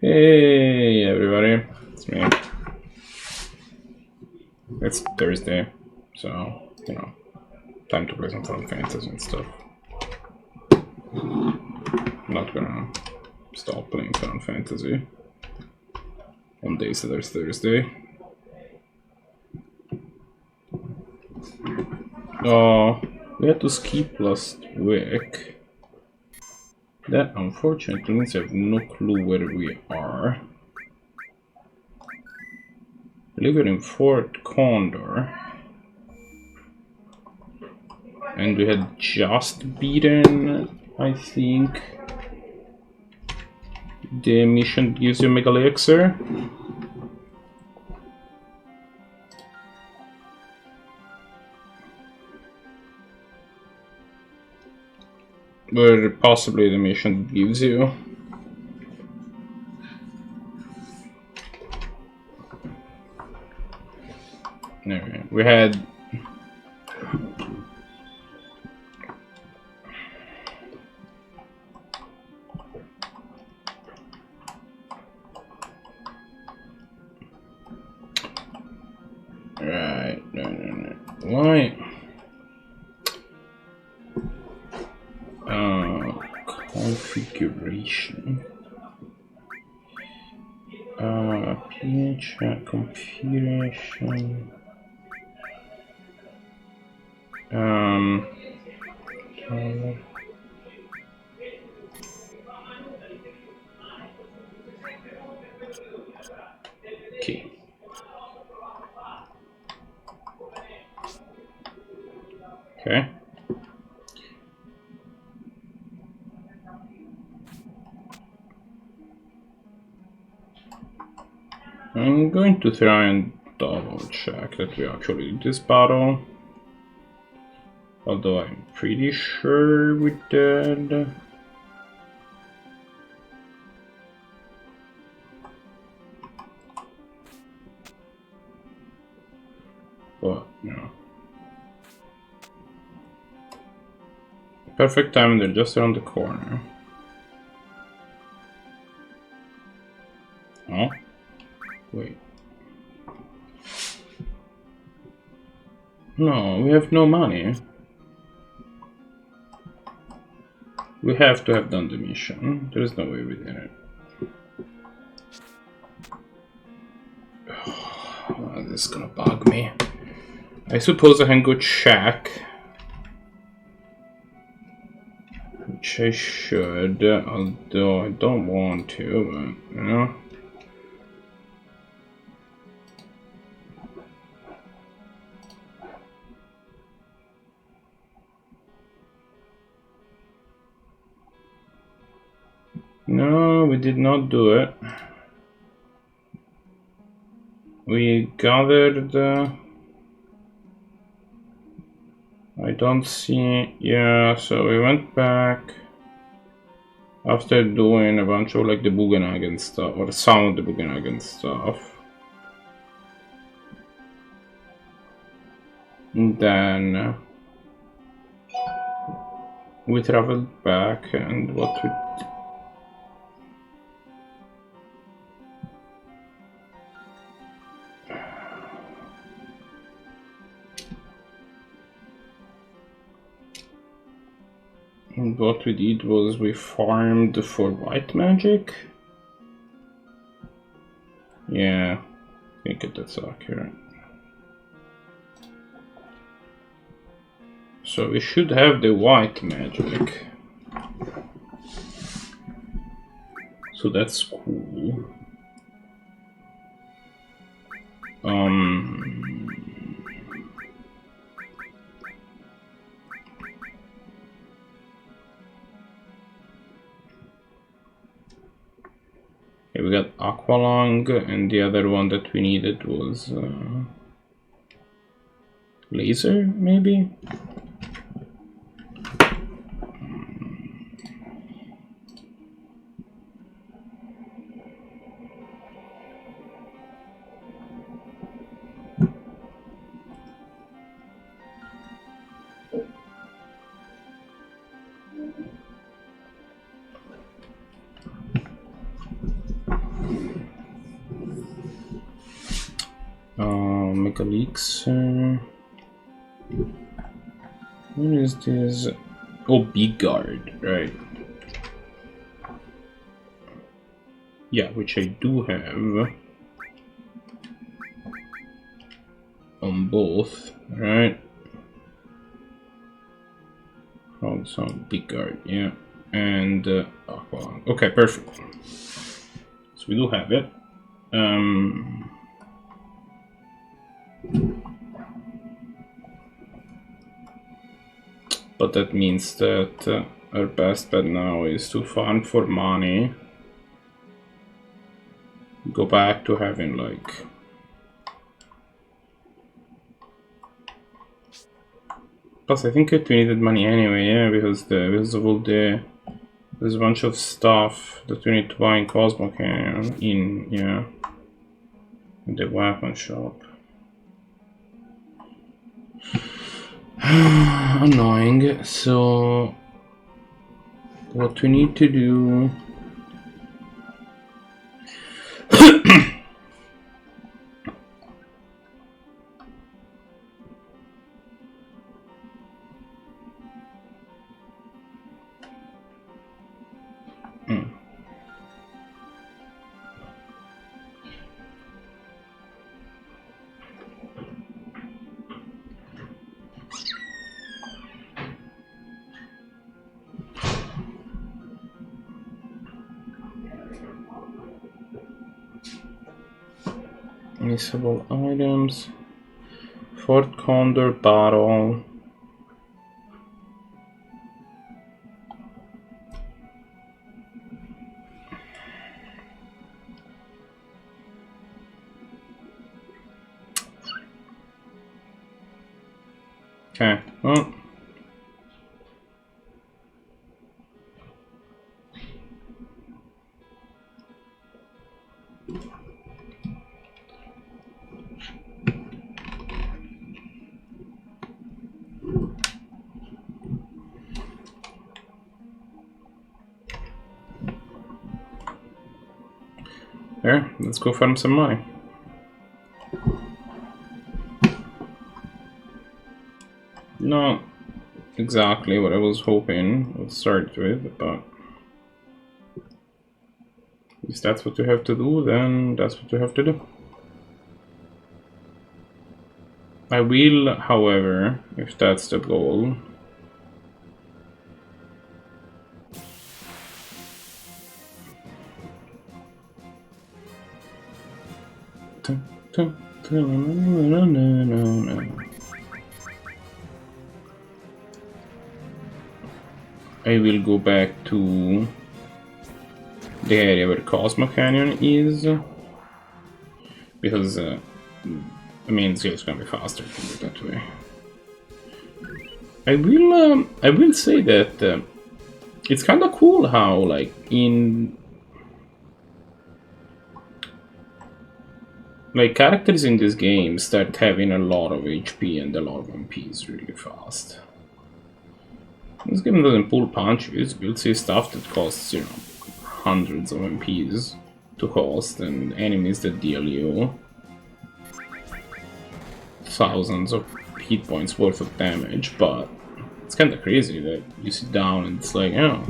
Hey everybody, it's me. It's Thursday, so, time to play some Final Fantasy and stuff. I'm not gonna stop playing Final Fantasy on days that are Thursday. We had to skip last week. That unfortunately means I have no clue where we are. I believe we're in Fort Condor. And we had just beaten, I think, the mission that gives you Mega Elixir. Or possibly the mission gives you. Anyway, we had right, no. Why? Configuration. PH configuration. Okay. Okay. I'm going to try and double check that we actually did this battle. Although I'm pretty sure we did. But, perfect time, they're just around the corner. Oh? Wait. No, we have no money. We have to have done the mission. There is no way we did it. Oh, this is gonna bug me. I suppose I can go check. Which I should, although I don't want to, but, No, we did not do it. We gathered. I don't see. Yeah, so we went back after doing a bunch of like the Bugenhagen stuff, or some of the Bugenhagen stuff. And then we traveled back, and what we. And what we did was we farmed for white magic. Yeah, I think that's accurate. So we should have the white magic. So that's cool. Okay, we got Aqualung, and the other one that we needed was laser, maybe? Mega Leaks. What is this? Oh, Big Guard, right? Yeah, which I do have on both, right? Oh, some Big Guard, yeah, and oh, well, okay, perfect. So we do have it. But that means that our best bet now is to farm for money. Go back to having like... Plus I think we needed money anyway, yeah, because of all the... There's a bunch of stuff that we need to buy in Cosmo Canyon, in the weapon shop. Annoying, so... What we need to do... Missable items. Fort Condor Battle. Okay, well. There, let's go farm some money. Not exactly what I was hoping we'll start with, but if that's what you have to do, then that's what you have to do. I will, however, if that's the goal, I will go back to the area where Cosmo Canyon is, because I mean it's just gonna be faster to do it that way. I will say that it's kind of cool how like characters in this game start having a lot of HP and a lot of MPs really fast. This game doesn't pull punches, you'll see stuff that costs, you know, hundreds of MPs to cost, and enemies that deal you thousands of hit points worth of damage, but it's kinda crazy that you sit down and it's like, oh.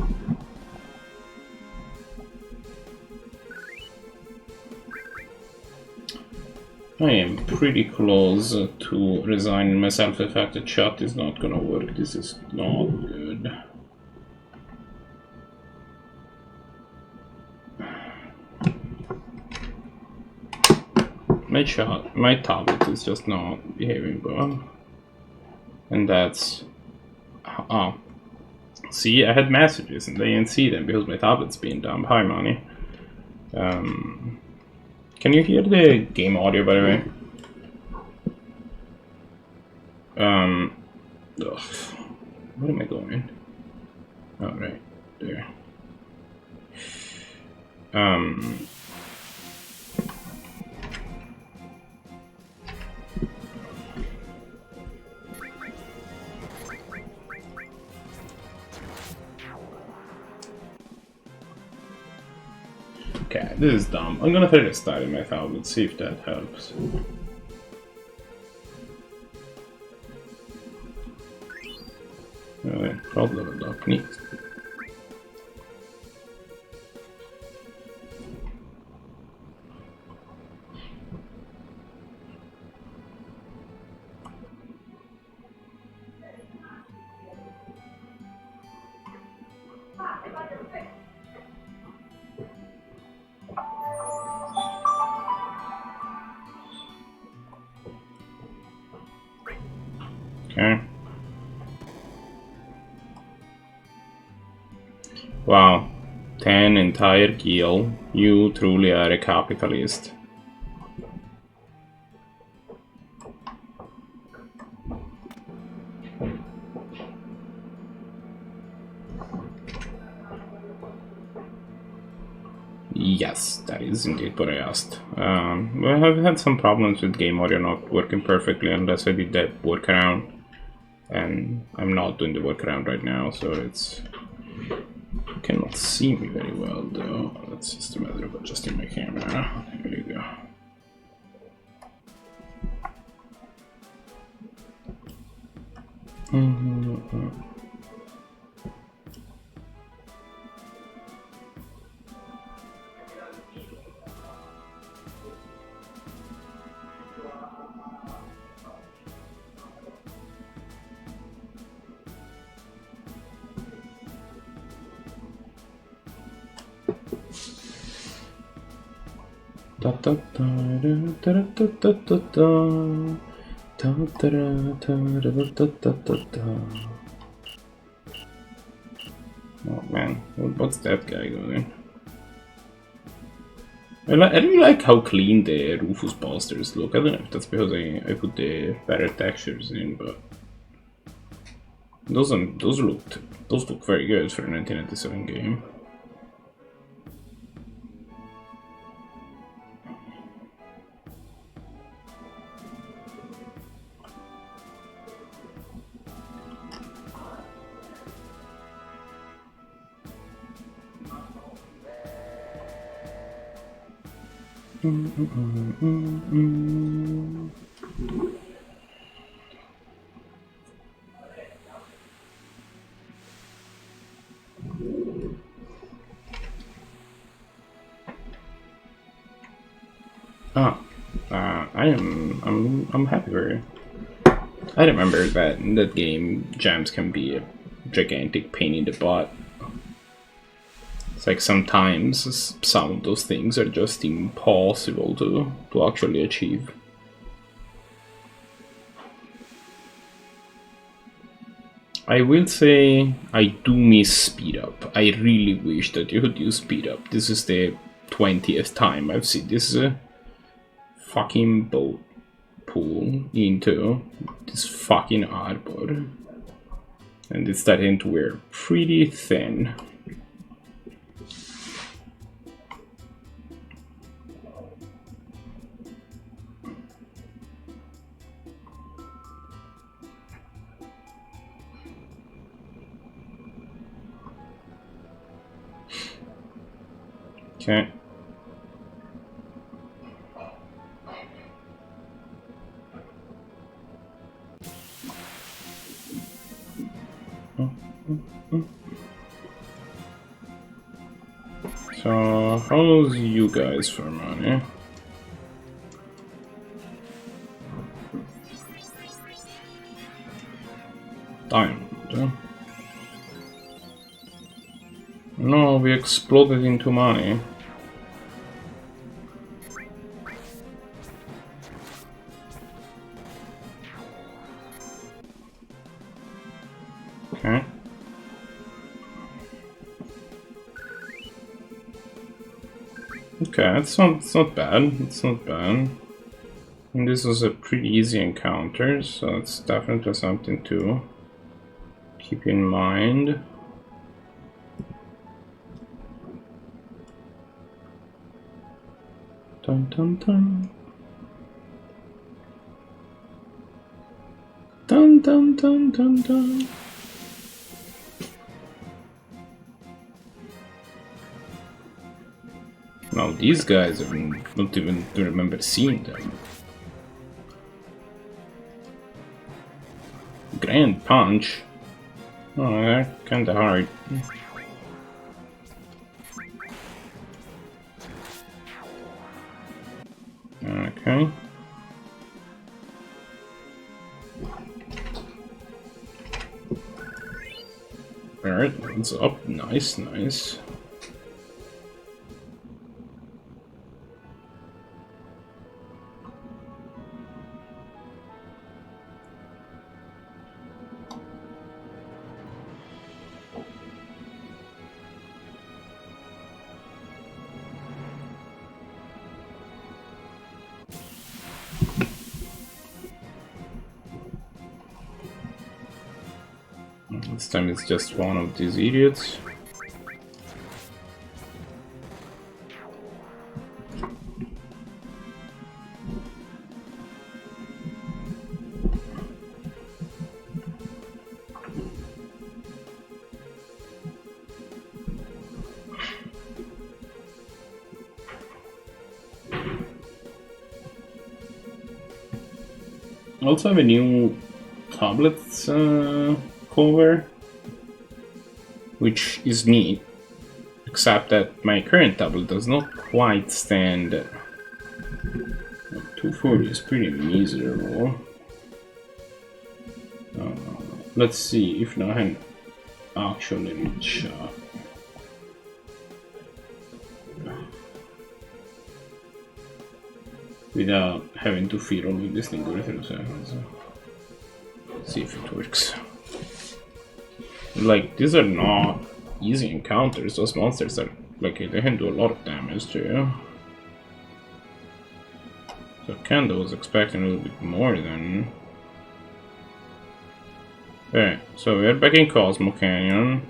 I am pretty close to resigning myself to the fact that chat is not gonna work. This is not good. My tablet is just not behaving well. And that's... Oh. See, I had messages and I didn't see them because my tablet's being dumb. Hi, Money. Can you hear the game audio, by the way? Ugh. Where am I going? Oh, right there. Okay, this is dumb. I'm gonna try to start in my tablet, see if that helps. Prod leveled up, neat. Okay. Wow. 10 entire gil. You truly are a capitalist. Yes, that is indeed what I asked. Well, I've had some problems with game audio not working perfectly unless I did that workaround. And I'm not doing the workaround right now, so it's... You cannot see me very well, though. That's just a matter of adjusting my camera. There you go. Da da da da da da da da da da. Oh man, what's that guy doing? I really like how clean the Rufus Busters look. I don't know if that's because I put the better textures in, but those look very good for a 1997 game. I'm happy for you. I remember that in that game, jams can be a gigantic pain in the butt. It's like sometimes some of those things are just impossible to actually achieve. I will say I do miss speed up. I really wish that you could use speed up. This is the 20th time I've seen this fucking boat pull into this fucking arbor. And it's starting to wear pretty thin. Okay. So, how's you guys for money? Diamond. No, we exploded into money. Okay. Okay, it's not bad. It's not bad. And this was a pretty easy encounter, so it's definitely something to keep in mind. Dun dun dun. Dun dun dun dun dun. Now these guys, I don't even remember seeing them. Grand Punch. Oh, they're kinda hard. Okay. Alright, it's up. Nice, nice. This time it's just one of these idiots. I also have a new tablet cover, which is neat, except that my current tablet does not quite stand. 240 is pretty miserable. Let's see if I can actually reach without having to fiddle with this thing every 30 seconds. See if it works. Like, these are not easy encounters. Those monsters are like, they can do a lot of damage to you. So kinda was expecting a little bit more than. Okay, so we're back in Cosmo Canyon.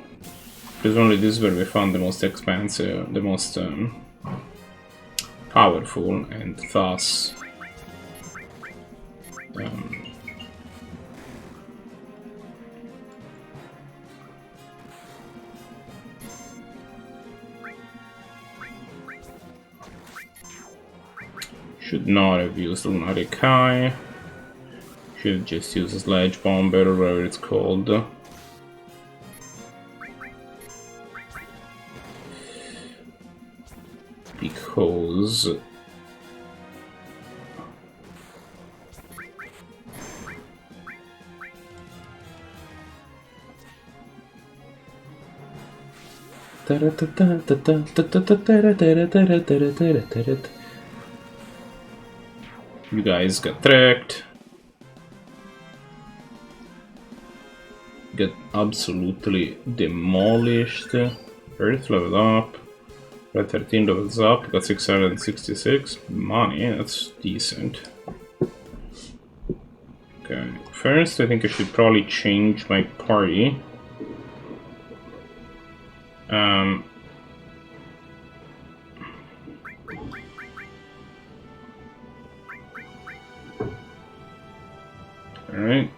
Presumably this is where we found the most expensive, the most powerful, and thus should not have used Lunatic Eye. Should just use a Sledge Bomber or whatever it's called. Because you guys got tricked. Get absolutely demolished. Earth leveled up. Red 13 levels up. Got 666 money. That's decent. Okay. First, I think I should probably change my party. Alright.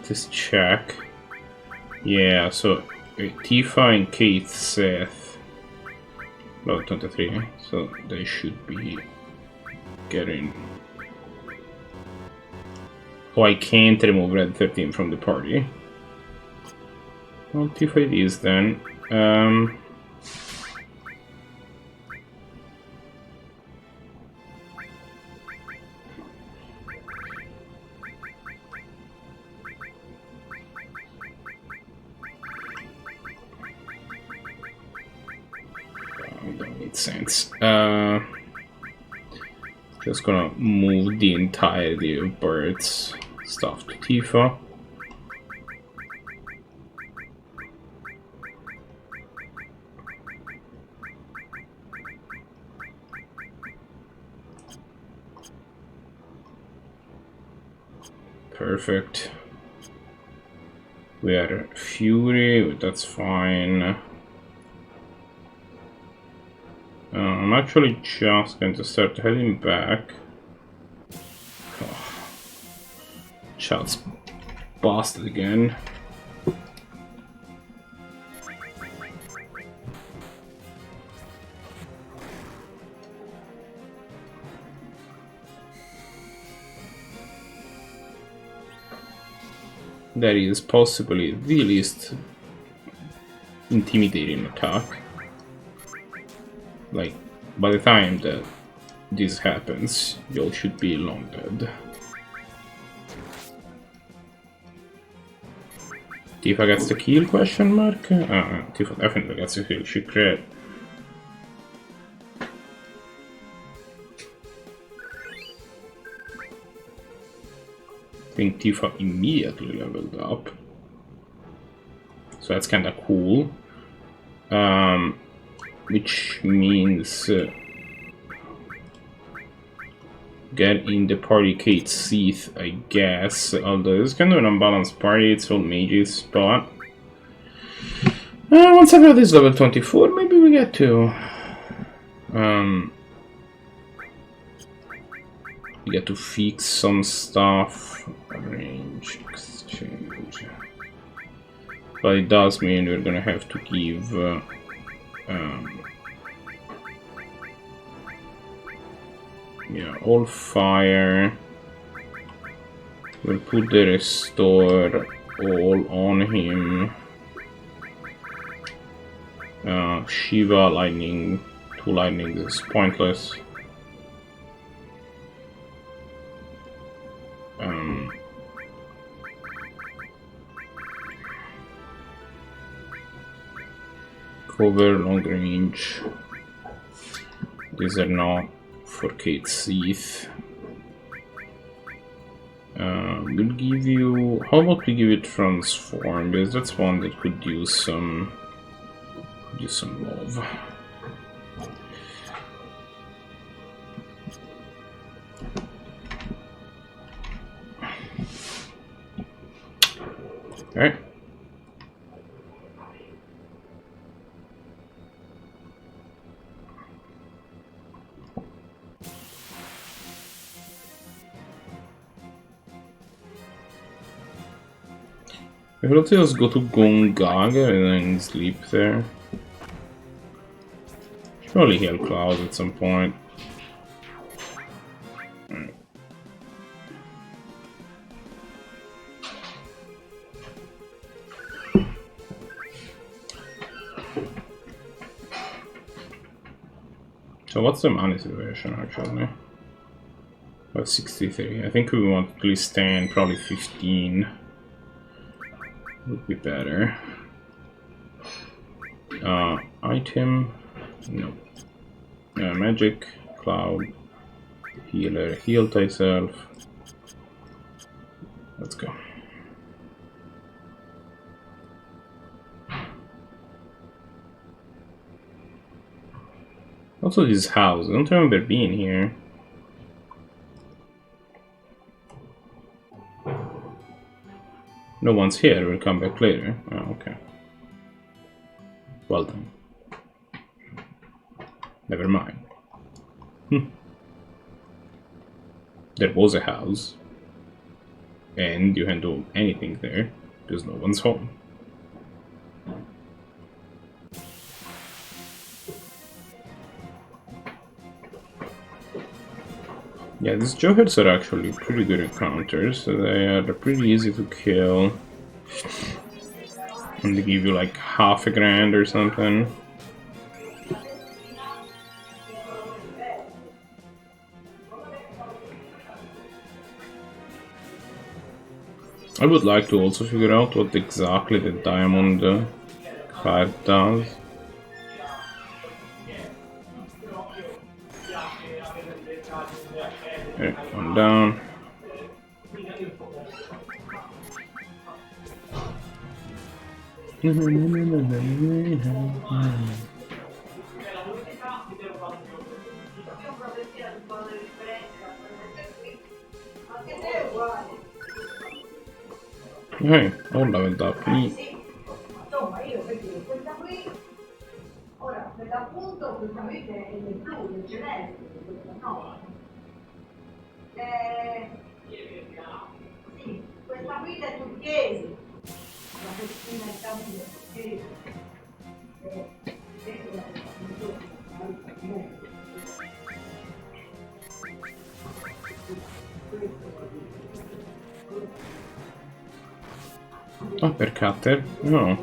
Just check. Yeah, so Tifa and Kate Seth. Level 23, so they should be getting. Oh, I can't remove Red 13 from the party. Well, Tifa it is then. Don't make sense. Just gonna move the entirety of Bird's stuff to Tifa. Perfect. We are Fury, that's fine. I'm actually just going to start heading back. Oh. Child's busted again. that is possibly the least intimidating attack. Like, by the time that this happens, you should be long dead. Tifa gets the kill, question mark? Tifa definitely gets the kill, she crit. I think Tifa immediately leveled up. So that's kinda cool. Which means get in the party Kate Seath, I guess. Although it's kind of an unbalanced party, it's all mages, but once I've got this level 24, maybe we get to we get to fix some stuff. Arrange, exchange. But it does mean we're gonna have to give yeah, all fire. We'll put the restore all on him. Shiva lightning, 2 lightning is pointless. Cover, long range. These are not for Kate Seath. We'll give you. How about we give you transform? Because that's one that could use some love. Alright. I will just go to Gongaga and then sleep there. Surely he'll Cloud at some point. So what's the money situation actually? About 63. I think we want at least 10, probably 15. Would be better. Item, no. Magic, Cloud, Healer, heal thyself. Let's go. Also this house, I don't remember being here. No one's here, we'll come back later. Oh, okay. Well done. Never mind. There was a house. And you can't do anything there, because no one's home. Yeah, these Joheads are actually pretty good encounters. So they're pretty easy to kill. And they give you like half a grand or something. I would like to also figure out what exactly the diamond card does. Okay, one down. Hey, ho leveled up. Insomma, io per dire, questa qui, ora, per l'appunto, questa qui è il blu, il celeste, questa no. Sì, questa qui è turchese, la festina è camino turchese. uppercutter? No.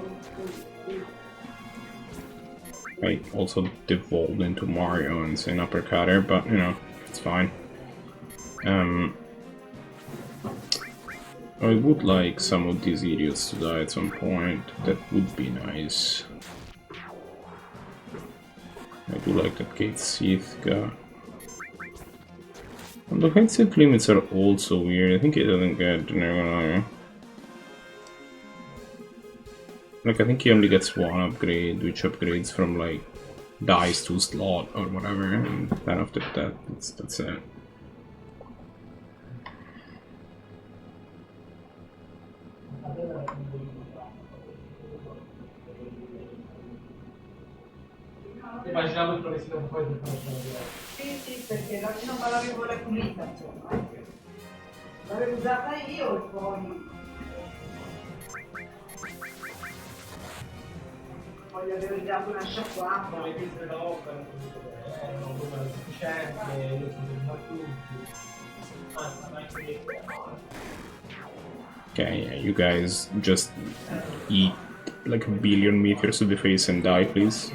I also devolved into Mario and say an uppercutter, but you know, it's fine. I would like some of these idiots to die at some point. That would be nice. I do like that Gate Seath guy. And the headset limits are also weird. I think it doesn't get like I think he only gets one upgrade, which upgrades from like dice to slot or whatever, and then after that, that's it. Immaginavo che avessi un po' di sì, perché non me l'avevo pulita, insomma. L'avevo usata io e poi gli avevo dato una sciacquata. Le pizze d'opera, erano un numero sufficiente, io sono tutti. Okay, yeah, you guys just eat like a billion meteors to the face and die, please.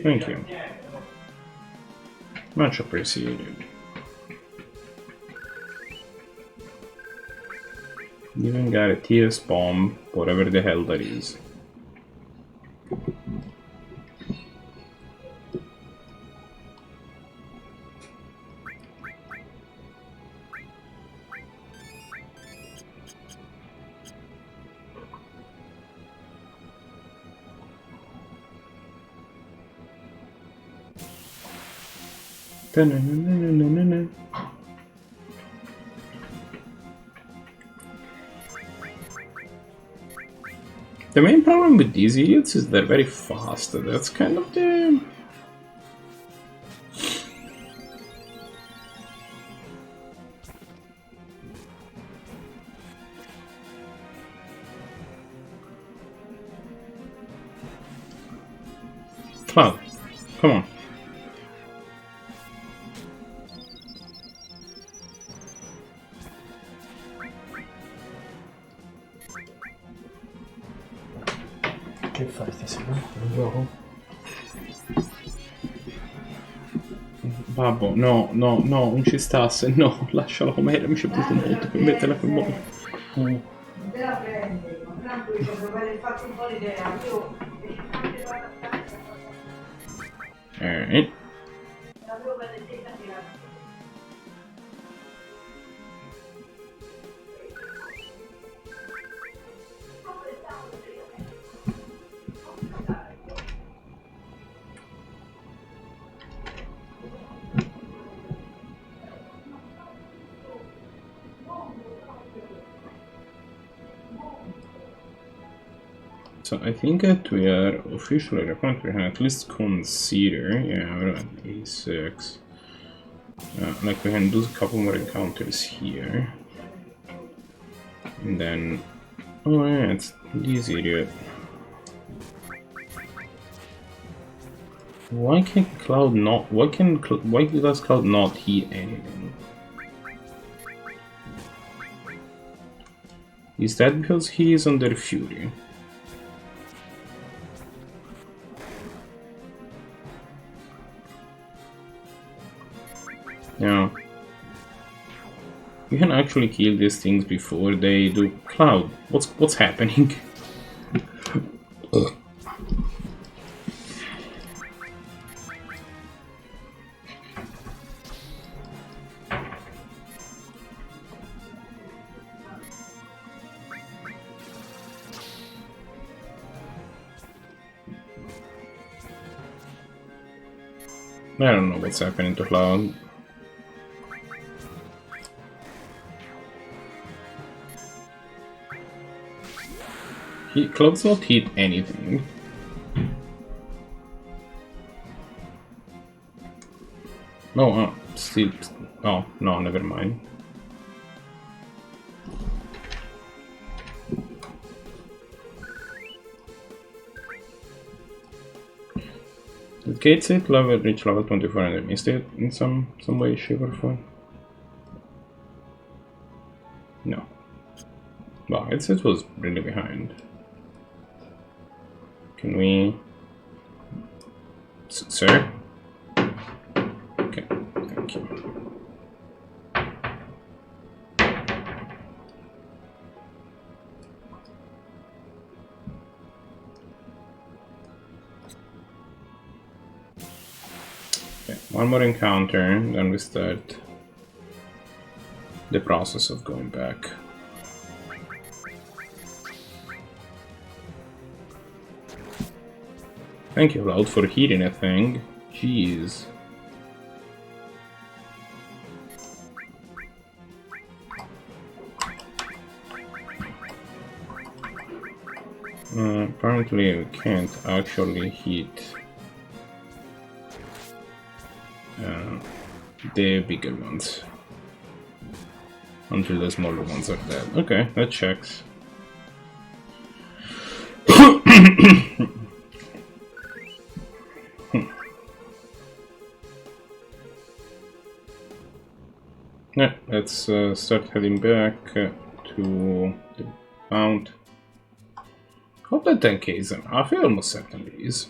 Thank you. Much appreciated. Even got a TS bomb, whatever the hell that is. The main problem with these idiots is they're very fast. That's kind of the... Cloud, come on. Che fai stasera? Un gioco? Babbo, no, no, no, non ci stasse, no, lascialo com'era, mi ci è voluto molto per metterla per modo. Non te la prendi, ma tranquillo, ci avrei fatto un po' l'idea. Io Alright. l'avevo vedetta tirata. So I think that we are officially required to at least consider, yeah, we're at A6. Like we can do a couple more encounters here. And then, oh yeah, it's this idiot. Why can Cloud not, why does Cloud not hit anything? Is that because he is under Fury? Yeah. You can actually kill these things before they do. Cloud, what's happening? I don't know what's happening to Cloud. Cloud's not hit anything. No, still. Oh, no, never mind. Did Kate say reach level 24 and I missed it in some way, shape, or form? Wow, it was really behind. Can we... Sir? Okay, thank you. Okay, one more encounter, then we start the process of going back. Thank you, Loud, for heating a thing. Jeez. Apparently we can't actually hit the bigger ones until the smaller ones are dead. Okay, that checks. Yeah, let's start heading back to the mount. Hope that 10k is enough. It almost certainly is.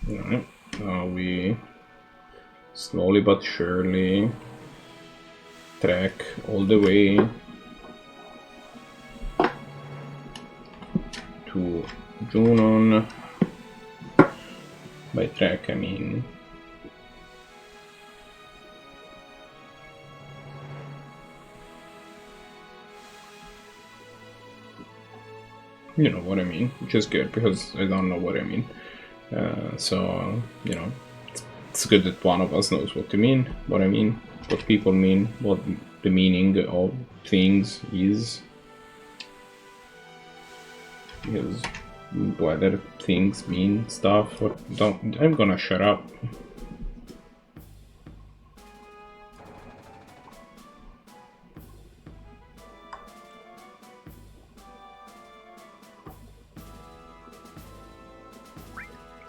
Alright, now we slowly but surely track all the way to Junon. By track I mean you know what I mean, which is good because I don't know what I mean. So you know, it's good that one of us knows what I mean, what people mean, what the meaning of things is. Because whether things mean stuff or don't, I'm gonna shut up.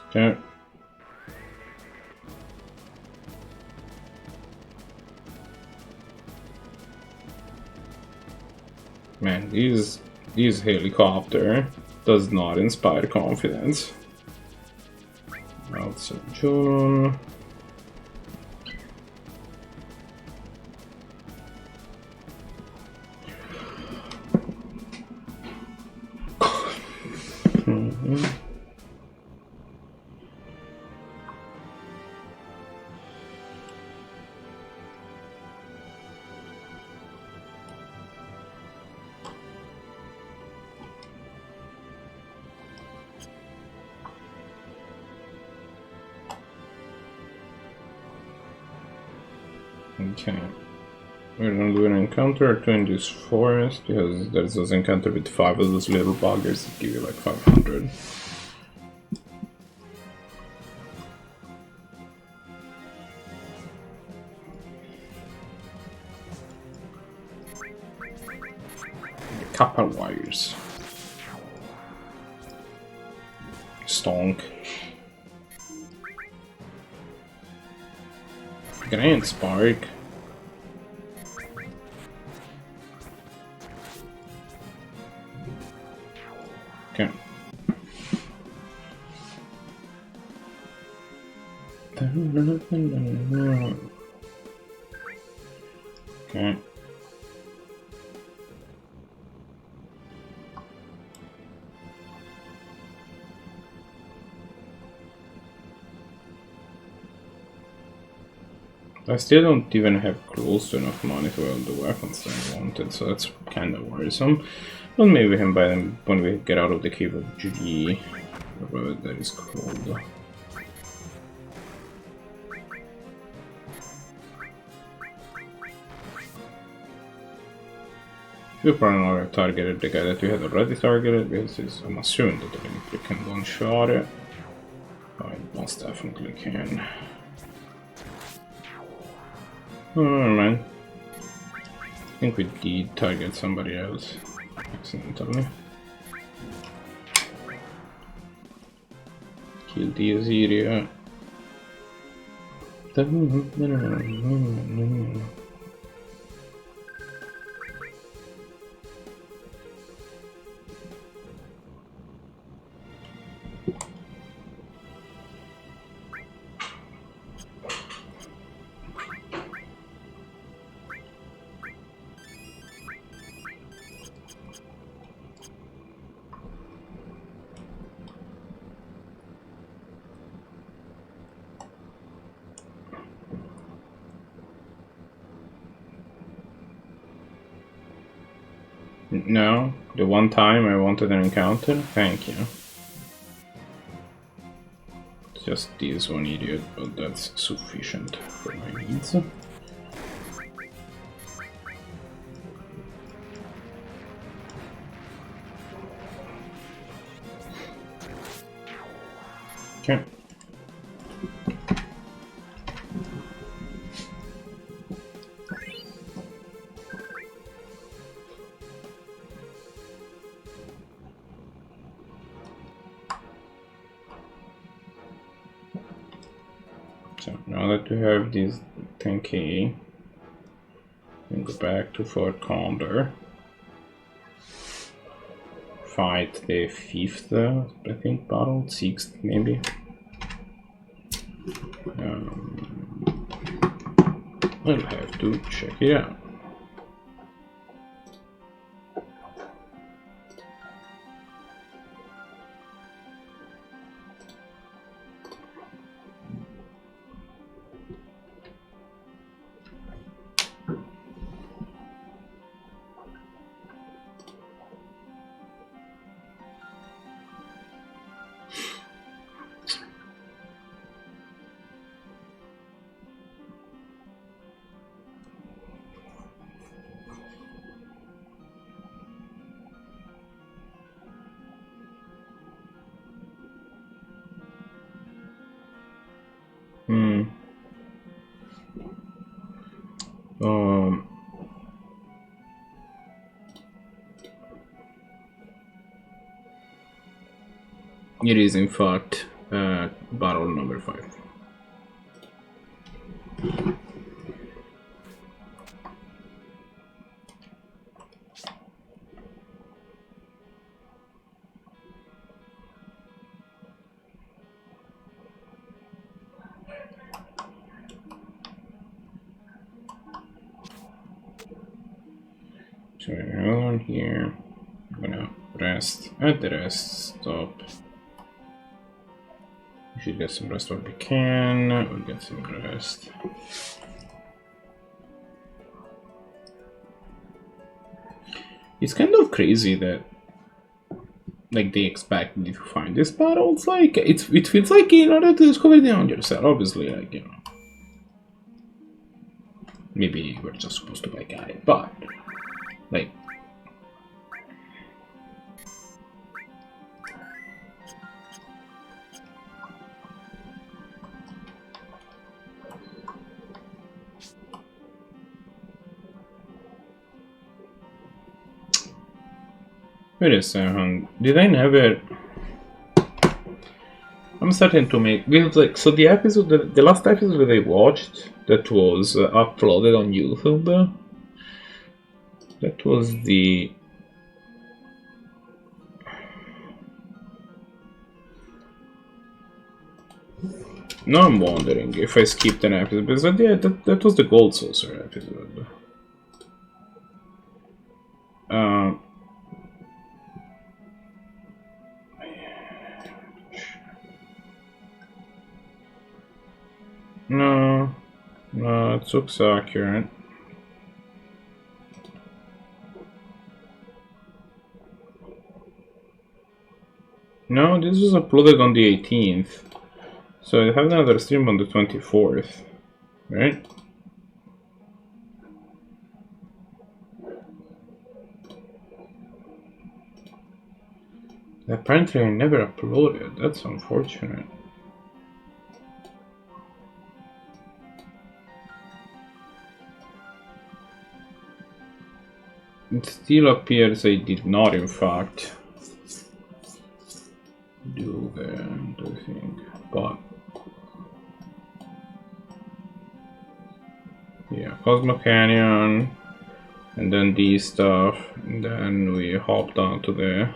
Okay. Man, this helicopter does not inspire confidence. Outside Junon. Okay, we're gonna do an encounter or two in this forest because there's this encounter with 5 of those little buggers that give you like 500. Copper wires. Stonk. Grand spark. Okay. Okay. I still don't even have close to enough money to build the weapons that I wanted, so that's kind of worrisome. But maybe we can buy them when we get out of the cave of G, or whatever that is called. You probably already targeted the guy that you had already targeted, because I'm assuming that they can one-shot it. Oh, it most definitely can. Oh, never mind. I think we did target somebody else accidentally. Kill the Aziria. No, the one time I wanted an encounter, thank you. Just this one idiot, but that's sufficient for my needs. Okay. So now that we have this 10k, we go back to Fort Condor. Fight the 5th, I think, battle, 6th maybe. I'll have to check it out. It is in fact battle number 5. So hold on here. I'm gonna rest at the rest stop. We should get some rest what we can. We'll get some rest. It's kind of crazy that like they expect me to find this battle. It's like it feels like in order to discover it on yourself, obviously, like, you know. Maybe we're just supposed to like at it, but like wait a second, did I never... I'm starting to make... like, so the episode, the last episode that I watched, that was uploaded on YouTube, that was the... Now I'm wondering if I skipped an episode, because yeah, that was the Gold Saucer episode. No, it looks accurate. No, this was uploaded on the 18th. So I have another stream on the 24th, right? Apparently I never uploaded, that's unfortunate. It still appears I did not, in fact, do the thing, but yeah, Cosmo Canyon, and then these stuff, and then we hop down to the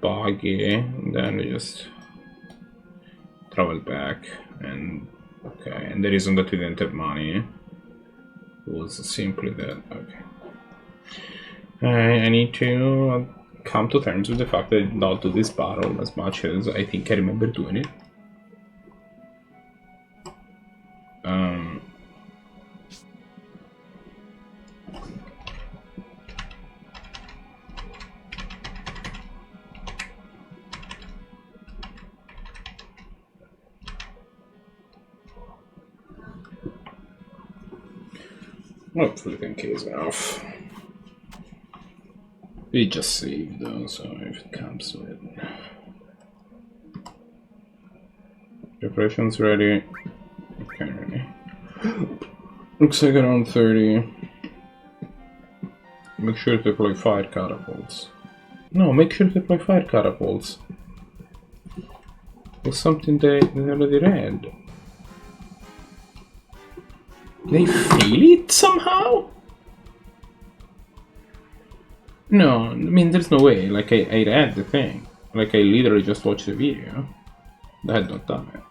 buggy, and then we just travel back. And okay, and the reason that we didn't have money was simply that. Okay, I need to come to terms with the fact that I did not do this battle as much as I think I remember doing it. Hopefully the case enough. We just saved though, so if it comes to it. Preparations ready. Okay, ready. Looks like around 30. Make sure to deploy fire catapults. No, make sure to deploy fire catapults. It's something they already read. They feel it somehow? No, I mean, there's no way. Like, I read the thing. Like, I literally just watched the video. I had not done it.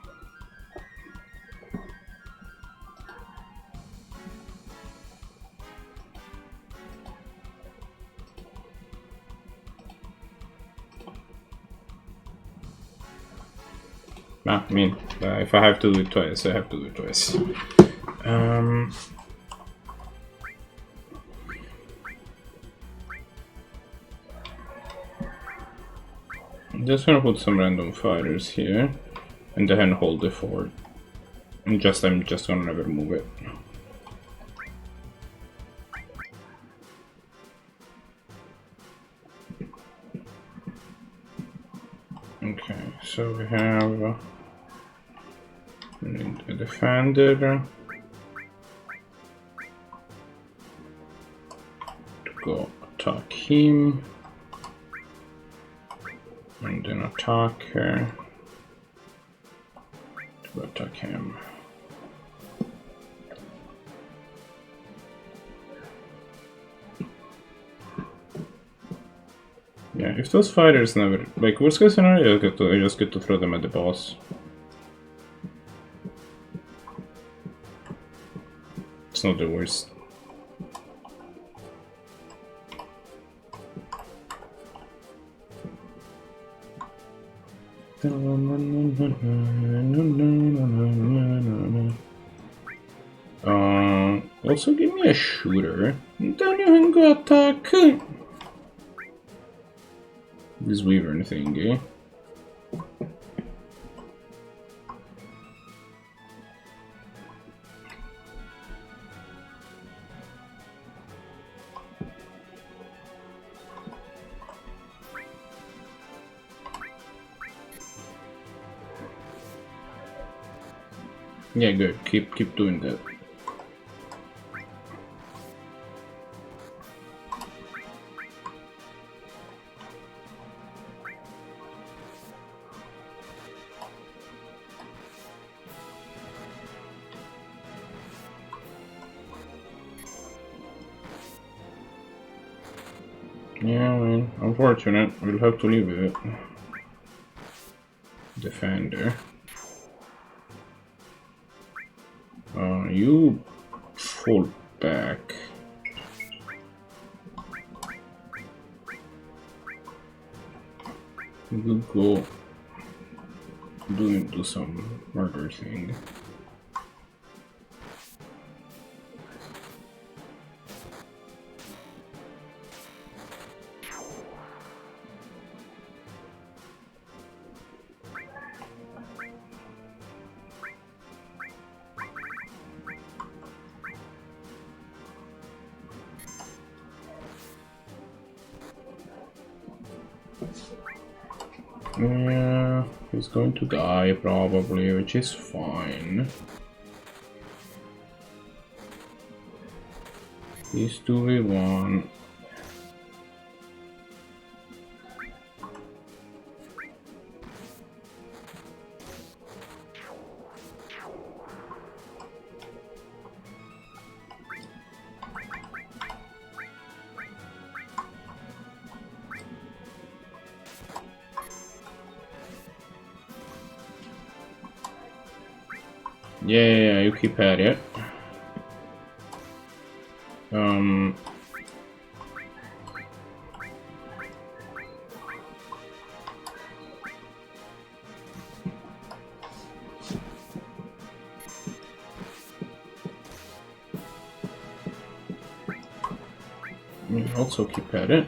I mean, if I have to do it twice, I have to do it twice. I'm just gonna put some random fighters here, and then hold the fort. I'm just gonna never move it. Okay, so we have a defender to go attack him, and then attacker to go attack him. Yeah, if those fighters never, like, worst case scenario, I just get to throw them at the boss. It's not the worst. Also give me a shooter. Then you can go attack this wyvern thingy. Yeah, good. Keep doing that. Yeah, I mean, unfortunate. We'll have to leave it. Defender. You fall back. You go do some murder thing. Yeah, he's going to die probably, which is fine. These 2v1. Yeah, you keep at it. You also keep at it.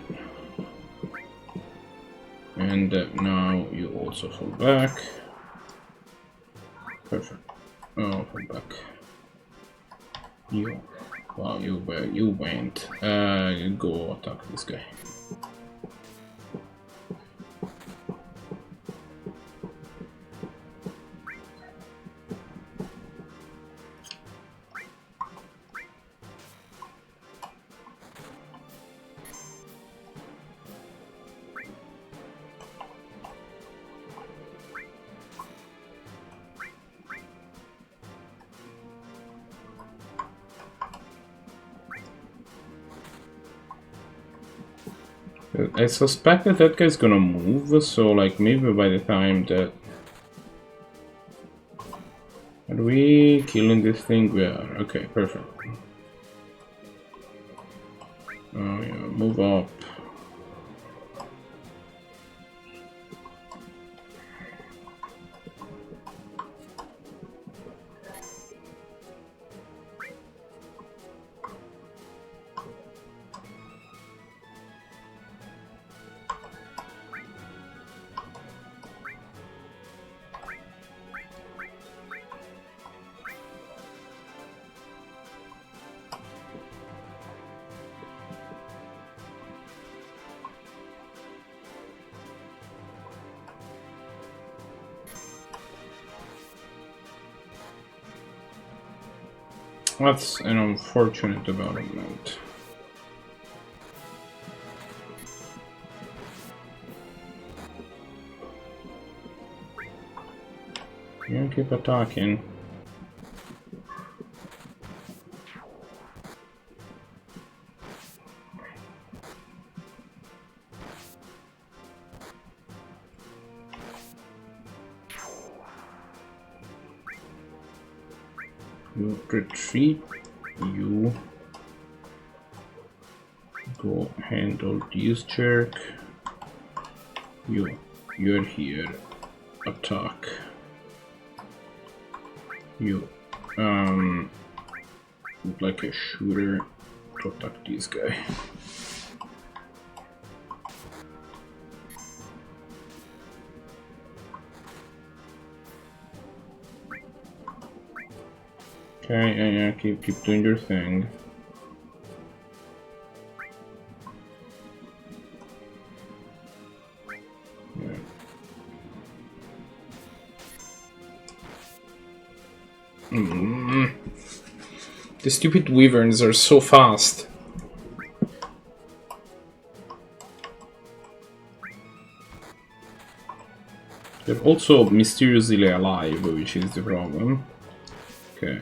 And now you also fall back. Perfect. Oh, fall back. You. Wow, you went. You go attack this guy. I suspect that that guy's gonna move, so like maybe by the time that... Are we killing this thing? We are. Okay, perfect. Oh yeah, move up. That's an unfortunate development. You keep attacking. You retreat, you go handle this jerk, you're here, attack, you, look like a shooter to attack this guy. Okay, yeah, keep doing your thing. Yeah. The stupid wyverns are so fast. They're also mysteriously alive, which is the problem. Okay.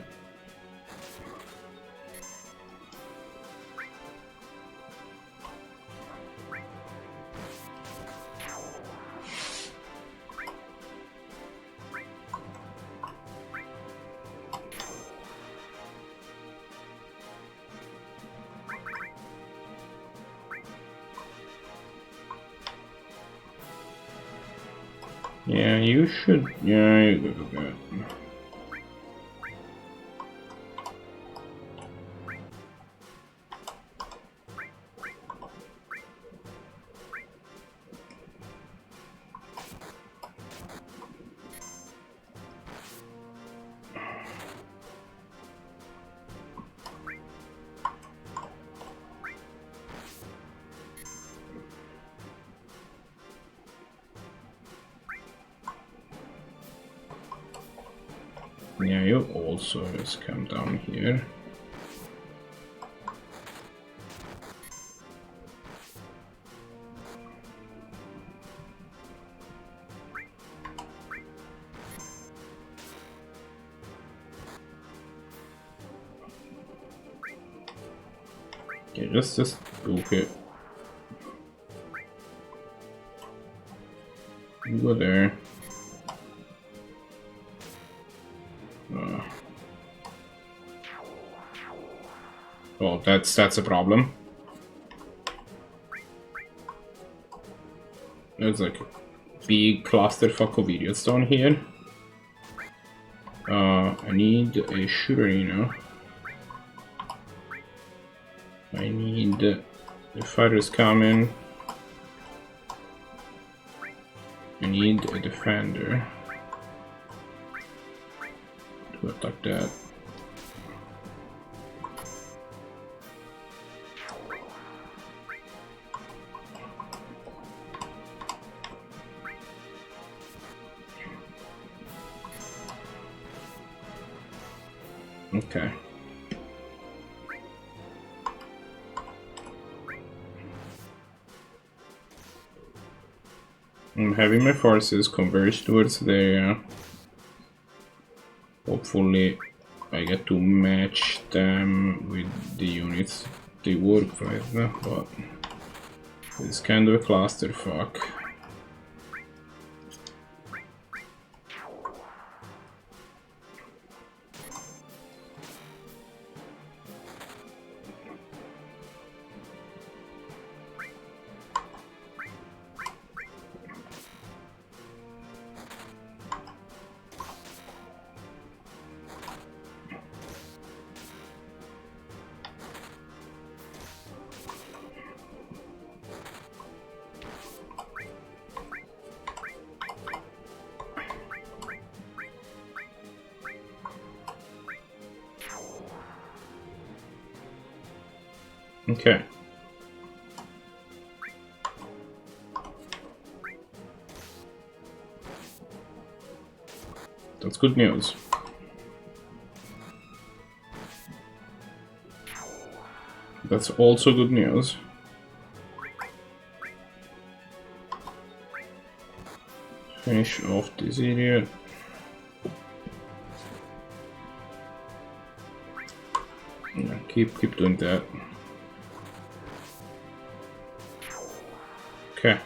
Yeah, you should. Yeah, you go to that. Yeah, you also just come down here. Okay, just book it. You go there. Oh, that's a problem. There's like a big clusterfuck of idiots down here. I need a shooterino. I need the fighters coming. I need a defender to attack that. Okay. I'm having my forces converge towards there. Hopefully I get to match them with the units they work with, but it's kind of a clusterfuck. Okay. That's good news. That's also good news. Finish off this idiot. Yeah, keep doing that. Okay.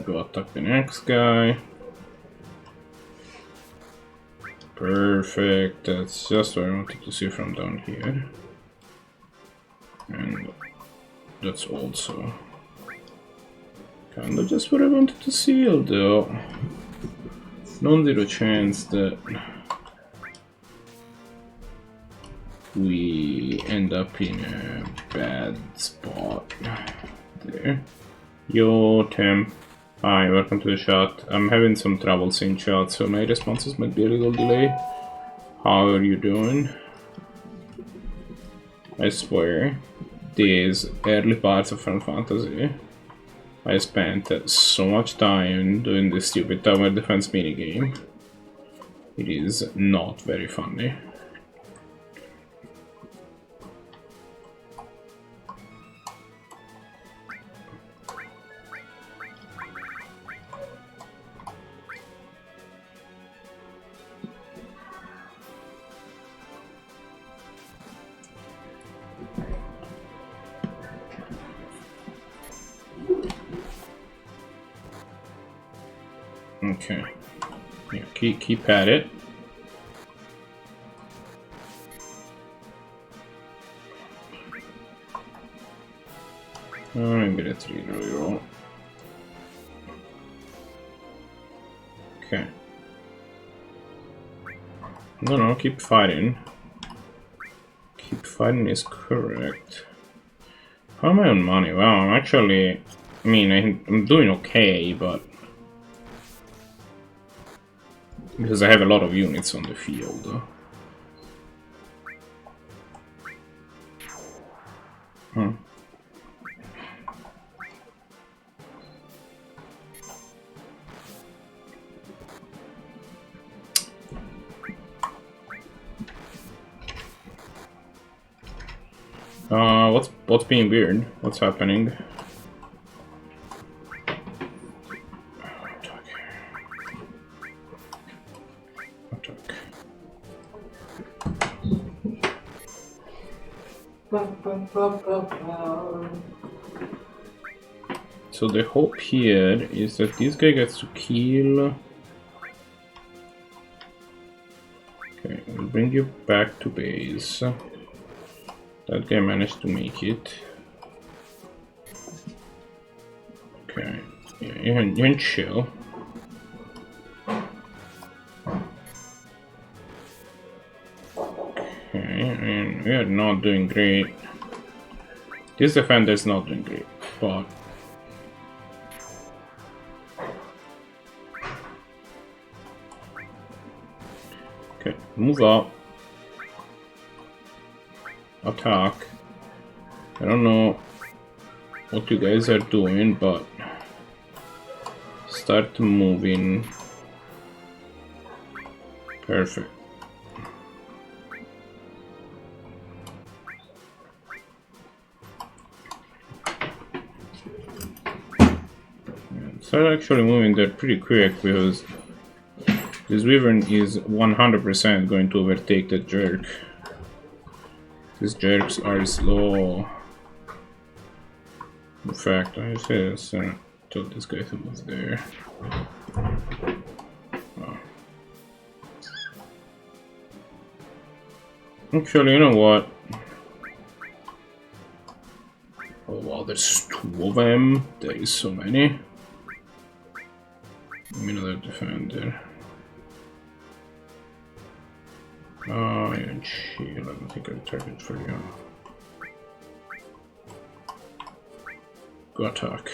Go attack the next guy. Perfect, that's just what I wanted to see from down here. And that's also kinda just what I wanted to see, although non-zero chance that we end up in a bad spot there. Yo, Tim. Hi, welcome to the chat. I'm having some troubles in chat, so my responses might be a little delayed. How are you doing? I swear, these early parts of Final Fantasy, I spent so much time doing this stupid tower defense minigame. It is not very funny. Okay. Yeah, keep at it. Maybe that's reroll. Okay. No, keep fighting. Keep fighting is correct. How am I on money? Well, I'm actually... I mean, I'm doing okay, but... because I have a lot of units on the field. What's being weird? What's happening? Attack. So the hope here is that this guy gets to kill. Okay, we'll bring you back to base. That guy managed to make it. Okay, yeah, you can chill. Okay, I mean, we are not doing great. This defender is not doing great, but okay, move up. Attack. I don't know what you guys are doing, but start moving. Perfect. Start actually moving there pretty quick because this wyvern is 100% going to overtake the jerk. These jerks are slow. In fact, I just told this guy to move there. Oh. Actually, you know what? Oh wow, there's 2 of them. There is so many. Give me another defender. Oh, yeah, shield. I don't think I'll target for you. Go attack.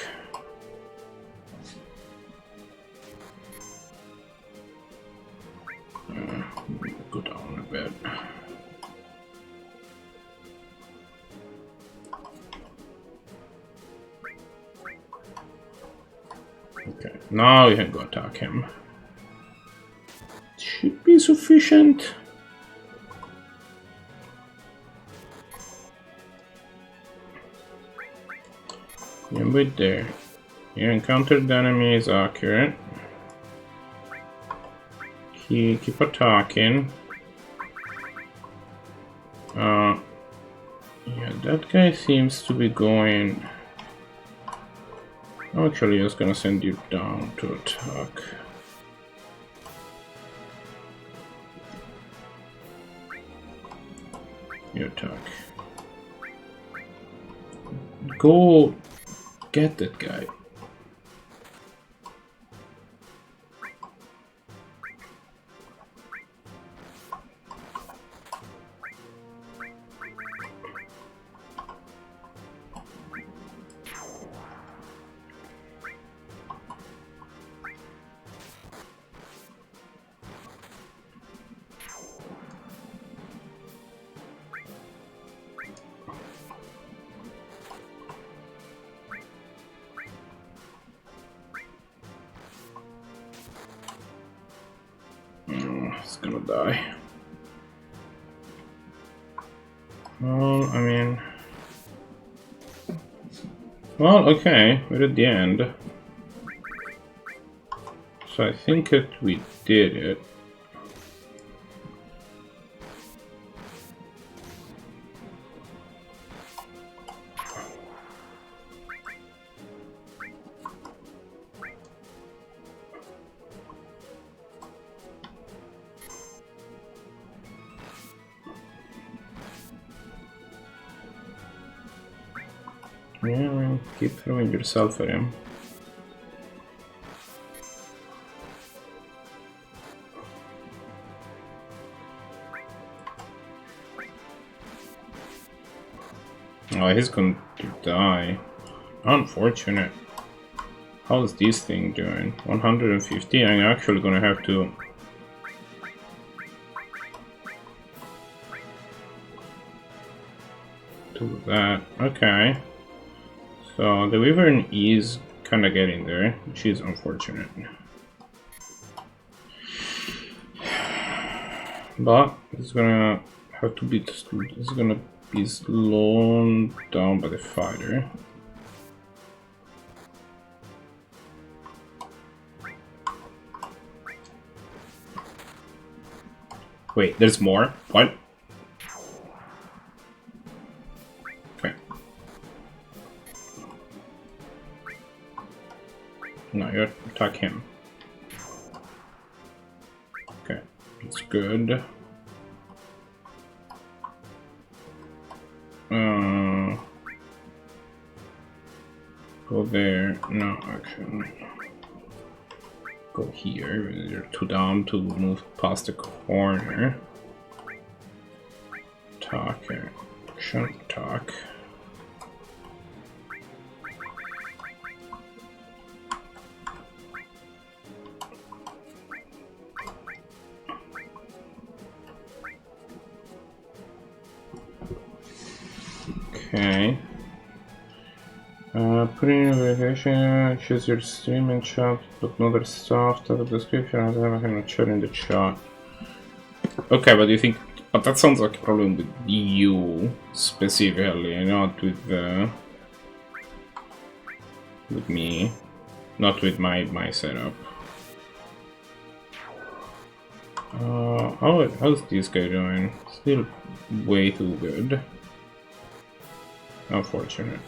Go down a bit. Okay, now you can go attack him. Should be sufficient. You wait there. You encountered the enemy is accurate. Keep attacking. Yeah, that guy seems to be going. Actually, I was gonna send you down to attack. You attack. Go get that guy. It's gonna die. Well, I mean... Well, okay, we're at the end. So I think that we did it. Yeah, keep throwing yourself at him. Oh, he's going to die. Unfortunate. How's this thing doing? 150? I'm actually gonna have to... do that. Okay. So the wyvern is kind of getting there, which is unfortunate. But it's gonna have to beat. It's gonna be slowed down by the fighter. Wait, there's more? What? Okay. No, you attack him. Okay, that's good. Go there. No, actually. Go here. You're too down to move past the corner. Attack. Action. Attack. Okay. Put in a vacation, choose your stream and chat, put another stuff, type of description, I have a chat in the chat. Okay, but you think, but that sounds like a problem with you specifically, not with me, not with my setup. How's this guy doing? Still way too good. Unfortunate.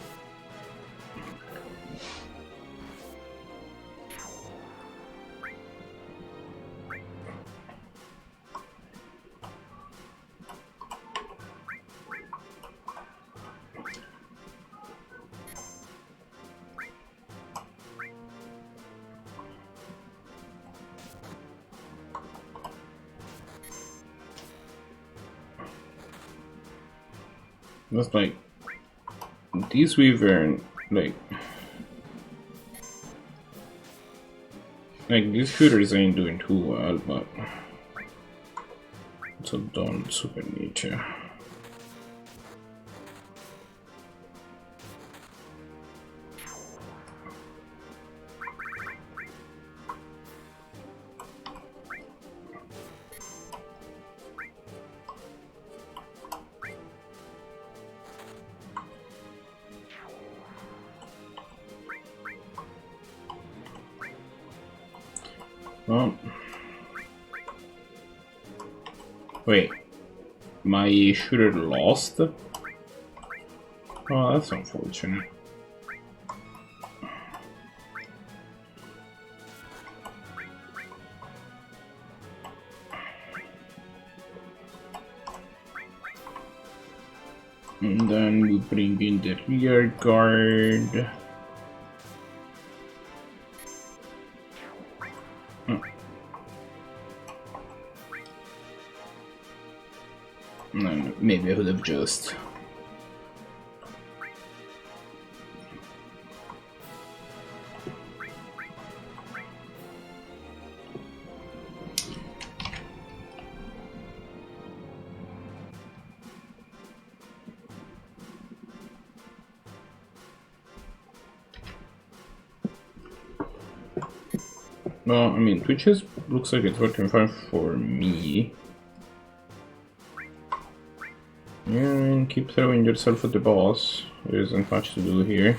That's like these wyvern like these shooters ain't doing too well, but so don't super need to. Well, wait, my shooter lost? Oh, that's unfortunate. And then we bring in the rear guard. Maybe I would have just... Well, I mean, Twitch looks like it's working fine for me. Yeah, I mean, keep throwing yourself at the boss. There isn't much to do here.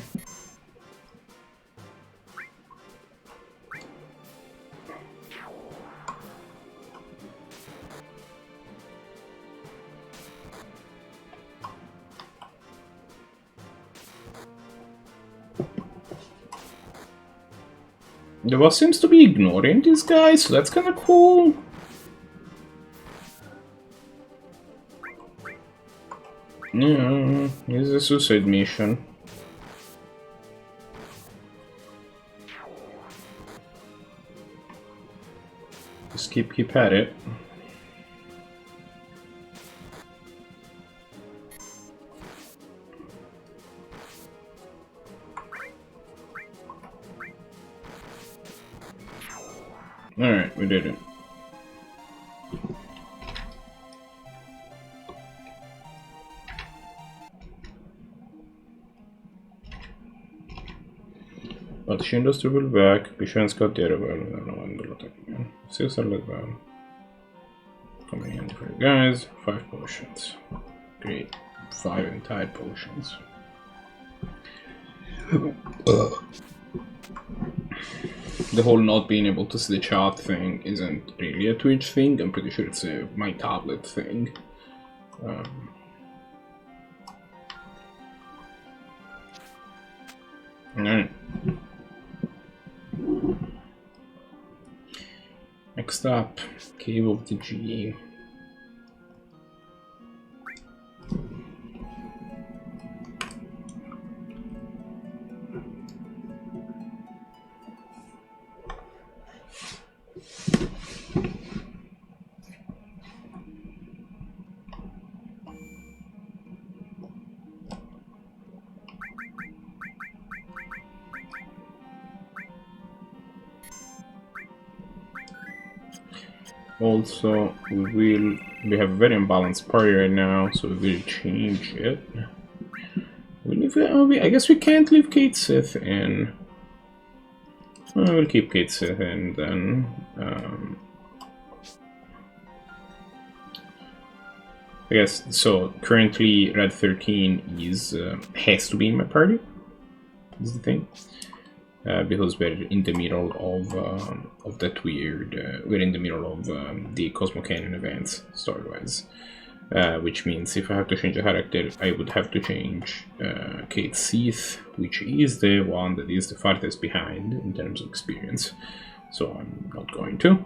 The boss seems to be ignoring this guy, so that's kinda cool. Yeah, it's a suicide mission. Just keep at it. Alright, we did it. But she industry will back, vi svenska atterare väl när de ändå låter igen. Ses eller väl. Kom igen. And for you guys, 5 potions. Great. 5 entire potions. The whole not being able to see the chat thing isn't really a Twitch thing. I'm pretty sure it's a my tablet thing. Alright. Next up, Cave of the G. Also, we have a very imbalanced party right now, so we will change it. I guess we can't leave Kate Sith in. We'll keep Kate Sith in then. I guess so. Currently, Red 13 is has to be in my party. Is the thing. Because we're in the middle of that weird. We're in the middle of the Cosmo Canyon events, story-wise. Which means if I have to change a character, I would have to change Kate Sith, which is the one that is the farthest behind in terms of experience. So I'm not going to.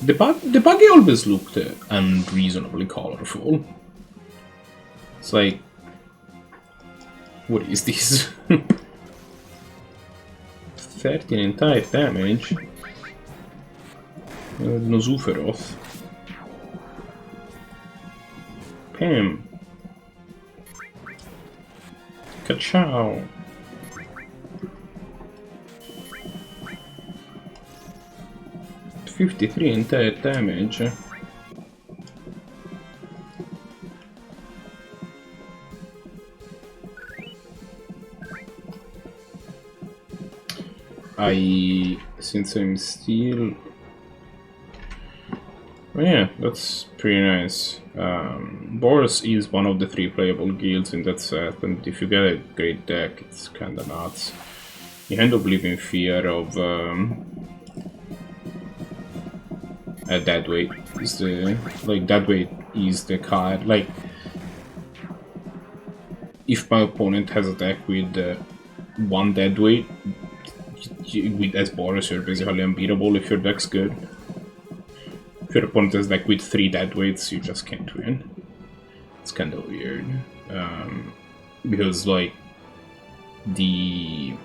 The buggy always looked unreasonably colorful. It's like, what is this? 13 entire damage. No Zuferoth. Pam. Ka-chow. $53 entire damage. Since I'm still... Oh yeah, that's pretty nice. Boros is one of the 3 playable guilds in that set, and if you get a great deck, it's kinda nuts. You end up living in fear of... deadweight is the deadweight is the card. Like, if my opponent has a deck with 1 deadweight, with as Boros, you're basically unbeatable if your deck's good. If your opponent has a deck with 3 deadweights, you just can't win. It's kind of weird, because like the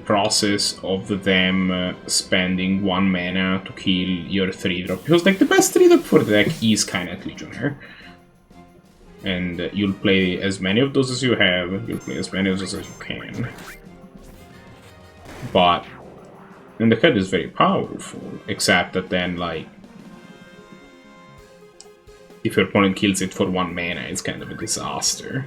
process of them spending 1 mana to kill your 3-drop, because like the best 3-drop for the deck is Knight Legionnaire. And you'll play as many of those as you have, you'll play as many of those as you can. But, and the card is very powerful, except that then like, if your opponent kills it for 1 mana, it's kind of a disaster.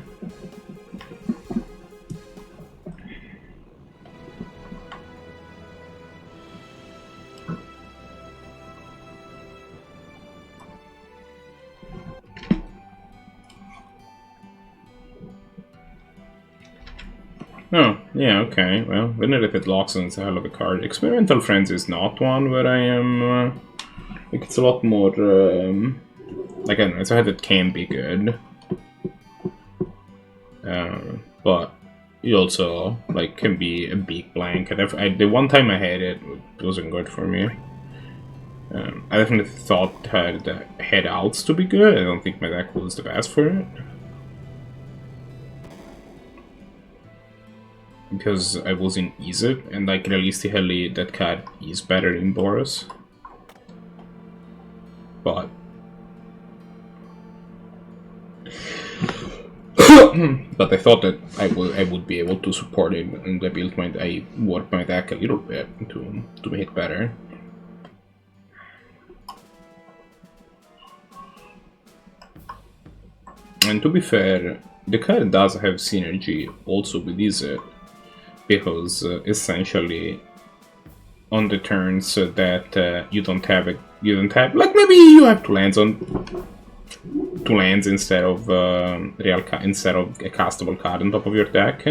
Oh, yeah, okay. Well, Venerated Loxodon is a hell of a card. Experimental Frenzy is not one where I am... like, it's a lot more... like, I don't know, it's a card that can be good. But it also, like, can be a big blank. The one time I had it, it wasn't good for me. I definitely thought the head outs to be good. I don't think my deck was the best for it. Because I was in Egypt, and like realistically that card is better in Boros. But but I thought that I would be able to support it, and I worked my deck a little bit to make it better. And to be fair, the card does have synergy also with Izzet, because essentially on the turns that you don't have like maybe you have two lands instead of instead of a castable card on top of your deck,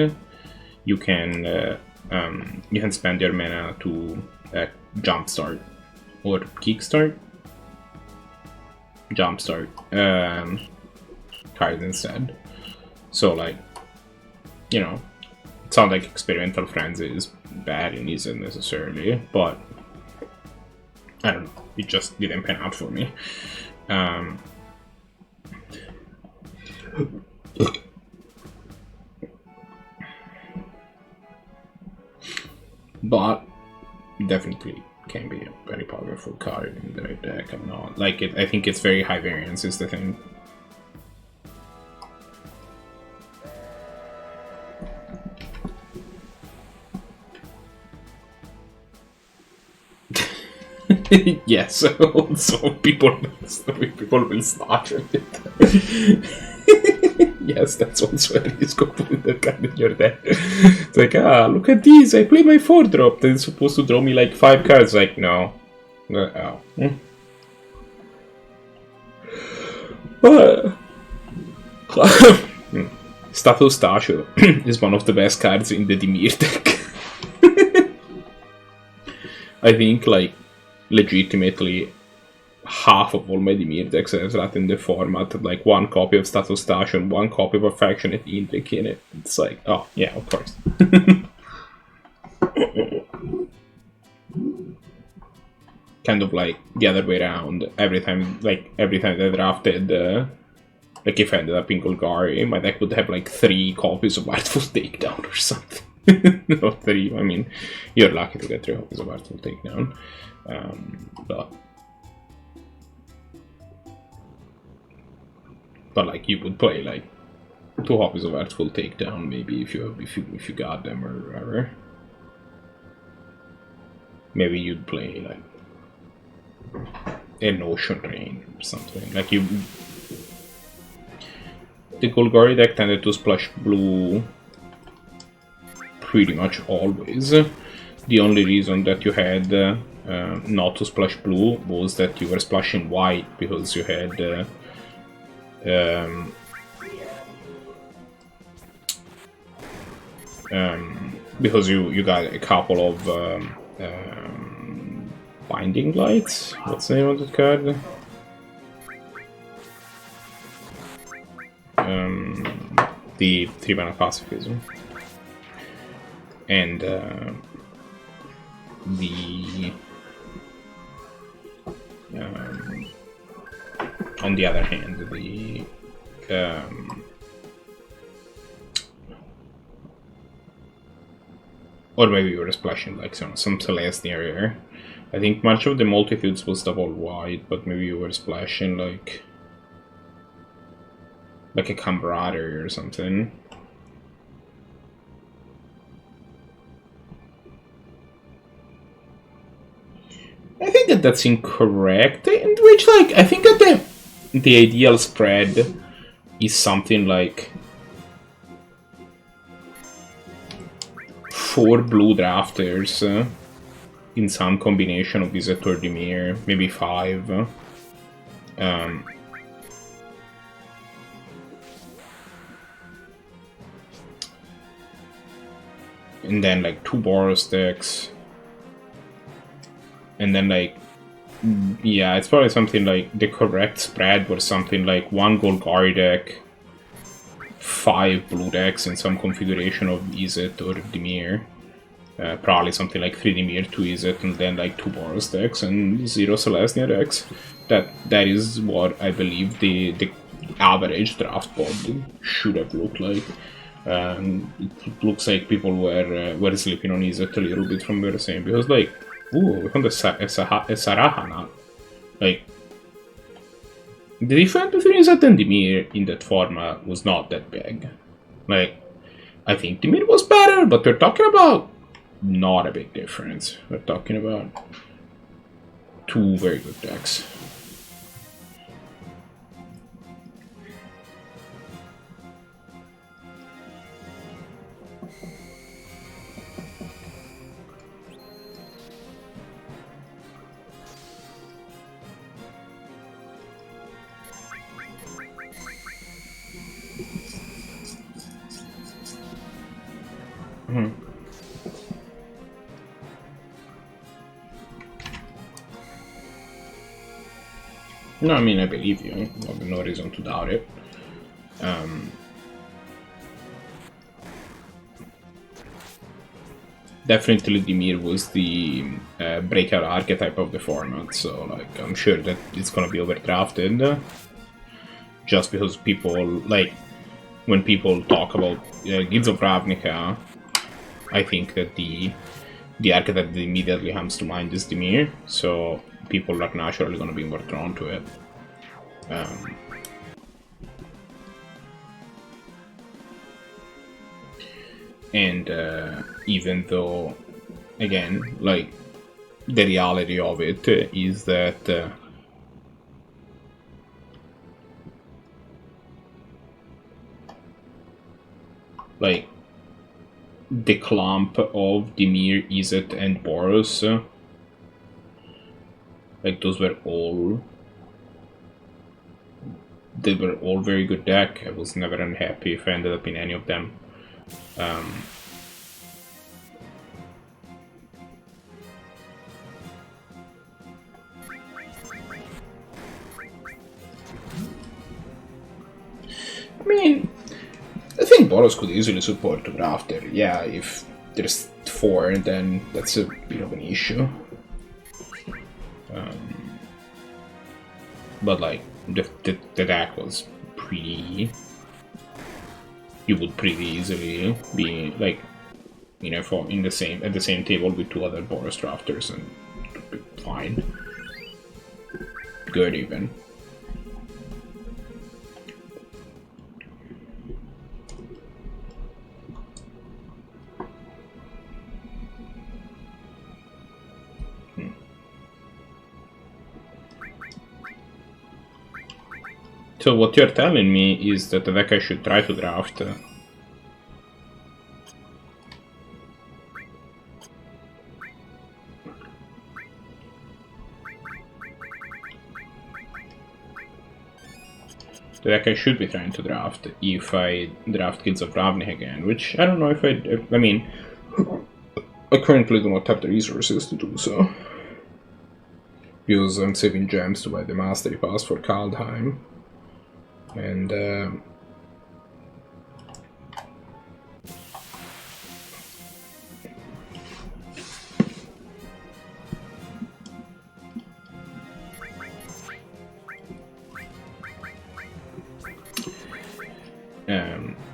you can spend your mana to jumpstart or kickstart cards instead. So like, you know, it's not like Experimental Frenzy is bad and isn't necessarily, but I don't know, it just didn't pan out for me. But definitely can be a very powerful card in the right deck. I'm not like it. I think it's very high variance is the thing. Yes, also people will start with it. Yes, that's also a risk of putting that card in your deck. It's like, look at this, I play my 4-drop, that is supposed to draw me like 5 cards. Like, no. Oh. Status Tasho is one of the best cards in the Dimir deck. I think, like, legitimately half of all my Dimir decks have that in the format, like one copy of Status Tasho and one copy of Affectionate Indrik in it. It's like, oh yeah, of course. Kind of like the other way around. Every time I drafted, like if I ended up in Golgari, my deck would have like 3 copies of Artful Takedown or something. No, 3, I mean, you're lucky to get 3 copies of Artful Takedown. But like you would play like 2 copies of Artful Takedown maybe if you got them or whatever. Maybe you'd play like an Ocean Rain or something. Like the Golgari deck tended to splash blue pretty much always. The only reason that you had not to splash blue was that you were splashing white because you had because you got a couple of Binding Lights. What's the name of that card? The 3-mana Pacifism. And on the other hand, or maybe you were splashing like some Celestia. I think much of the Multitudes was double white, but maybe you were splashing like a Camaraderie or something. I think that's incorrect. In which, like, I think that the ideal spread is something like 4 blue drafters in some combination of Izzet or Dimir, maybe 5. And then like 2 Boros decks. And then like, yeah, it's probably something like the correct spread was something like 1 Golgari deck, 5 blue decks in some configuration of Izzet or Dimir. Probably something like 3 Dimir, 2 Izzet, and then like 2 Boros decks and 0 Celestia decks. That is what I believe the average draft pod should have looked like. It looks like people were sleeping on Izzet a little bit from what they're saying, because like, ooh, we found a Sarahana. Like, the difference between Izzet and Dimir in that format was not that big. Like, I think Dimir was better, but we're talking about not a big difference. We're talking about two very good decks. No, I mean, I believe you. I have no reason to doubt it. Definitely Dimir was the breakout archetype of the format, so like I'm sure that it's gonna be overdrafted. Just because people, like, when people talk about Guilds of Ravnica, I think that the archetype that immediately comes to mind is Dimir, so people are naturally gonna be more drawn to it. And even though, again, like, the reality of it is that like, the clump of Dimir, Izzet, and Boros, like, those were all... They were all very good deck. I was never unhappy if I ended up in any of them. I mean, I think Boros could easily support the Grafter. Yeah, if there's 4, then that's a bit of an issue. But like, the deck was pretty... You would pretty easily be like, you know, at the same table with 2 other Boros drafters, and it would be fine. Good even. So what you're telling me is that the deck I should try to draft... the deck I should be trying to draft if I draft Guilds of Ravnica again, which I don't know if I mean, I currently do not have the resources to do so. Because I'm saving gems to buy the Mastery Pass for Kaldheim. And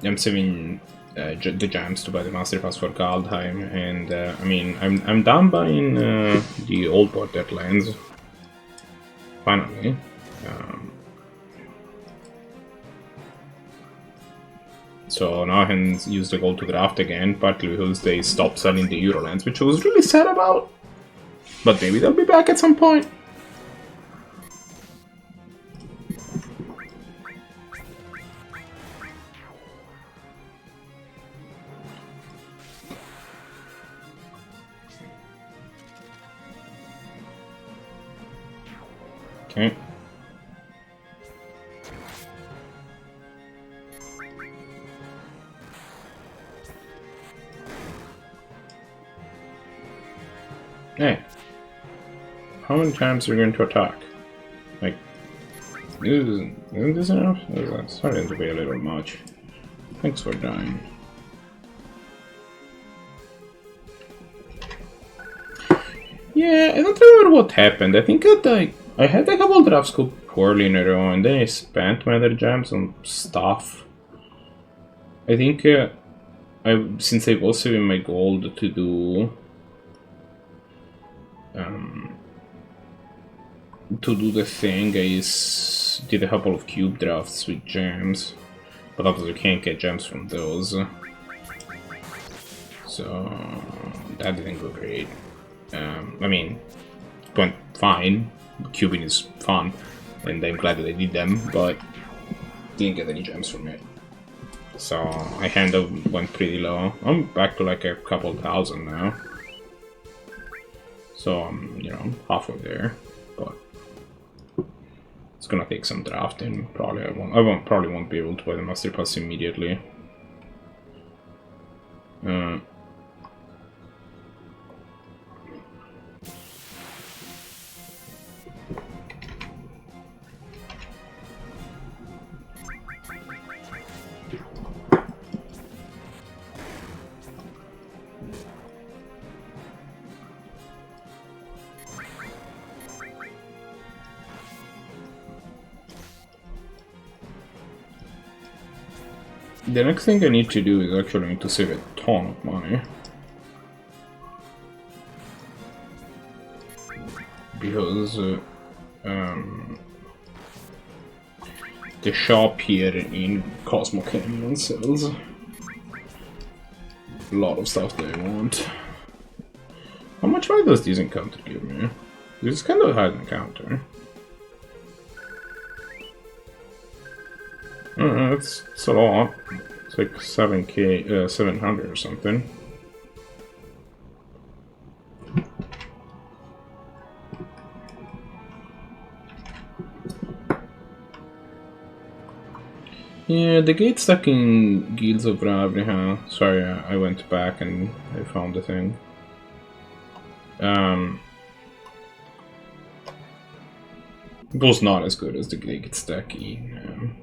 I'm saving the gems to buy the Mastery Pass for Kaldheim, and I mean, I'm done buying the old border lands. Finally. So now I can use the gold to draft again, partly because they stopped selling the Eurolands, which I was really sad about. But maybe they'll be back at some point. Okay. Hey, how many times are you going to attack? Like, isn't this enough? That's starting to be a little much. Thanks for dying. Yeah, I don't remember what happened. I think that I had a couple drafts go poorly in a row, and then I spent my other gems on stuff. I think since I was saving my gold to do the thing, I did a couple of cube drafts with gems, But obviously you can't get gems from those. So that didn't go great. I mean, it went fine. Cubing is fun, and I'm glad that I did them, but didn't get any gems from it. So I kind of went pretty low. I'm back to like a couple thousand now. So I'm, you know, halfway there, but it's gonna take some drafting. Probably probably won't be able to buy the Master Pass immediately. The next thing I need to do is actually need to save a ton of money. Because the shop here in Cosmo Canyon sells a lot of stuff that I want. How much money does this encounter give me? This is kind of a hard encounter. It's a lot. It's like 7k, 700 or something. Yeah, the gate stuck in Guilds of Ravnica. Sorry, I went back and I found the thing. It was not as good as the gate stuck in.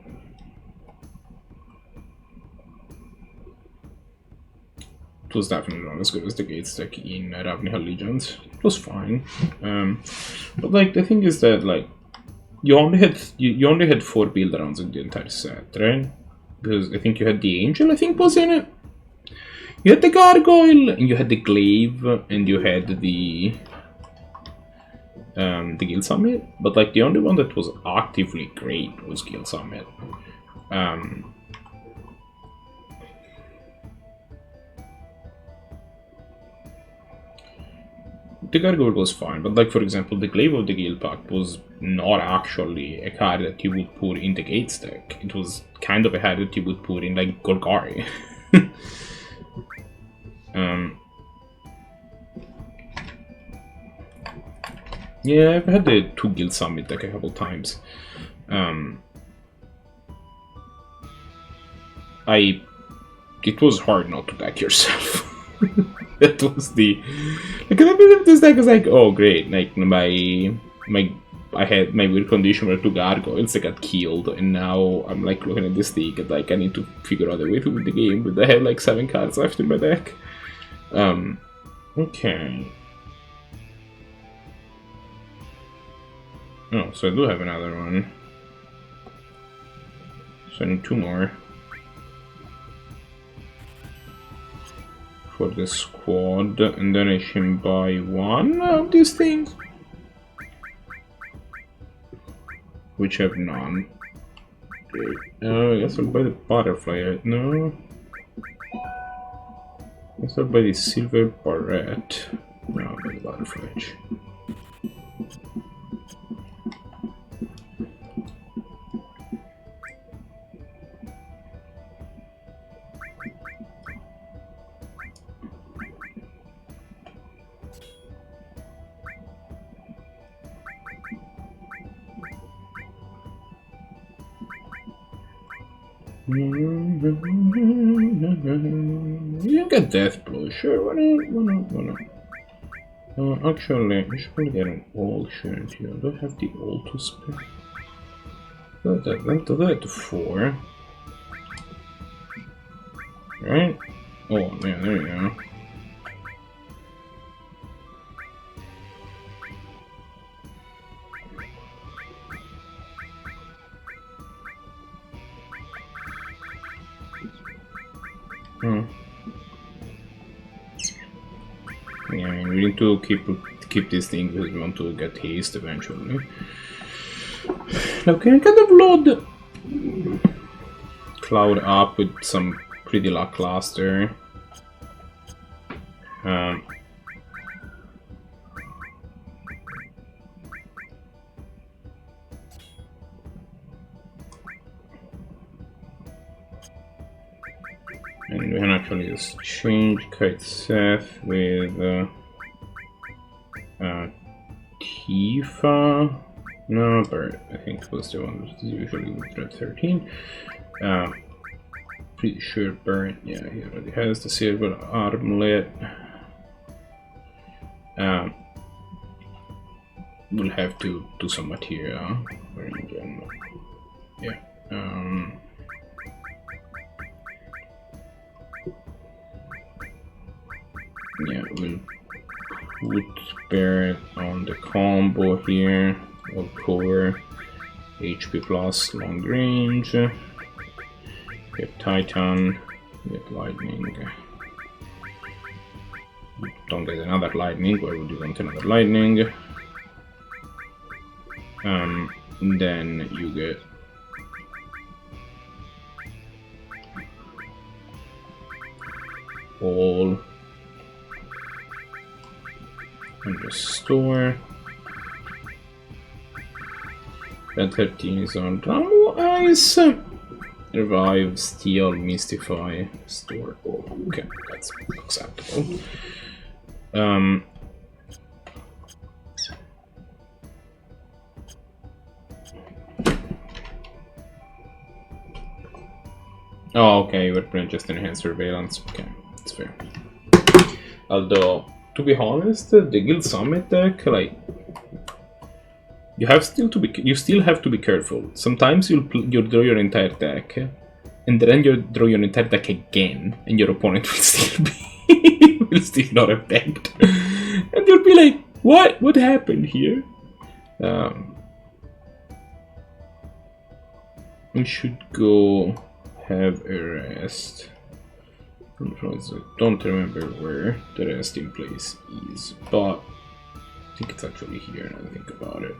It was definitely not as good as the gate stack in Ravnica Legends. It was fine, but like the thing is that like you only had 4 build rounds in the entire set, right? Because I think you had the Angel, I think was in it. You had the Gargoyle, and you had the Glaive, and you had the Guild Summit. But like the only one that was actively great was Guild Summit. The Gargoyle was fine, but like for example, the Glaive of the Guild Pact was not actually a card that you would put in the Gate stack. It was kind of a card that you would put in like Golgari. Yeah, I've had the 2 Guild Summit deck a couple times. It was hard not to deck yourself. That was the like a bit of this deck is like, oh great, like I had my weird condition where 2 gargoyles that got killed, and now I'm like looking at this deck and like I need to figure out a way to win the game, but I have like 7 cards left in my deck. Okay. Oh, so I do have another one. So I need 2 more. For the squad, and then I can buy 1 of these things, which have none. I guess I'll buy the butterfly. No, I guess I'll buy the silver barrette. No, I'll buy the butterfly. You get death blow, sure, why not? Actually, I should probably get an old shirt here. Do I have the old to spare? That to 4. Right? Oh, yeah, there you go. Yeah, I mean, we need to keep this thing because we want to get haste eventually. Now can I kind of load? cloud up with some pretty lackluster. And we can actually just change Kite Seth with Tifa. No, but I think it was the one that usually with Red 13. Pretty sure Burn, yeah, he already has the silver armlet. We'll have to do some material. Yeah. Yeah, we'll put Barret on the combo here. We'll cover HP plus long range. Get Titan, get Lightning. Don't get another Lightning, why would you want another Lightning? Then you get all and restore. That 13 is on Rumble Ice. Revive, Steal, Mystify, Store. Oh, okay, that's acceptable. Oh, okay, we're playing just enhanced surveillance. Okay, that's fair. Although, to be honest, the Guild Summit deck, like, you still have to be careful. Sometimes you'll draw your entire deck, and then you draw your entire deck again, and your opponent will still not have decked, and you'll be like, what happened here? We should go have a rest. I don't remember where the resting place is, but I think it's actually here now that I think about it.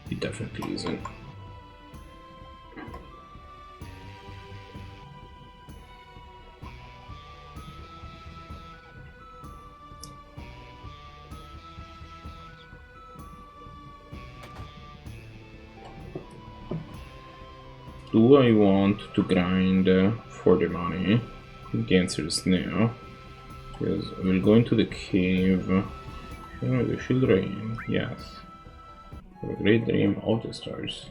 It definitely isn't. Do I want to grind for the money? The answer is no. Because we'll go into the cave. The Shield Rain, yes. For a great dream of the stars.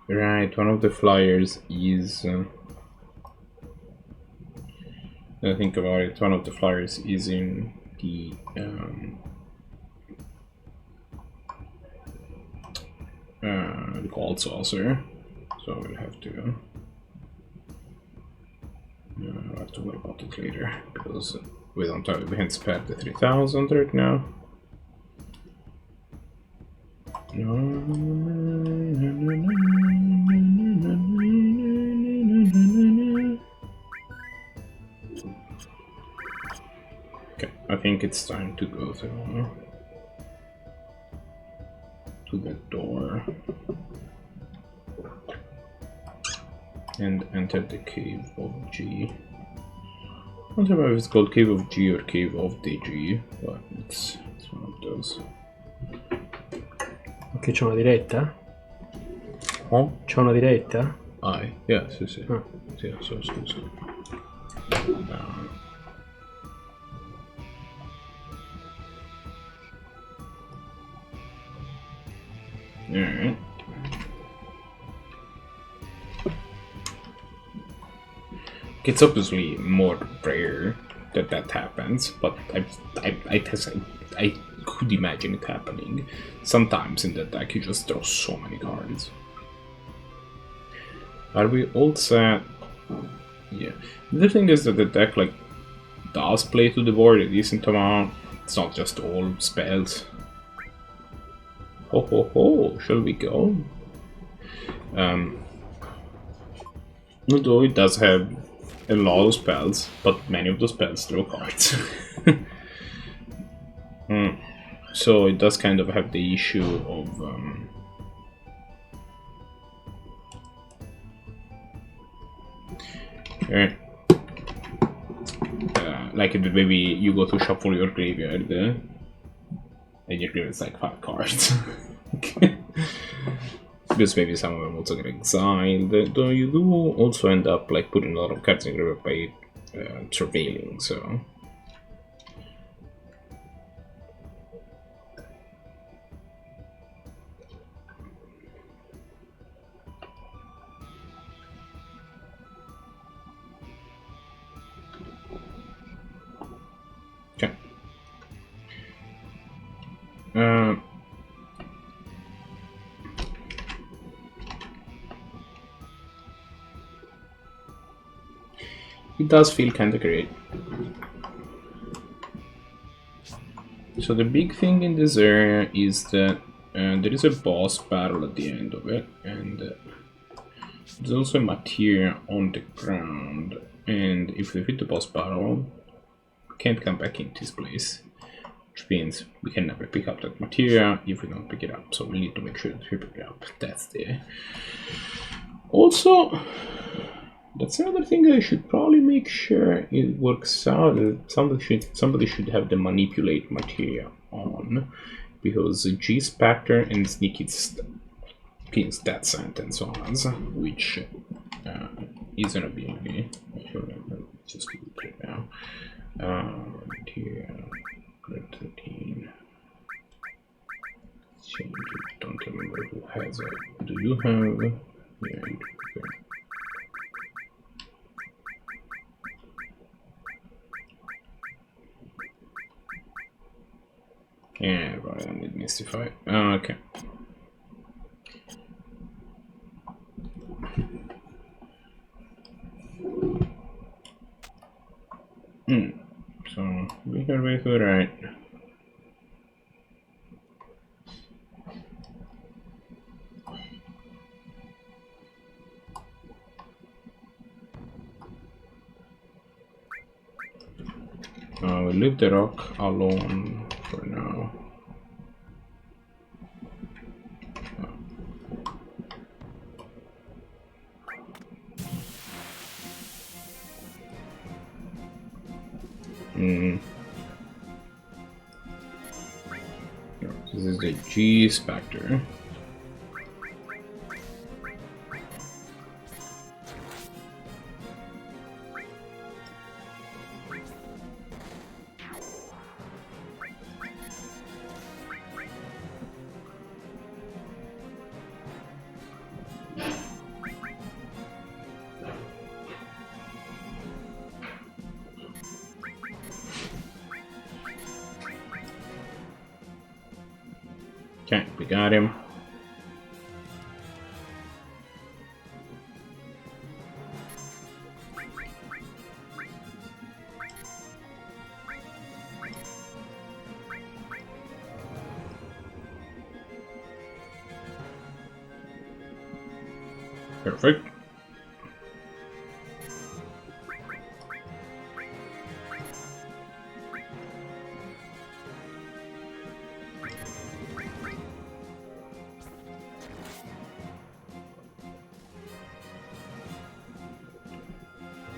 Right, one of the flyers is. I think about it, one of the flyers is in the. The Gold Saucer, so we'll have to. I'll have to worry about it later because we can't spend the 3000 right now. Okay, I think it's time to go to the door and enter the Cave of G. I don't remember if it's called Cave of G or Cave of the G, but it's one of those. Ok, c'è una diretta? Oh? C'è una diretta? Ah, yeah, sì. Sì, so, scusa. Alright. It's obviously more rare that happens, but I could imagine it happening. Sometimes in the deck you just draw so many cards. Are we all set? Yeah. The thing is that the deck like does play to the board a decent amount. It's not just all spells. Ho ho ho, shall we go? Although it does have a lot of spells, but many of the spells draw cards. So it does kind of have the issue of like maybe you go to shuffle your graveyard and your graveyard's like 5 cards. Because maybe some of them also get exiled. Though you do also end up like putting a lot of cards in your graveyard by surveilling, so. Okay. It does feel kind of great. So the big thing in this area is that there is a boss battle at the end of it, and there's also a materia on the ground, and if we defeat the boss battle, we can't come back into this place, which means we can never pick up that materia if we don't pick it up, so we need to make sure that we pick it up. That's the... Also, that's another thing I should probably make sure it works out. Somebody should have the manipulate materia on, because G Spectre and Sneaky Pins Death Sentence on us, which is an ability. Just do it now. Materia, grade 13. Change it. Don't remember who has it. Do you have? Yeah, you do. Okay. Yeah, right, I need Mystify. Okay. So, we are way to the right. We'll leave the rock alone for now. This is the G Spectre. Okay, we got him. Perfect.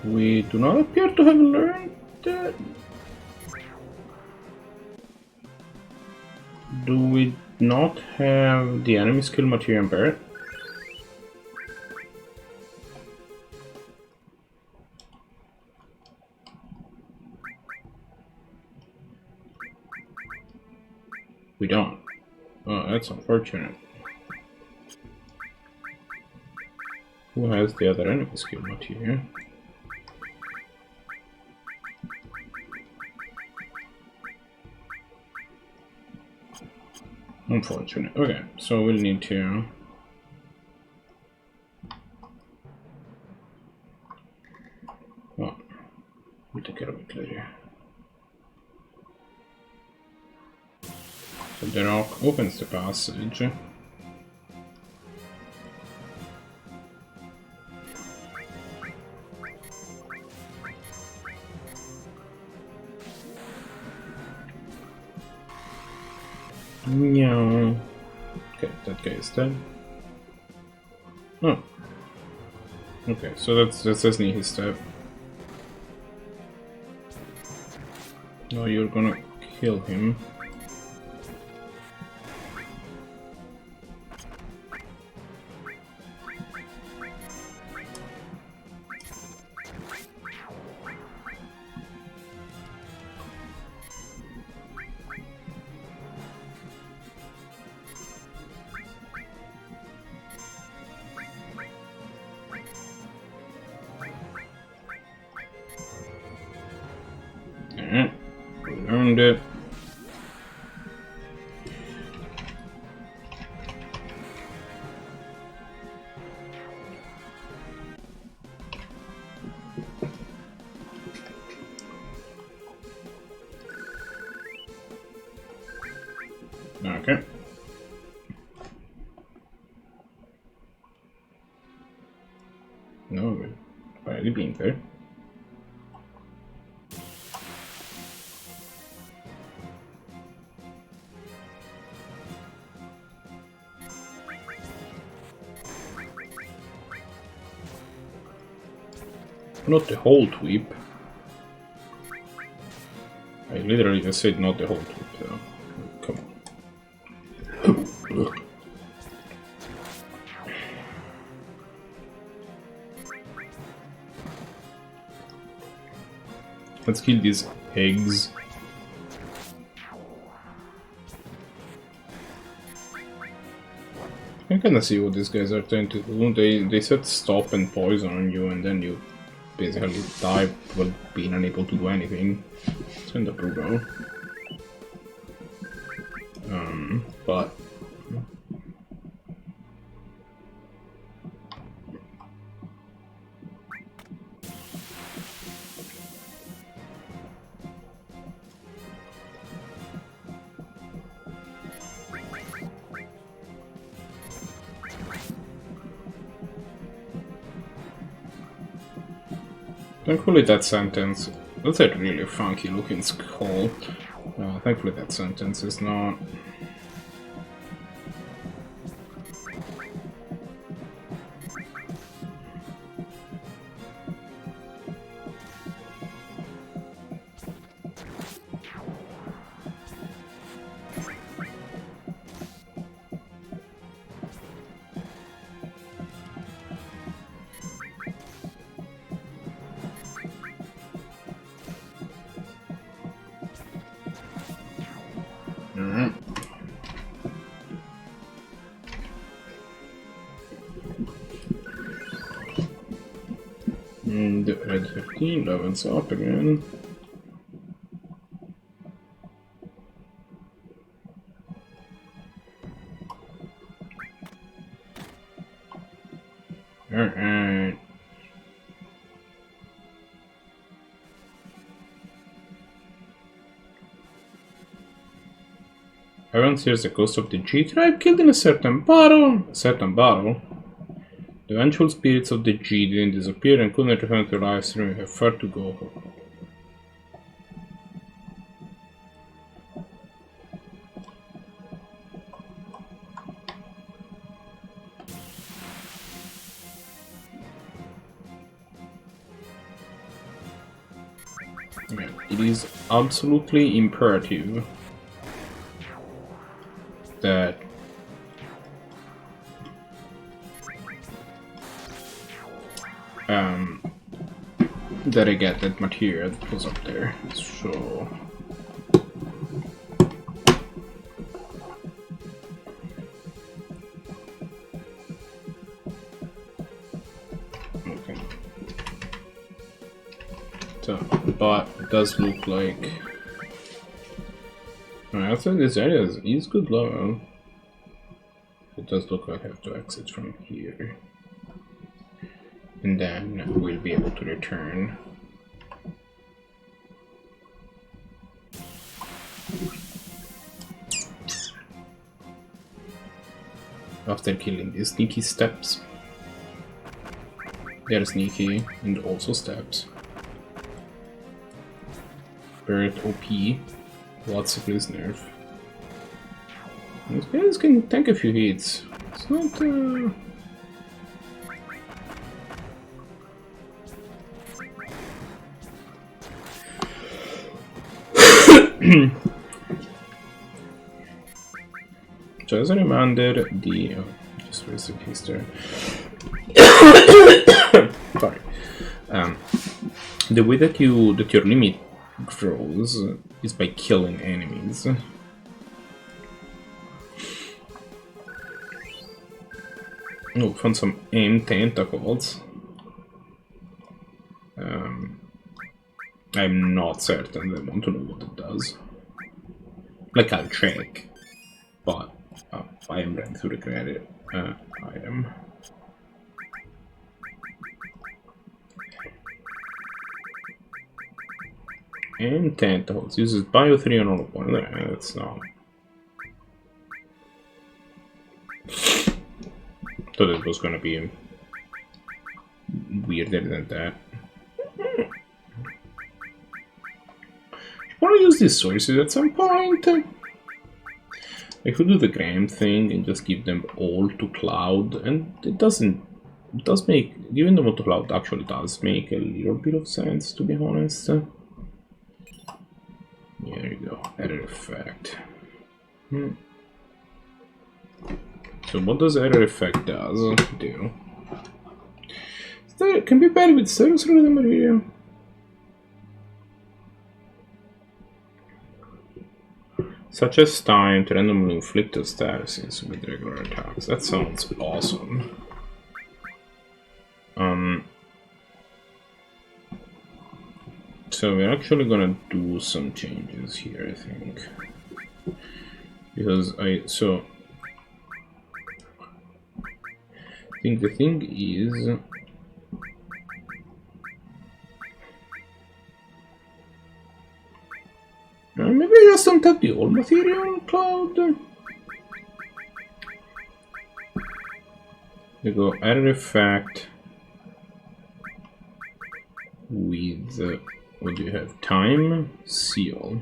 We do not appear to have learned that. Do we not have the enemy skill materia in Barret? We don't. Oh, that's unfortunate. Who has the other enemy skill materia? Unfortunate. Okay, so we'll need to... Well, we'll take care of it later. So the rock opens the passage. No. Okay, that guy is dead. Oh. Okay, so that's a sneaky step. Now you're gonna kill him. Earned it. Okay. No, we're already being there. Not the whole tweep. I literally just said not the whole tweep, so come on. Let's kill these eggs. I kinda see what these guys are trying to do. They set stop and poison on you, and then you basically die while being unable to do anything. It's kinda brutal. But thankfully that sentence, that's a really funky looking skull. Thankfully that sentence is not... The red 15 levels up again. Alright. Everyone hears the ghost of the G tribe killed in a certain battle. The eventual spirits of the G didn't disappear and couldn't return to life, so we have far to go. Okay. It is absolutely imperative that that I get that material that was up there, so... Okay. So, but it does look like... I think this area is good level. It does look like I have to exit from here. And then we'll be able to return. After killing these sneaky steps. They're sneaky and also steps. Bird OP. What's his nerf? These guys can tank a few hits. It's not. So as a reminder, the just wasted his turn. Sorry. The way that your limit grows is by killing enemies. Oh, found some M tentacles. I'm not certain. I want to know what it does. Like, I'll check, but I am ready to regret it. Item. And tentacles. Uses Bio 3 on all opponent. That's not. Thought it was gonna be weirder than that. I wanna use these sources at some point. I could do the Gram thing and just give them all to Cloud, and it does make, giving them all to Cloud actually does make a little bit of sense, to be honest. There you go, error effect. So what does error effect do? It can be paired with several through the material. Such as time to randomly inflict those statuses with regular attacks. That sounds awesome. So we're actually gonna do some changes here, I think. Because I think the thing is, maybe I just don't have the old material Cloud. You go error effect with what do you have? Time seal.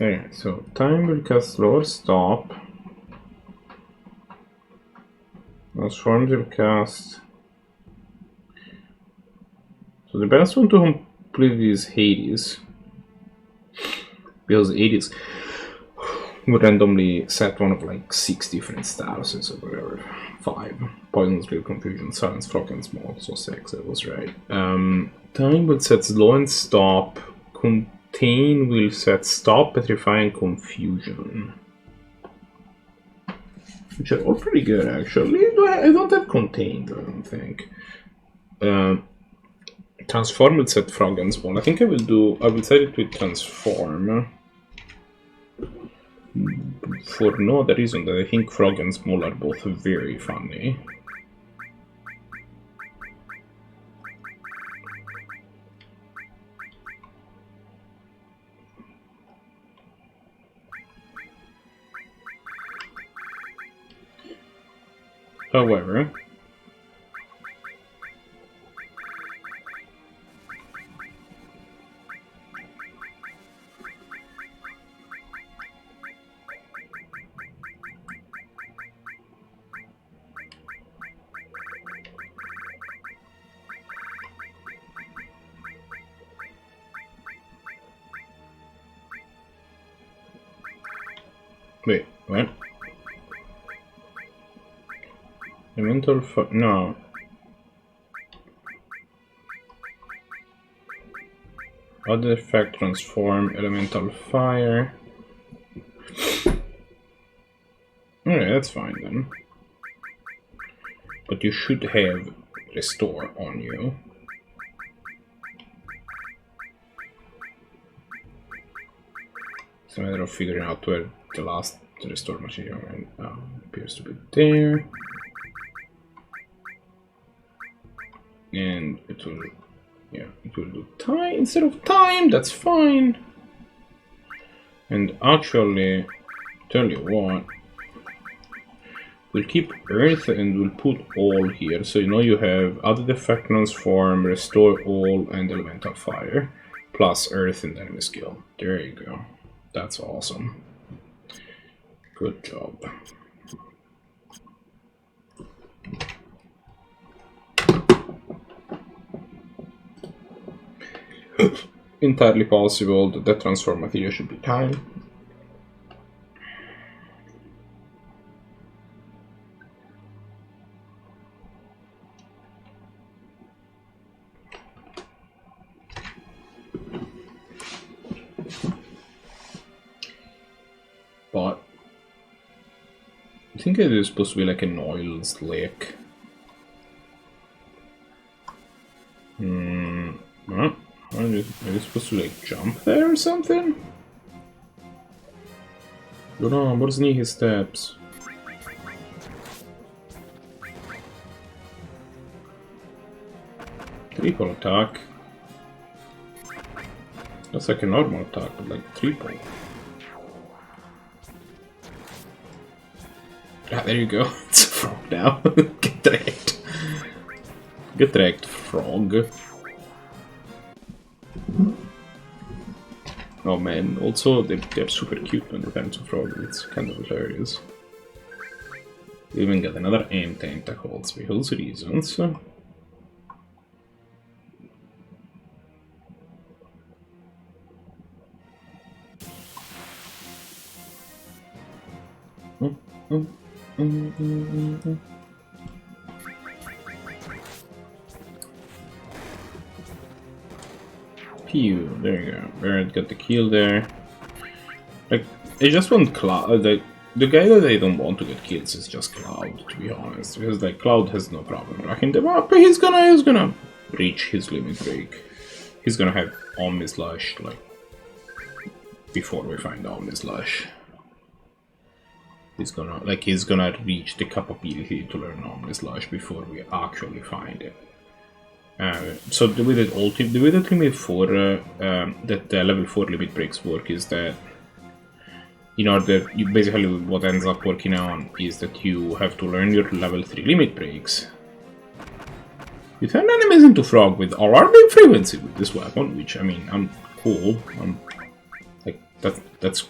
Okay, so time will cast slower stop. Transforms will cast. So the best one to complete is Hades. Because Hades would randomly set one of like 6 different statuses or whatever. 5. Poison, Skill, Confusion, Silence, Flock, and Small. So 6, I was right. Time will set slow and stop. Contain will set stop, petrify, and confusion. Which are all pretty good actually. I don't have contained, I don't think. Transform will set frog and small. I think I will set it with transform. For no other reason that I think frog and small are both very funny. However, wait, what? Elemental no. Other effect transform elemental fire. Alright, that's fine then. But you should have restore on you. It's a matter of figuring out where the last restore material appears to be there. And it will, yeah, it will do time instead of time, that's fine. And actually, tell you what, We'll keep Earth and we'll put all here. So you know you have added effect transform, restore all, and elemental fire. Plus Earth and enemy skill. There you go. That's awesome. Good job. Entirely possible that that transform material should be time. But I think it is supposed to be like an oil slick. Huh? Are you supposed to like jump there or something? Go on, where's near his steps? Triple attack. That's like a normal attack, but like triple. Ah, there you go. It's a frog now. Get wrecked. Get wrecked, frog. Oh man, also they're super cute when they turn to frog. It's kind of hilarious. We even got another aim tentacles for those reasons. Pew, there you go. Barrett got the kill there. Like, I just want Cloud. The guy that I don't want to get kills is just Cloud, to be honest. Because like Cloud has no problem racking them up, but he's gonna reach his limit break. He's gonna have Omni Slash like before we find Omni Slash. He's gonna reach the capability to learn Omni Slash before we actually find it. So the way that limit 4 that the level 4 limit breaks work is that basically what ends up working on is that you have to learn your level 3 limit breaks. You turn enemies into frog with alarming frequency with this weapon, which I mean I'm cool. I'm like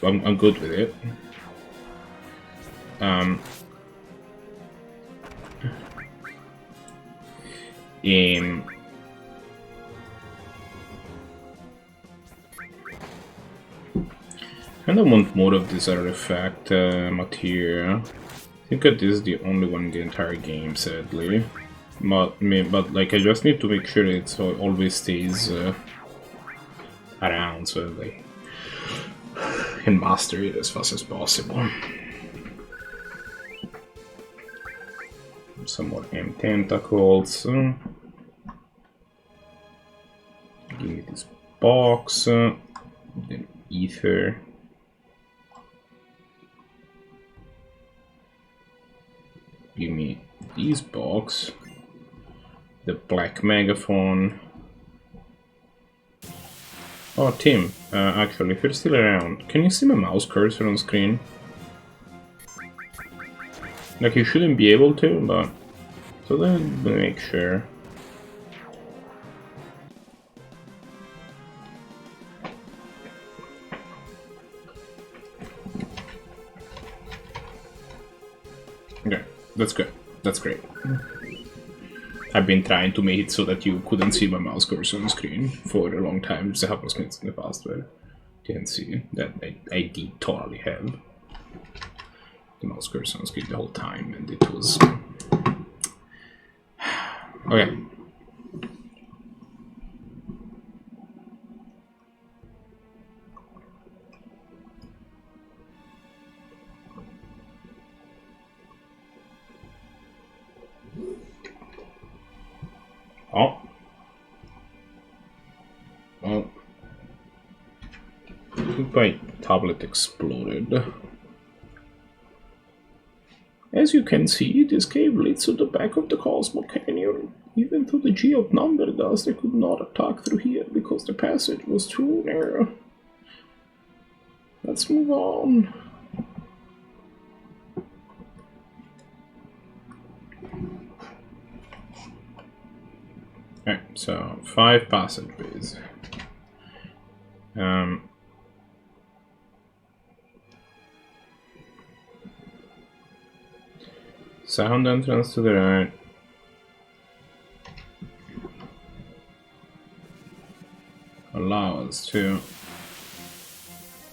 I'm good with it. I don't want more of this artifact material. I think that this is the only one in the entire game, sadly. But like I just need to make sure it always stays around so that I can master it as fast as possible. Some more M tentacles. Give me this box. Then ether. Give me these box. The black megaphone. Oh, Tim. Actually, if you're still around, can you see my mouse cursor on screen? Like, you shouldn't be able to, but so then make sure. Okay, that's good. That's great. I've been trying to make it so that you couldn't see my mouse cursor on screen for a long time. It happens in the past where you can see that I did totally have the mouse cursor on screen the whole time, and it was okay. Oh. Well, I think my tablet exploded. As you can see, this cave leads to the back of the Cosmo Canyon. Even though the G outnumbered us, they could not attack through here because the passage was too narrow. Let's move on. Alright, so 5 passageways. Sound entrance to the right. Allow us to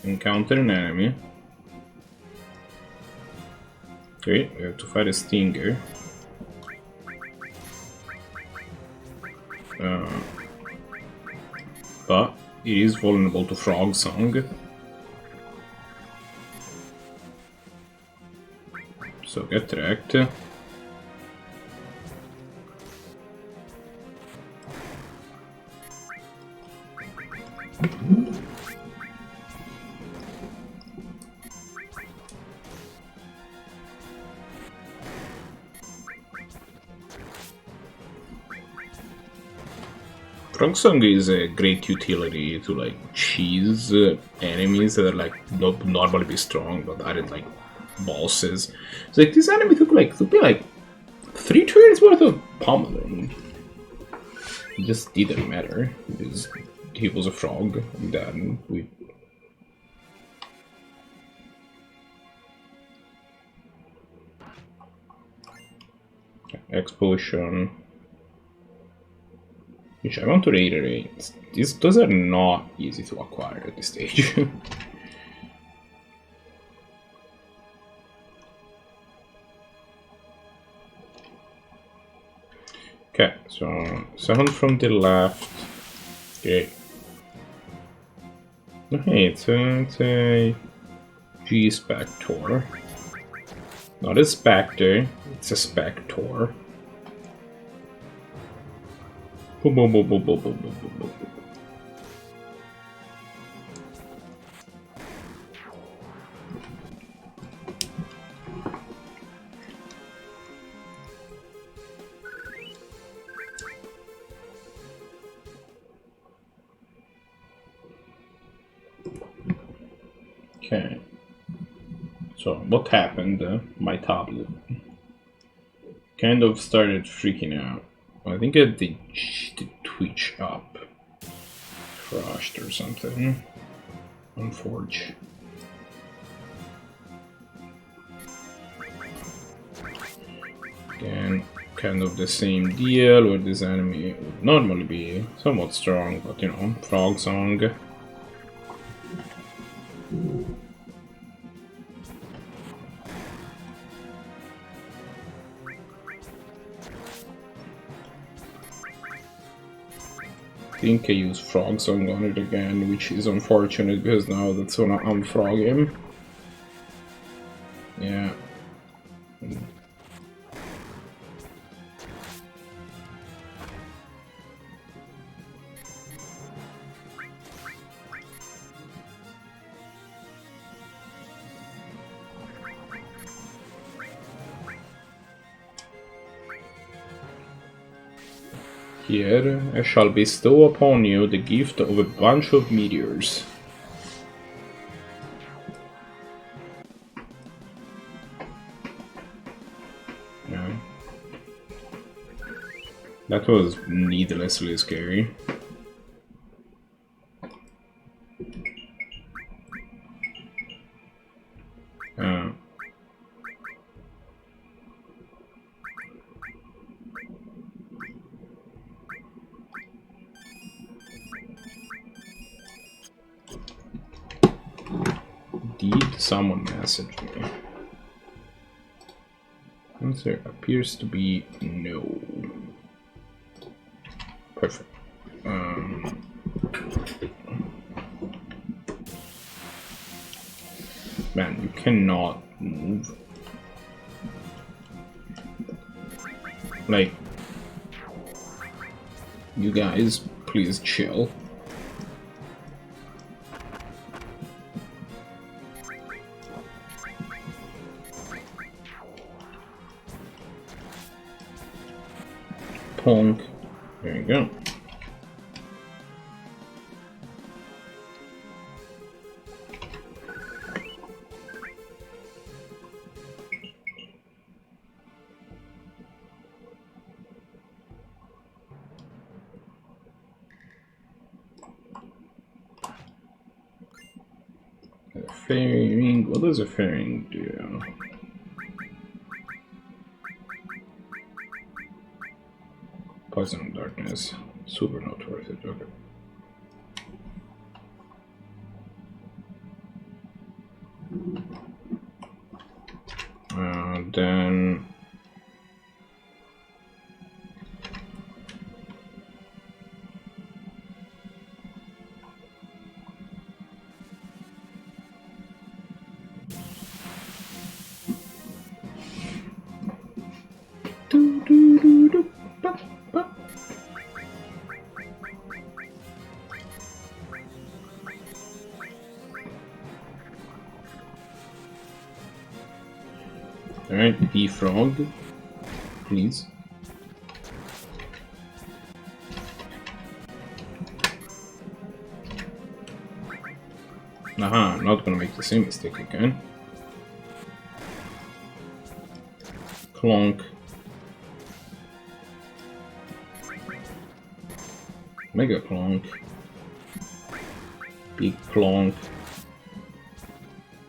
encounter an enemy. Okay, we have to fight a stinger. But it is vulnerable to frog song. So get wrecked. Frog Song is a great utility to like cheese enemies that are like not normally be strong but aren't like bosses. So like this enemy took me like 3 turns worth of pummeling. It just didn't matter because he was a frog and then we explosion. Which I want to reiterate, those are not easy to acquire at this stage. Okay, so 7 from the left. Okay. Okay, it's a G-Spector. Not a Spectre, it's a Spector. Boom, boom, boom, boom, boom, boom, boom, boom, boom. Okay. So what happened? My tablet kind of started freaking out. I think the Twitch up crashed or something. Unforge. Again, kind of the same deal where this enemy would normally be somewhat strong, but you know, frog song. I think I use frog song on it again, which is unfortunate because now that's gonna unfrog him. Yeah. Here I shall bestow upon you the gift of a bunch of meteors. Yeah. That was needlessly scary. Did someone message me? Answer appears to be no. Perfect. Man, you cannot move. Like, you guys, please chill. Punk. There you go. Fairing. What does a fairing do? Poison and darkness. Super not worth it. Okay. Then. Alright, be frog, please. Aha, not gonna make the same mistake again. Clonk. Mega clonk. Big clonk.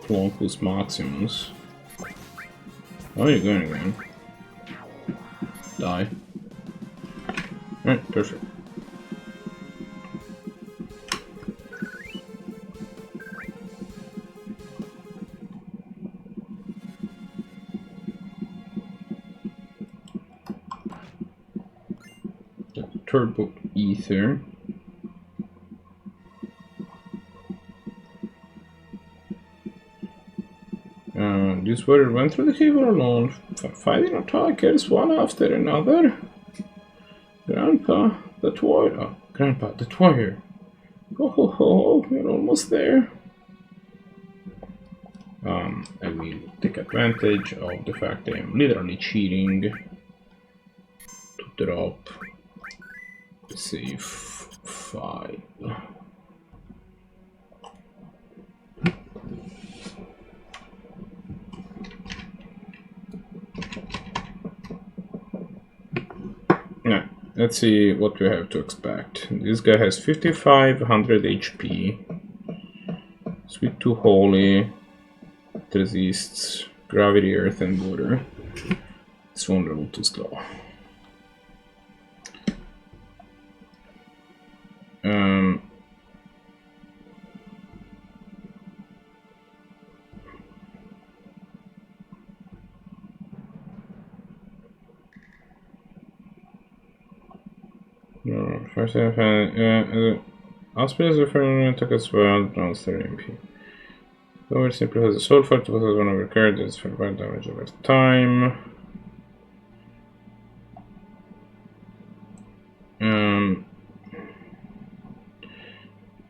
Clonkus Maximus. Where are you going again? Die. Alright, perfect. The turbo ether. This warrior went through the cable alone, fighting attackers one after another. Grandpa, that warrior. Grandpa, that warrior. Ho ho ho, we're almost there. I will take advantage of the fact that I'm literally cheating to drop the save file. Let's see what we have to expect. This guy has 5500 HP. Sweet to Holy. It resists gravity, earth, and water. It's vulnerable to slow. First, Aspin is referring to attack as well, rounds 30 MP. Lower simply has a soul fight, but has one of your cards for 5 damage over time.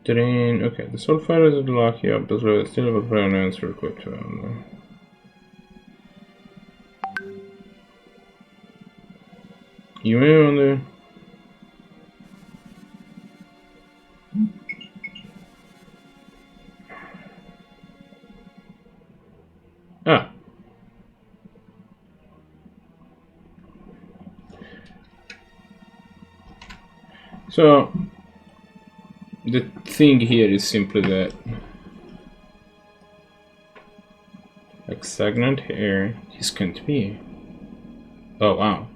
Drain. Okay, the soul fighter is lucky up, but still have a play on answer equipped. You may wonder. Ah. So the thing here is simply that like stagnant hair, this can't be. Oh wow.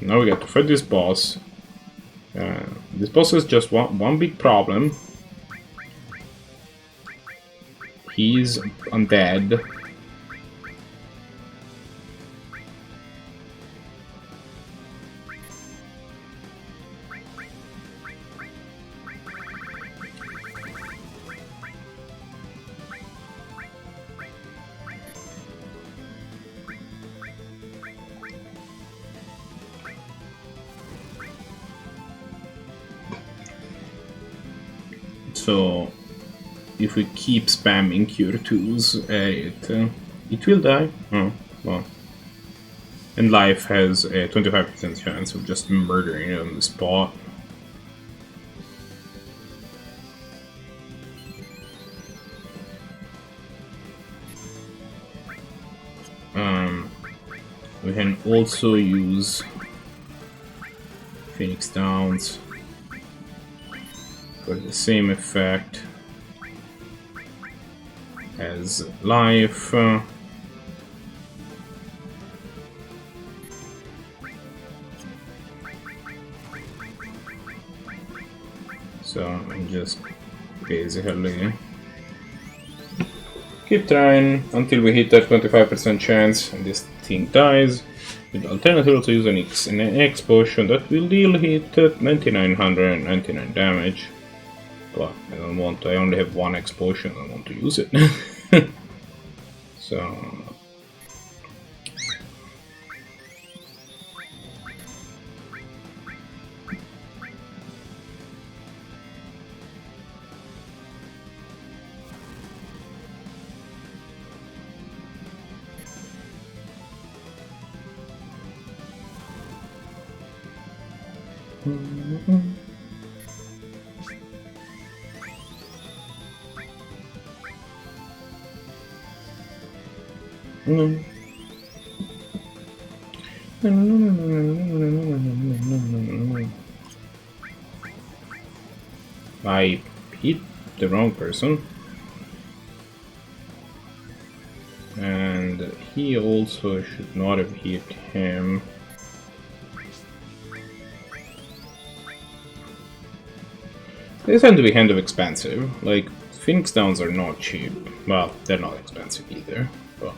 Now we got to fight this boss. This boss has just one big problem. He's undead. So if we keep spamming cure 2s at it, it will die. Oh, well. And life has a 25% chance of just murdering it on the spot. We can also use Phoenix Downs for the same effect. has life. So I'm just basically keep trying until we hit that 25% chance and this thing dies. With alternative also use an X potion that will deal hit at 9999 damage. But I don't want to, I only have one X potion, I don't want to use it. So I hit the wrong person. And he also should not have hit him. They tend to be kind of expensive. Like, Phoenix Downs are not cheap. Well, they're not expensive either, but...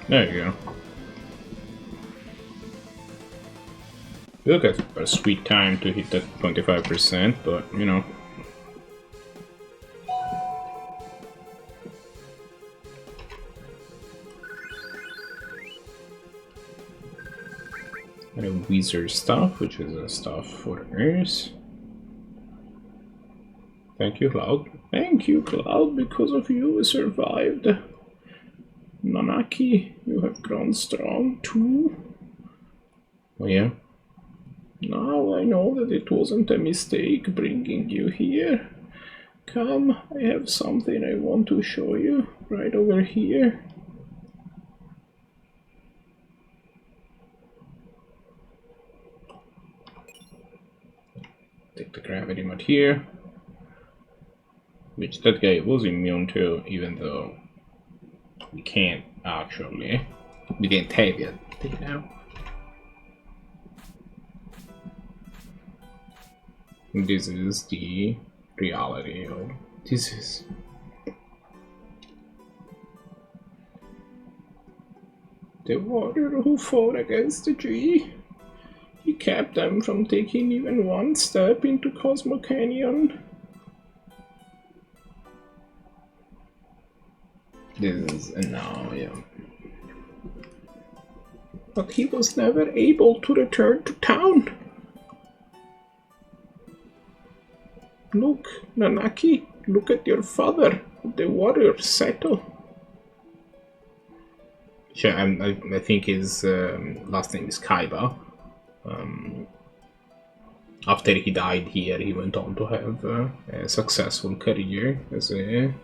There you go. Look at a sweet time to hit that 25%, but you know. I have Wizard stuff, which is a stuff for Earth. Thank you, Cloud. Thank you, Cloud. Because of you, we survived. Nanaki, you have grown strong too. Oh yeah. Now I know that it wasn't a mistake bringing you here. Come, I have something I want to show you. Right over here. Take the gravity mod here. Which that guy was immune to, even though we can't actually. We didn't have it, you know. This is the reality of this is. The warrior who fought against the G. He kept them from taking even one step into Cosmo Canyon. This is now, yeah. But he was never able to return to town. Look, Nanaki, look at your father, the warrior Seto. Sure, I think his last name is Kaiba. After he died here, he went on to have a successful career as a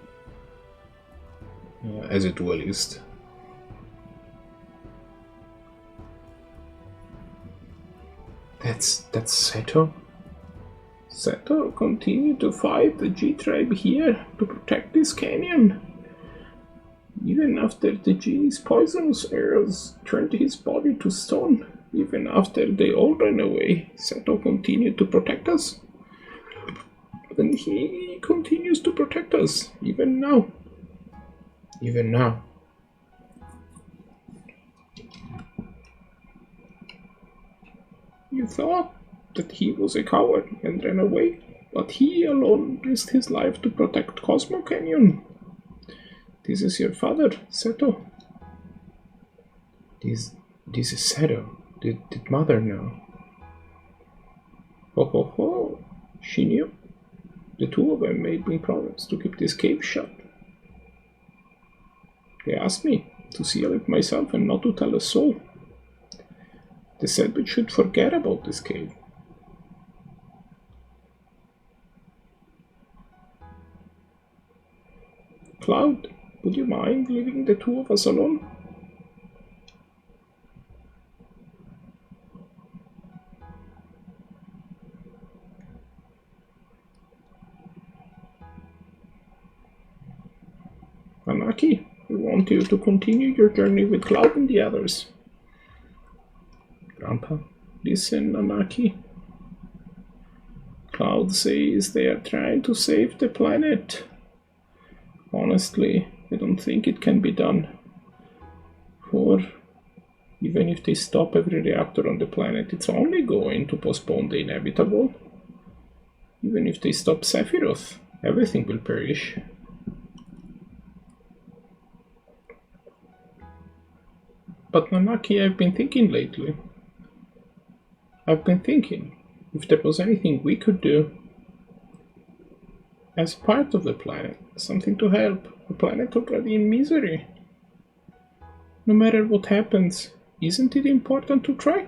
duelist. That's Seto. Seto continued to fight the G-Tribe here to protect this canyon. Even after the G's poisonous arrows turned his body to stone, even after they all ran away, Seto continued to protect us. And he continues to protect us, even now. Even now. You thought that he was a coward and ran away, but he alone risked his life to protect Cosmo Canyon. This is your father, Seto. This is Seto. Did mother know? Ho ho ho! She knew. The two of them made me promise to keep this cave shut. They asked me to seal it myself and not to tell a soul. They said we should forget about this cave. Cloud, would you mind leaving the two of us alone? Anaki, we want you to continue your journey with Cloud and the others. Grandpa, listen, Anaki. Cloud says they are trying to save the planet. Honestly, I don't think it can be done. For even if they stop every reactor on the planet, it's only going to postpone the inevitable. Even if they stop Sephiroth, everything will perish. But Nanaki, I've been thinking lately. If there was anything we could do as part of the planet, something to help a planet already in misery. No matter what happens, isn't it important to try?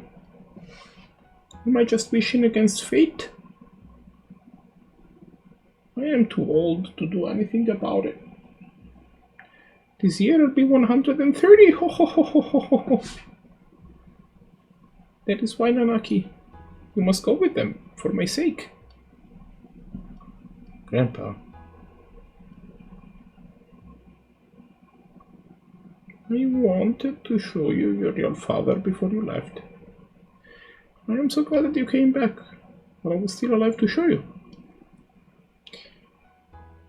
Am I just wishing against fate? I am too old to do anything about it. This year will be 130. Ho ho ho ho ho ho. That is why, Nanaki, you must go with them for my sake. Grandpa, I wanted to show you your real father before you left. I am so glad that you came back, but I was still alive to show you.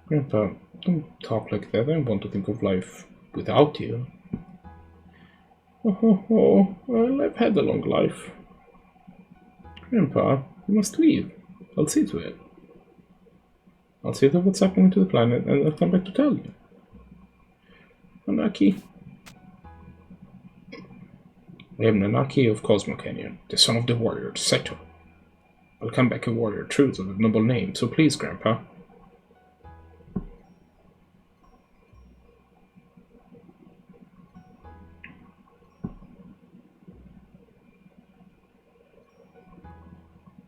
Grandpa, don't talk like that. I don't want to think of life without you. Oh, well, I've had a long life. Grandpa, you must leave. I'll see to it. I'll see to what's happening to the planet, and I'll come back to tell you. Nanaki. I am Nanaki of Cosmo Canyon, the son of the warrior, Seto. I'll come back a warrior true to the noble name, so please, Grandpa.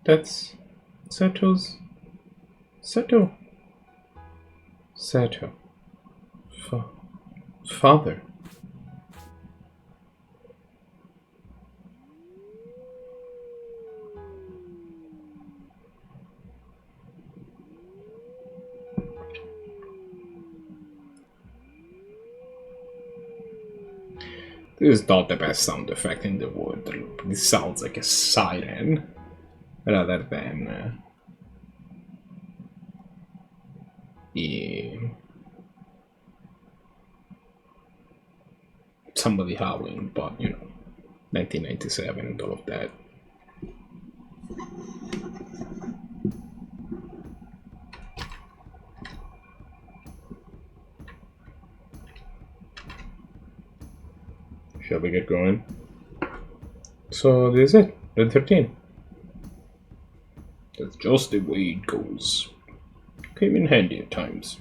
That's Seto's... Seto. Father. This is not the best sound effect in the world. This sounds like a siren rather than somebody howling, but 1997 and all of that. Shall we get going? So this is it, Red 13. That's just the way it goes. Came in handy at times.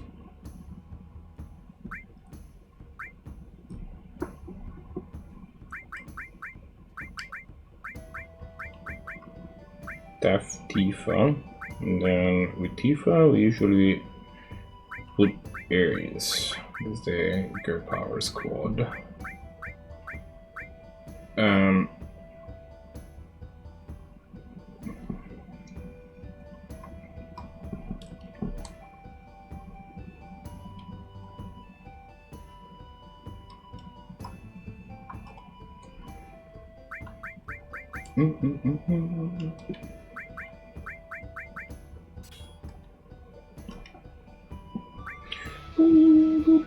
Def Tifa, and then with Tifa we usually put Aries. This is the Girl Power Squad.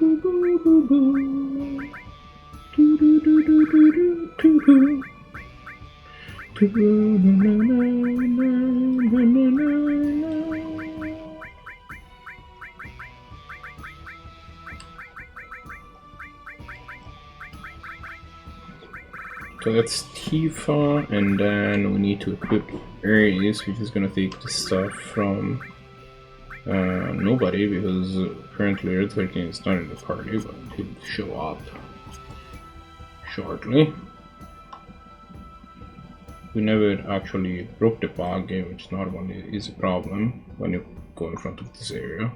So that's Tifa, and then we need to equip Ares, which is gonna take the stuff from nobody, because apparently Earth 13 is not in the party, but he'll show up shortly. We never actually broke the bug, which normally is a problem when you go in front of this area.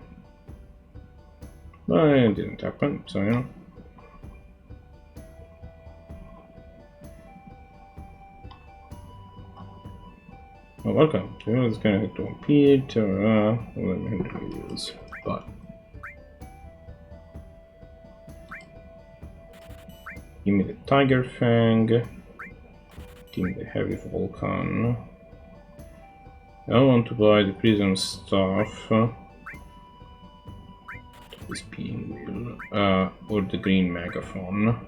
But it didn't happen, so you know. Oh, welcome. So it's gonna to compete, 1100 videos, but give me the Tiger Fang, give me the Heavy Vulcan. I don't want to buy the Prism stuff, this Being Wheel, or the Green Megaphone,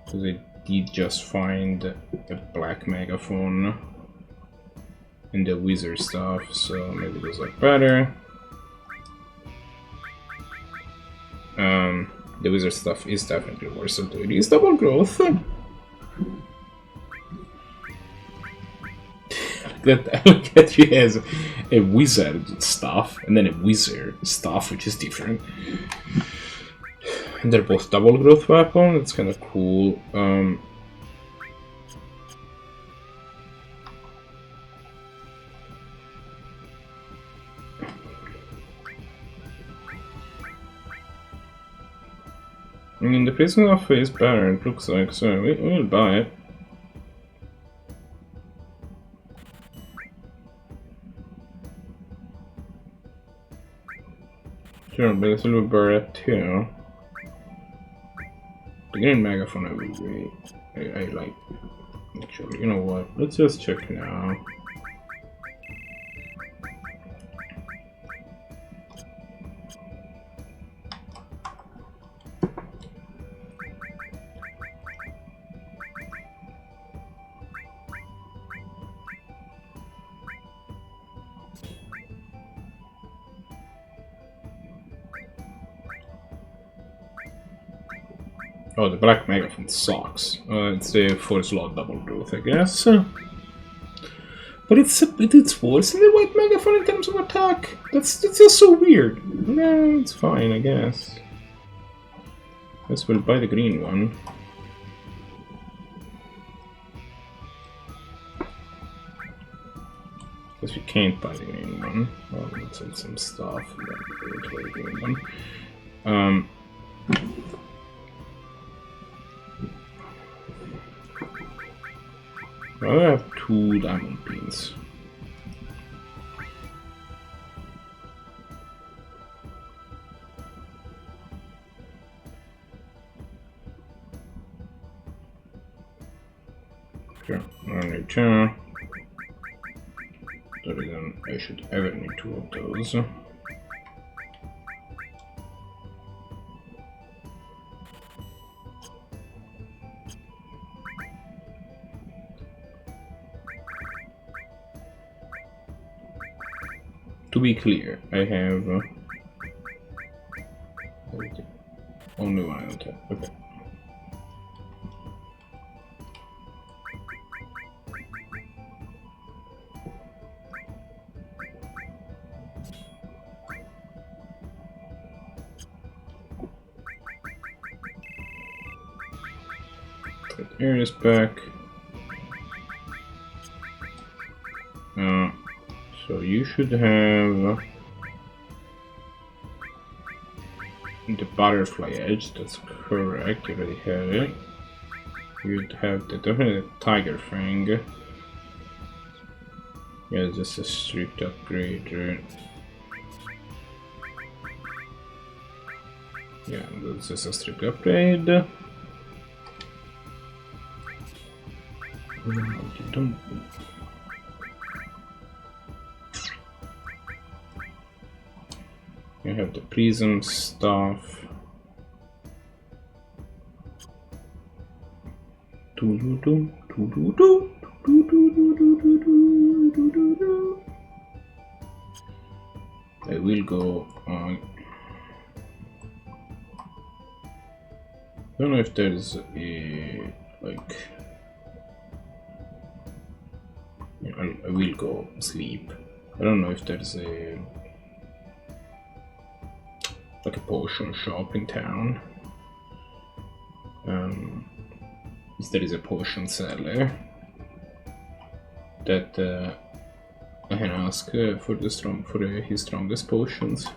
because I did just find a black megaphone in the wizard stuff, so maybe those are better. The wizard stuff is definitely worse, so it is double growth. Look at you as a wizard stuff, and then a wizard stuff, which is different. And they're both double growth weapon, it's kind of cool. I mean, the prison offer is better, it looks like, so we'll buy it. Sure, but it's a little beret too. The green megaphone I would be. I like. Actually, you know what? Let's just check now. Oh, the black megaphone sucks. It's a 4-slot double growth, I guess. But it's worse than the white megaphone in terms of attack. That's just so weird. No, it's fine, I guess. Guess we'll buy the green one. Guess we can't buy the green one. Oh, let's sell some stuff. We'll buy the green one. I have 2 diamond pins. Sure, I need 2. The reason I should ever need 2 of those. To be clear, I have only one on top. Okay. Put Ares back. So you should have the butterfly edge, that's correct, you already have it. You'd have definitely the tiger fang. Yeah, just a strict upgrade, right? Yeah, that's just a strict upgrade. You have the prism stuff. I will go on. I don't know if there's a like. I will go sleep. I don't know if there's a like a potion shop in town. If there is a potion seller that I can ask for his strongest potions.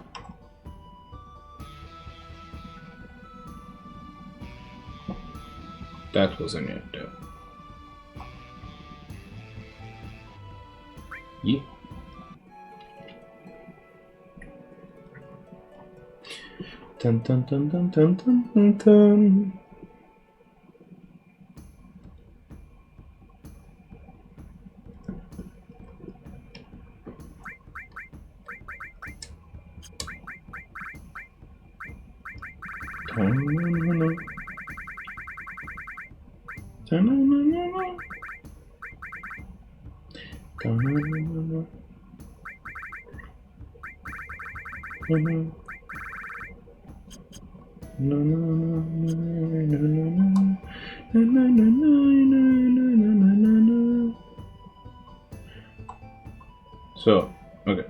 That wasn't it though. Yeah. Dun dun dun dun dun dun dun dun. So, okay.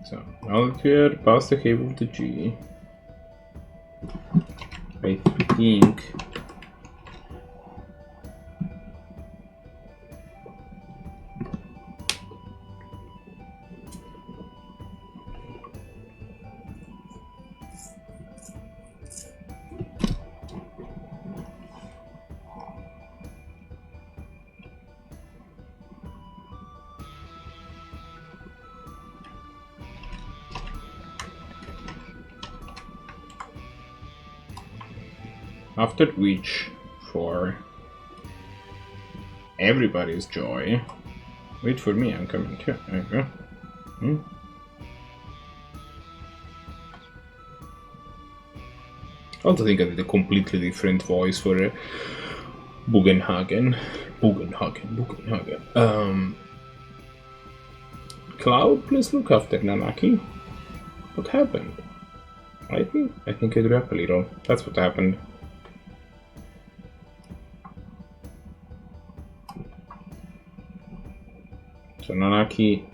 So, now that we are past the cave of the G, I think after which, for everybody's joy, wait for me, I'm coming too. There you go. I also think I did a completely different voice for Bugenhagen. Cloud, please look after Nanaki. What happened? I think I drew up a little. That's what happened. So Nanaki,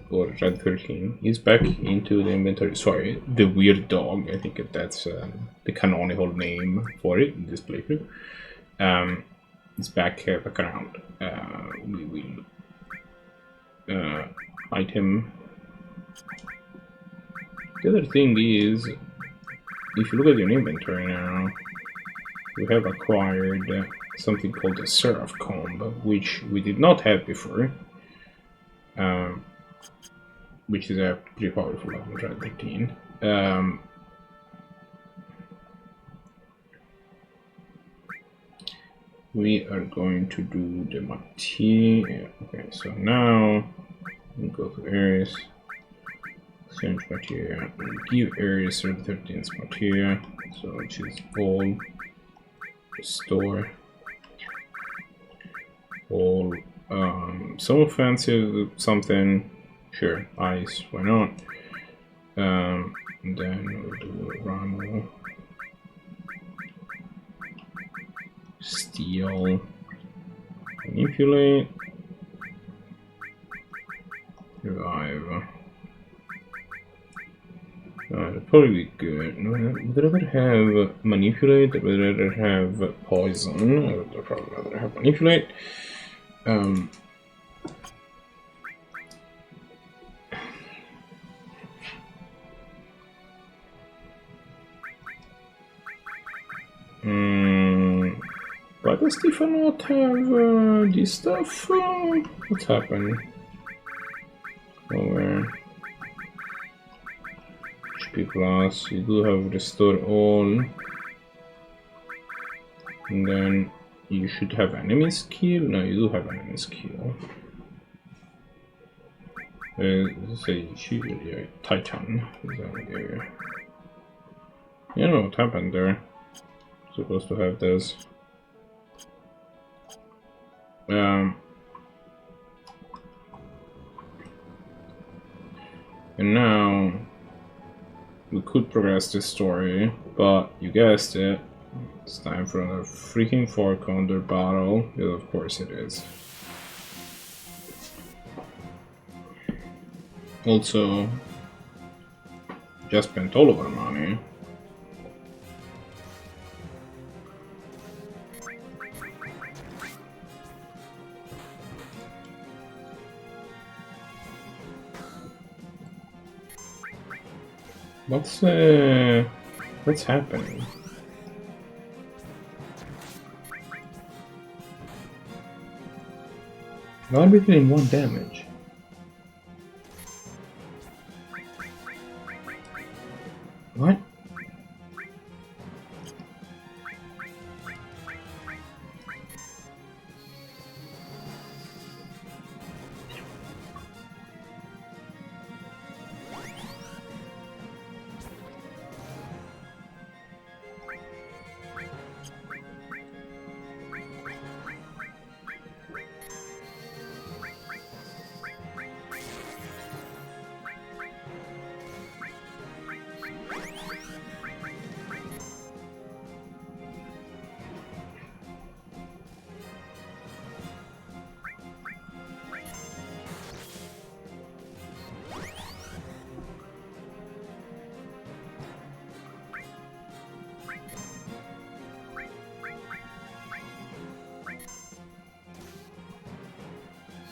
or Red 13, is back into the inventory. Sorry, the weird dog. I think that's the canonical name for it in this playthrough. It's back around. We will item. The other thing is, if you look at your inventory now, you have acquired something called the Seraph Comb, which we did not have before. Which is a pretty powerful level, Red 13. We are going to do the material. Okay, so now we go to Ares, exchange material, and give Ares Red 13's material, so which is all, restore, all, some offensive something, sure, ice, why not? And then we'll do Ramo, steal, manipulate, revive. It'll probably be good. Would I rather have manipulate? Would I rather have poison? I would probably rather have manipulate. Why does Stefan not have this stuff? What's happened? Over HP plus, you do have restore all, and then you should have enemy skill. No, you do have enemy skill. Say Titan. You know what happened there? Supposed to have this. And now we could progress this story, but you guessed it, it's time for another freaking 4 condor battle. Yeah, of course it is. Also, just spent all of our money. What's happening? Why are we doing 1 damage? What?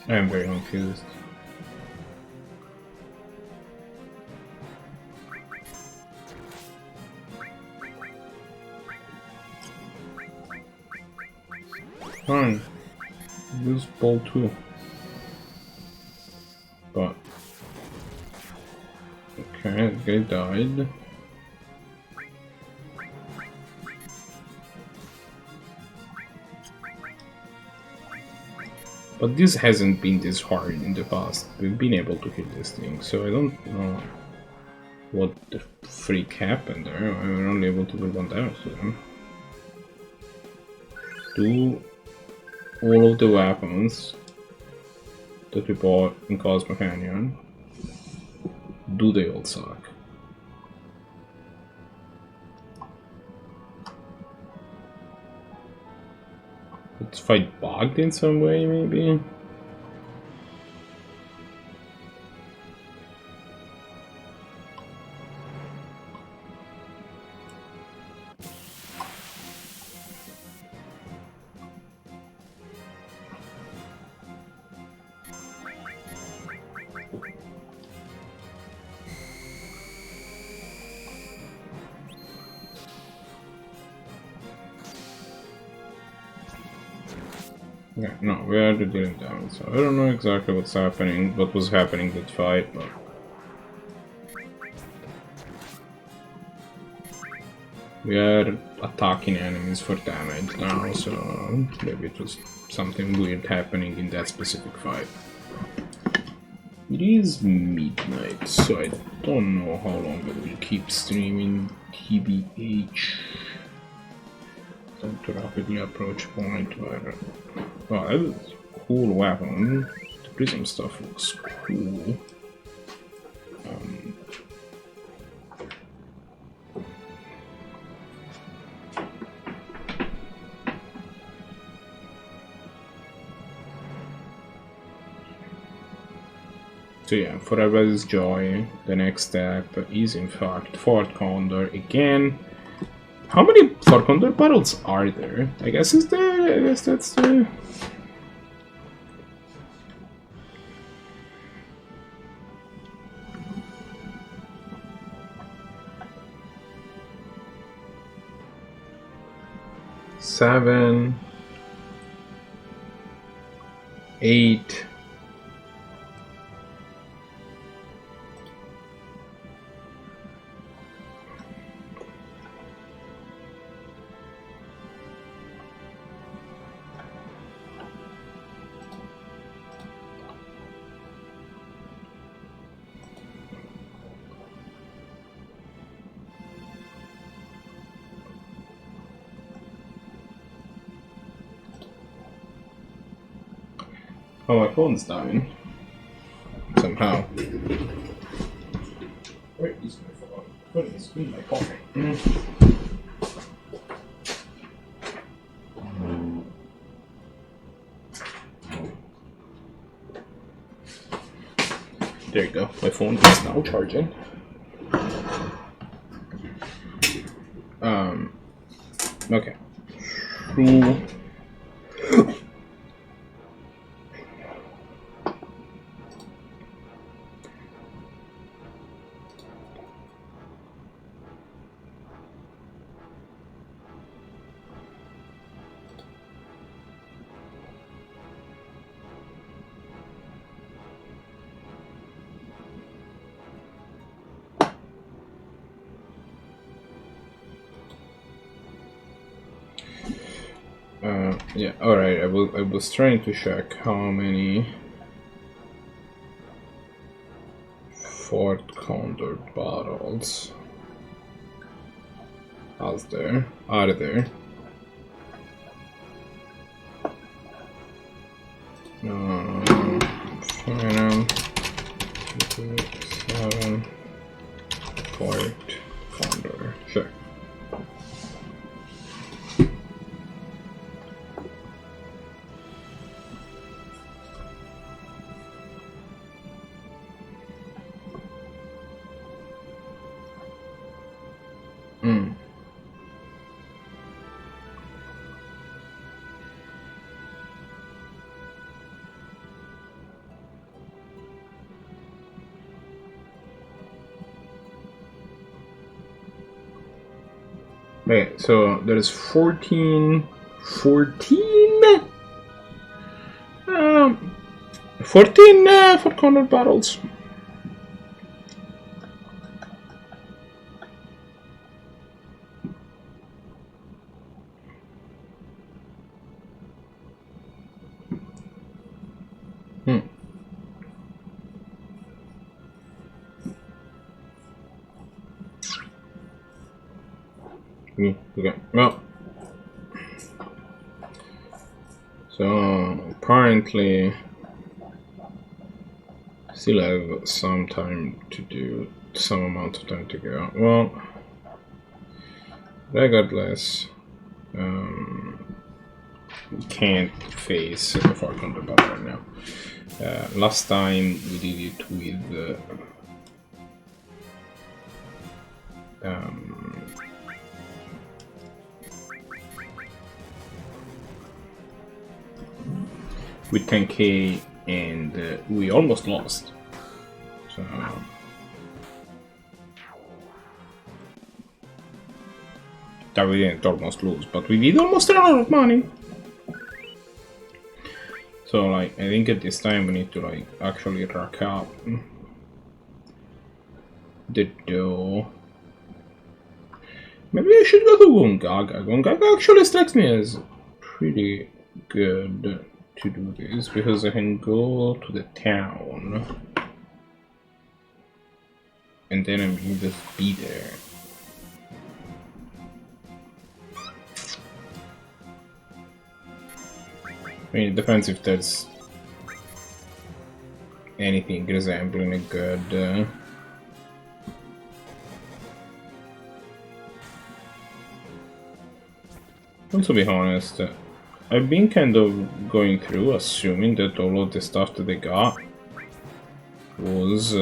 I am very confused. Fine. Use ball 2. But okay, the guy died. But this hasn't been this hard in the past. We've been able to kill this thing, so I don't know what the freak happened there. We were only able to do 1 damage to them. Do all of the weapons that we bought in Cosmo Canyon, do they all suck? Let's fight bugged in some way, maybe? Yeah, no, we are dealing damage, so I don't know exactly what was happening that fight, but we are attacking enemies for damage now, so maybe it was something weird happening in that specific fight. It is midnight, so I don't know how long I will keep streaming TBH. Time to rapidly approach point where... Wow, that is a cool weapon. The prism stuff looks cool. So yeah, for everybody's joy, the next step is in fact Fort Condor again. How many Fort Condor battles are there? I guess that's the... Seven, 8. Oh, my phone's dying. Somehow. Where is my phone? Where is in my pocket? There you go. My phone is now charging. Okay. Yeah, alright, I was trying to check how many Fort Condor bottles are there. Final 7 Fort Condor. Sure. Okay, so there is 14 Fort Condor bottles. Okay, well, so apparently still have some time to do, some amount of time to go. Well, regardless, we can't face the Far Condor battle right now. Last time we did it with with 10k and we almost lost. So that we didn't almost lose, but we did almost run out of money. So like I think at this time we need to like actually rack up the dough. Maybe I should go to Gongaga. Gongaga actually strikes me as pretty good to do this because I can go to the town and then I can just be there. I mean, it depends if there's anything resembling a good to be honest, I've been kind of going through assuming that all of the stuff that they got was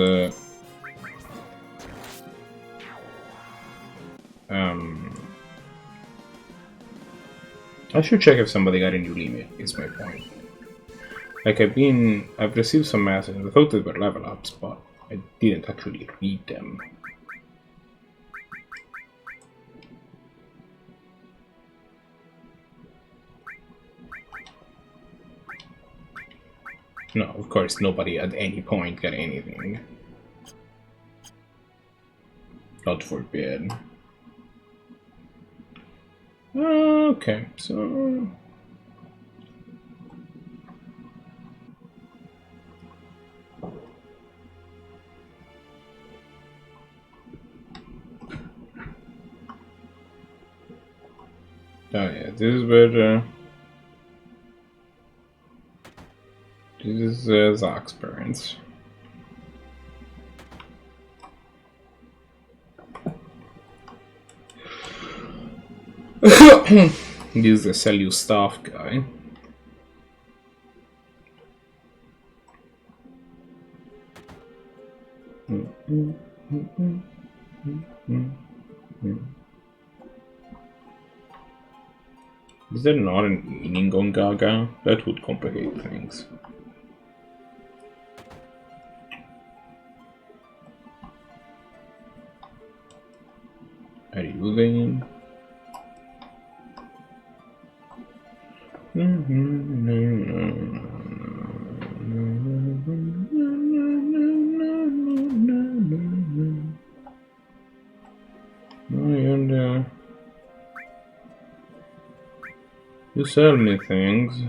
I should check if somebody got a new limit, is my point. Like I've received some messages, I thought they were level ups, but I didn't actually read them. No, of course, nobody at any point got anything. God forbid. Okay, so... Oh yeah, this is this is Zach's parents. This is the sell you stuff guy. Is there not an meaning on Gaga? That would complicate things. Are you then? You sell me things.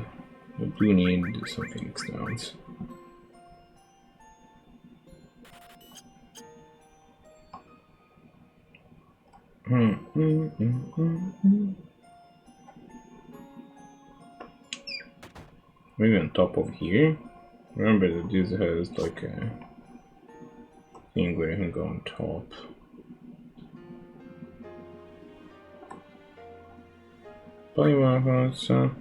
I do need some Phoenix Downs. Maybe on top of here. Remember that this has like a thing where you can go on top. Bioweapons.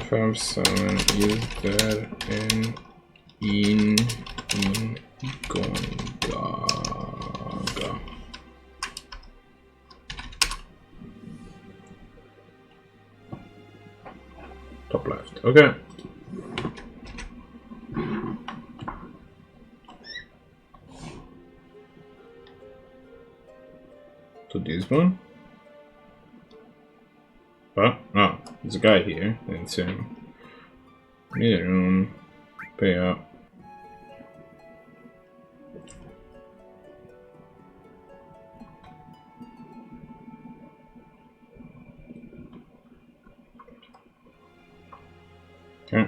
FF7 is there in Gongaga. Top left. Okay. To this one. But oh, there's a guy here. It's him. Need a room. Pay up. Okay.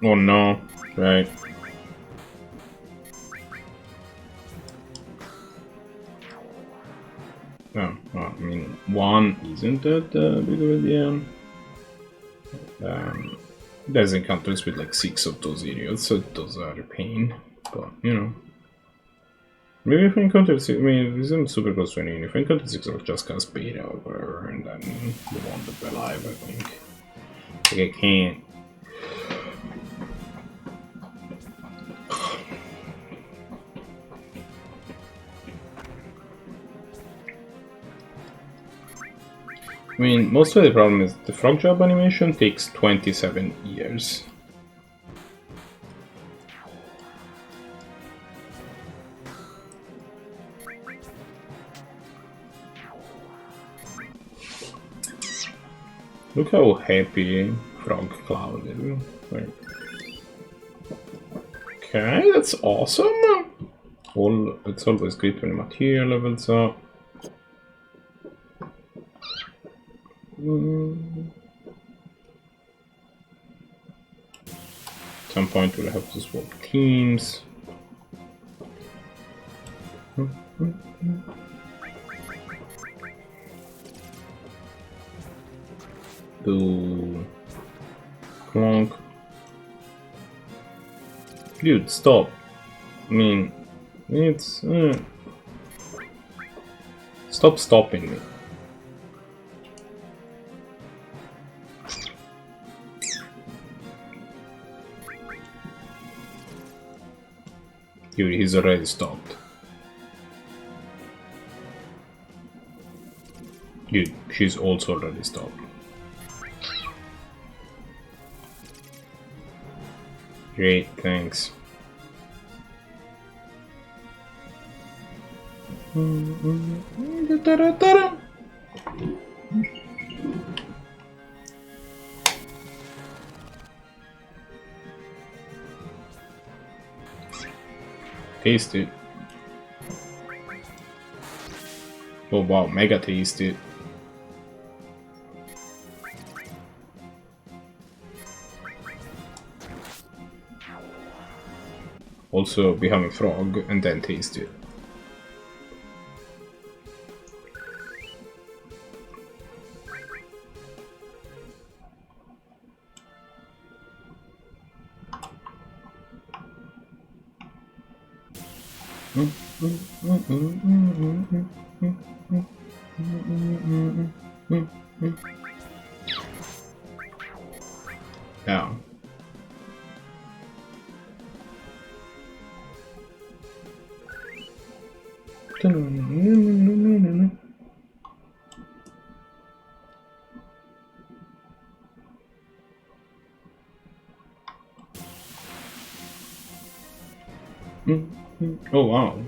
Oh no, right. Oh, well, I mean, one isn't that big of a deal. There's encounters with like 6 of those idiots, so those are a pain. But, you know. Maybe if I encounter 6, I mean, this isn't super close to anything. If I encounter 6, I'll just cast beta or whatever, and then the one that be alive, I think. Like, I can't. I mean, most of the problem is the frog job animation takes 27 years. Look how happy Frog Cloud is. Like, okay, that's awesome. It's always great when the material levels up. At some point we'll have to swap teams. Do clonk. Dude, stop. I mean, it's stop stopping me. Dude, he's already stopped. Dude, she's also already stopped. Great, thanks. Tasty. Oh wow, mega tasty. Also become a frog and then taste it. Yeah. Oh wow.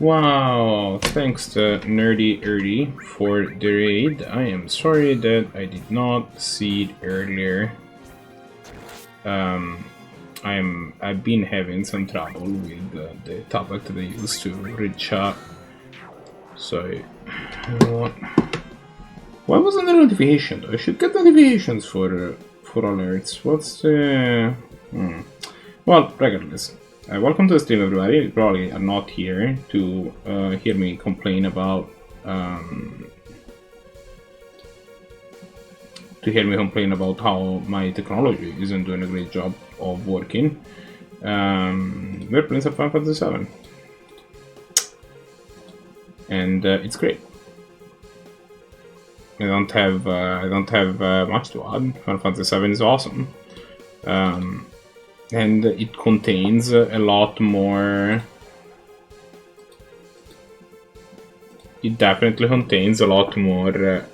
Wow, thanks to Nerdy Erdy for the raid. I am sorry that I did not see it earlier. I've been having some trouble with the tablet that I used to read chat. So, you know what? Why wasn't there notification though? I should get notifications for alerts. What's the... Well, regardless. Welcome to the stream, everybody. You probably are not here to hear me complain about how my technology isn't doing a great job of working. We're playing some FF7, and it's great. I don't have much to add. Final Fantasy VII is awesome. And it contains a lot more. It definitely contains a lot more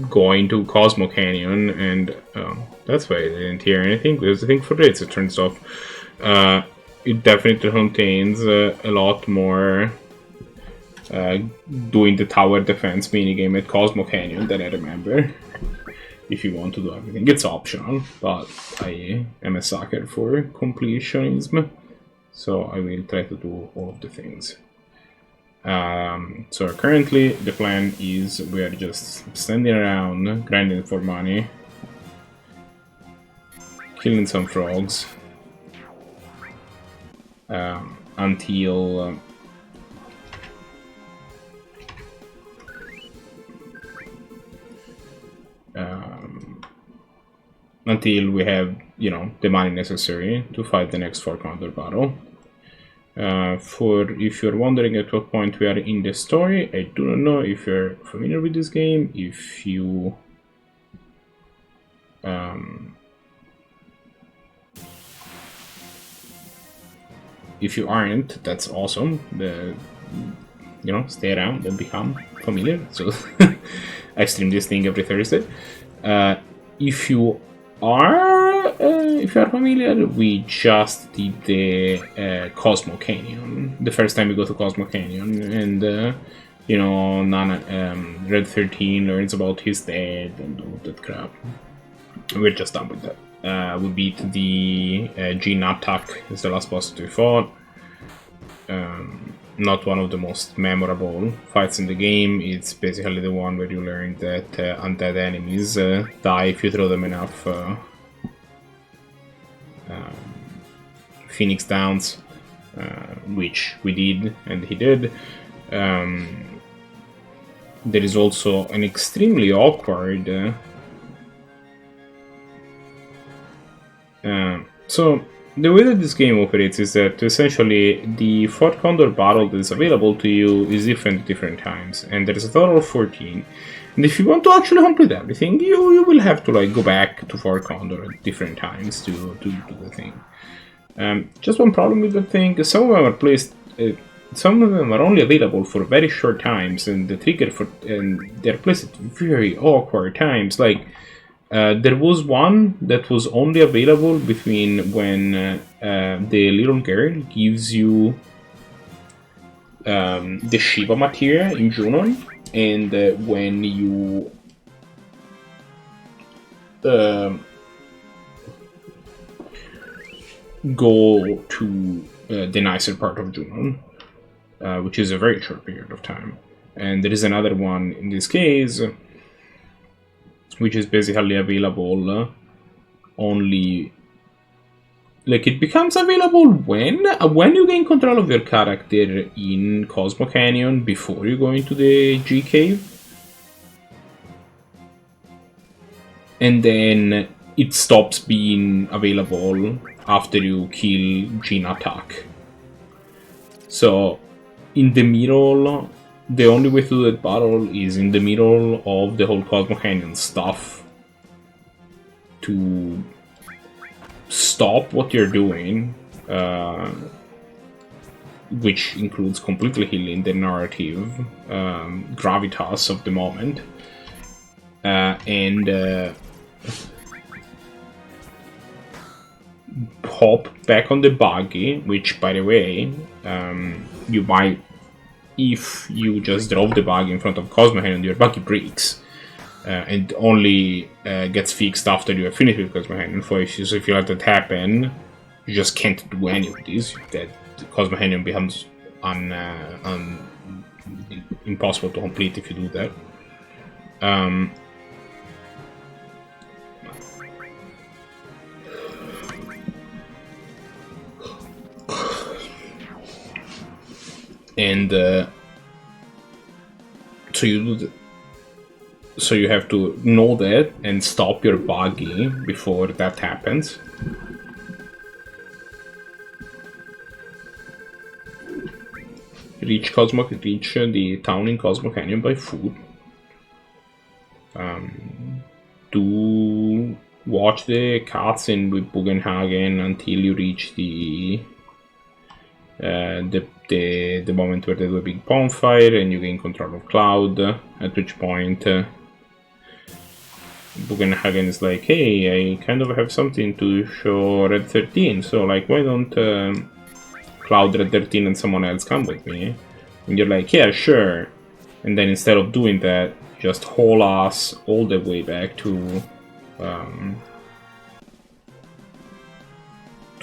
going to Cosmo Canyon, and that's why I didn't hear anything, because I think for days it turns off. It definitely contains a lot more doing the tower defense minigame at Cosmo Canyon than I remember. If you want to do everything, it's optional, but I am a sucker for completionism, so I will try to do all of the things. So currently the plan is we are just standing around, grinding for money, killing some frogs, until we have, you know, the money necessary to fight the next 4 condor battle. For if you're wondering at what point we are in the story, I do not know if you're familiar with this game. If you aren't, that's awesome. You know, stay around and become familiar. So I stream this thing every Thursday. If you are familiar, we just did the Cosmo Canyon, the first time we go to Cosmo Canyon, and you know, Red 13 learns about his dad and all that crap. We're just done with that. We beat the Gene attack as the last boss that we fought. Not one of the most memorable fights in the game. It's basically the one where you learn that undead enemies die if you throw them enough Phoenix Downs, which we did, and he did. There is also an extremely awkward... so, the way that this game operates is that essentially the Fort Condor battle that is available to you is different at different times, and there is a total of 14. And if you want to actually complete everything, you will have to like go back to Fort Condor at different times to do the thing. Just one problem with the thing: some of them are placed, some of them are only available for very short times, and the trigger for and they're placed at very awkward times. Like There was one that was only available between when the little girl gives you the Shiva materia in Junon, and when you go to the nicer part of Junon, which is a very short period of time. And there is another one in this case, which is basically available only... Like, it becomes available when you gain control of your character in Cosmo Canyon before you go into the G Cave. And then it stops being available after you kill Gene Attack. So, in the middle, the only way to do that battle is in the middle of the whole Cosmo Canyon stuff to stop what you're doing, which includes completely healing the narrative gravitas of the moment, and hop back on the buggy, which, by the way, you might, if you just drove the buggy in front of Cosmo Canyon, your buggy breaks. And only gets fixed after you have finished with Cosmo Canyon. So if you let that happen, you just can't do any of this. That Cosmo Canyon becomes impossible to complete if you do that. And so you do that. So you have to know that and stop your buggy before that happens. Reach the town in Cosmo Canyon by foot. Do watch the cutscene with Bugenhagen until you reach the moment where they do a big bonfire and you gain control of Cloud. At which point Bugenhagen is like, hey, I kind of have something to show Red 13, so like, why don't Cloud, Red 13 and someone else come with me? And you're like, yeah, sure. And then instead of doing that, just haul us all the way back to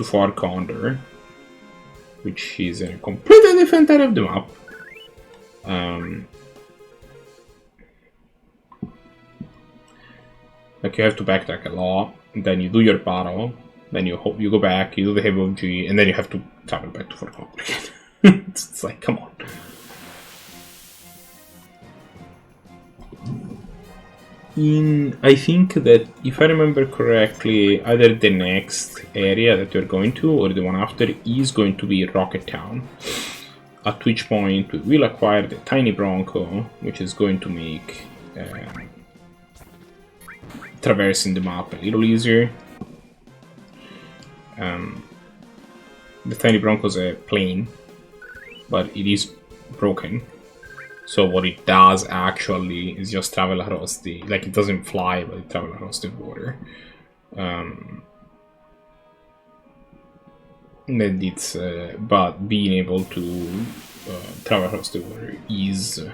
Far Condor, which is in a completely different area of the map. Like, you have to backtrack a lot, then you do your battle, then you go back, you do the Heavy of G, and then you have to travel back to Far Condor again. It's like, come on. I think that, if I remember correctly, either the next area that you're going to, or the one after, is going to be Rocket Town. At which point we will acquire the Tiny Bronco, which is going to make traversing the map a little easier. The Tiny Bronco is a plane, but it is broken. So what it does actually is just travel across the... Like, it doesn't fly, but it travels across the water. And it's... but being able to travel across the water is...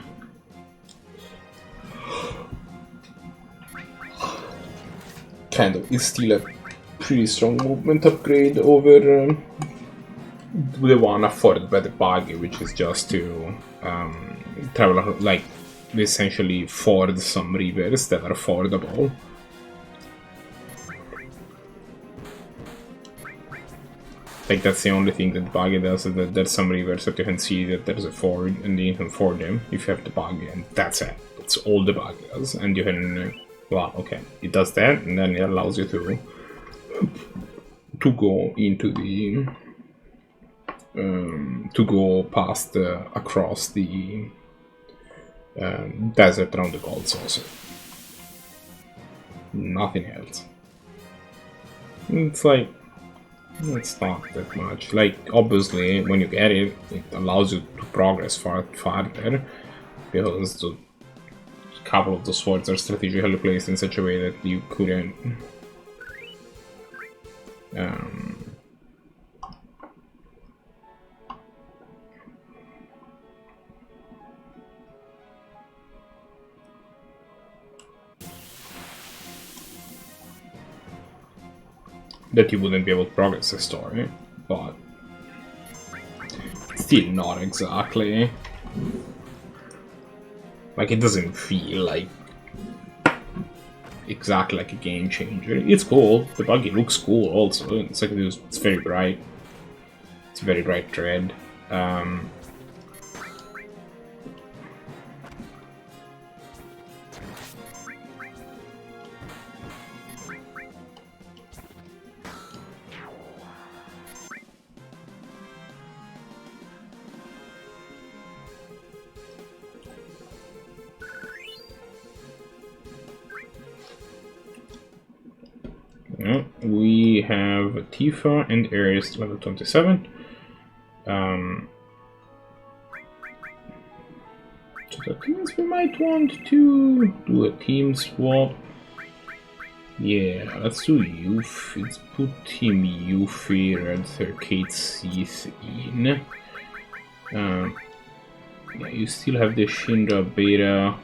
kind of... It's still a pretty strong movement upgrade over the one afforded by the buggy, which is just to... travel, like, essentially ford some rivers that are fordable. Like, that's the only thing that the buggy does, is that there's some rivers that you can see that there's a ford, and you can ford them if you have the buggy, and that's it. That's all the buggy does, and you can... well, okay, it does that, and then it allows you to go into the... to go past, across the desert around the Gold Saucer. Nothing else. It's like, it's not that much. Like, obviously, when you get it, it allows you to progress farther, because the couple of the swords are strategically placed in such a way that you couldn't that you wouldn't be able to progress the story, but still not exactly. Like, it doesn't feel like exactly like a game changer. It's cool. The buggy looks cool also. It's like it's very bright. It's a very bright red. We have Tifa and Ares level 27. So that means we might want to do a team swap. Yeah, let's do Yuffie. Let's put Team Yuffie, Red Arcade Seath in. Yeah, you still have the Shinra beta.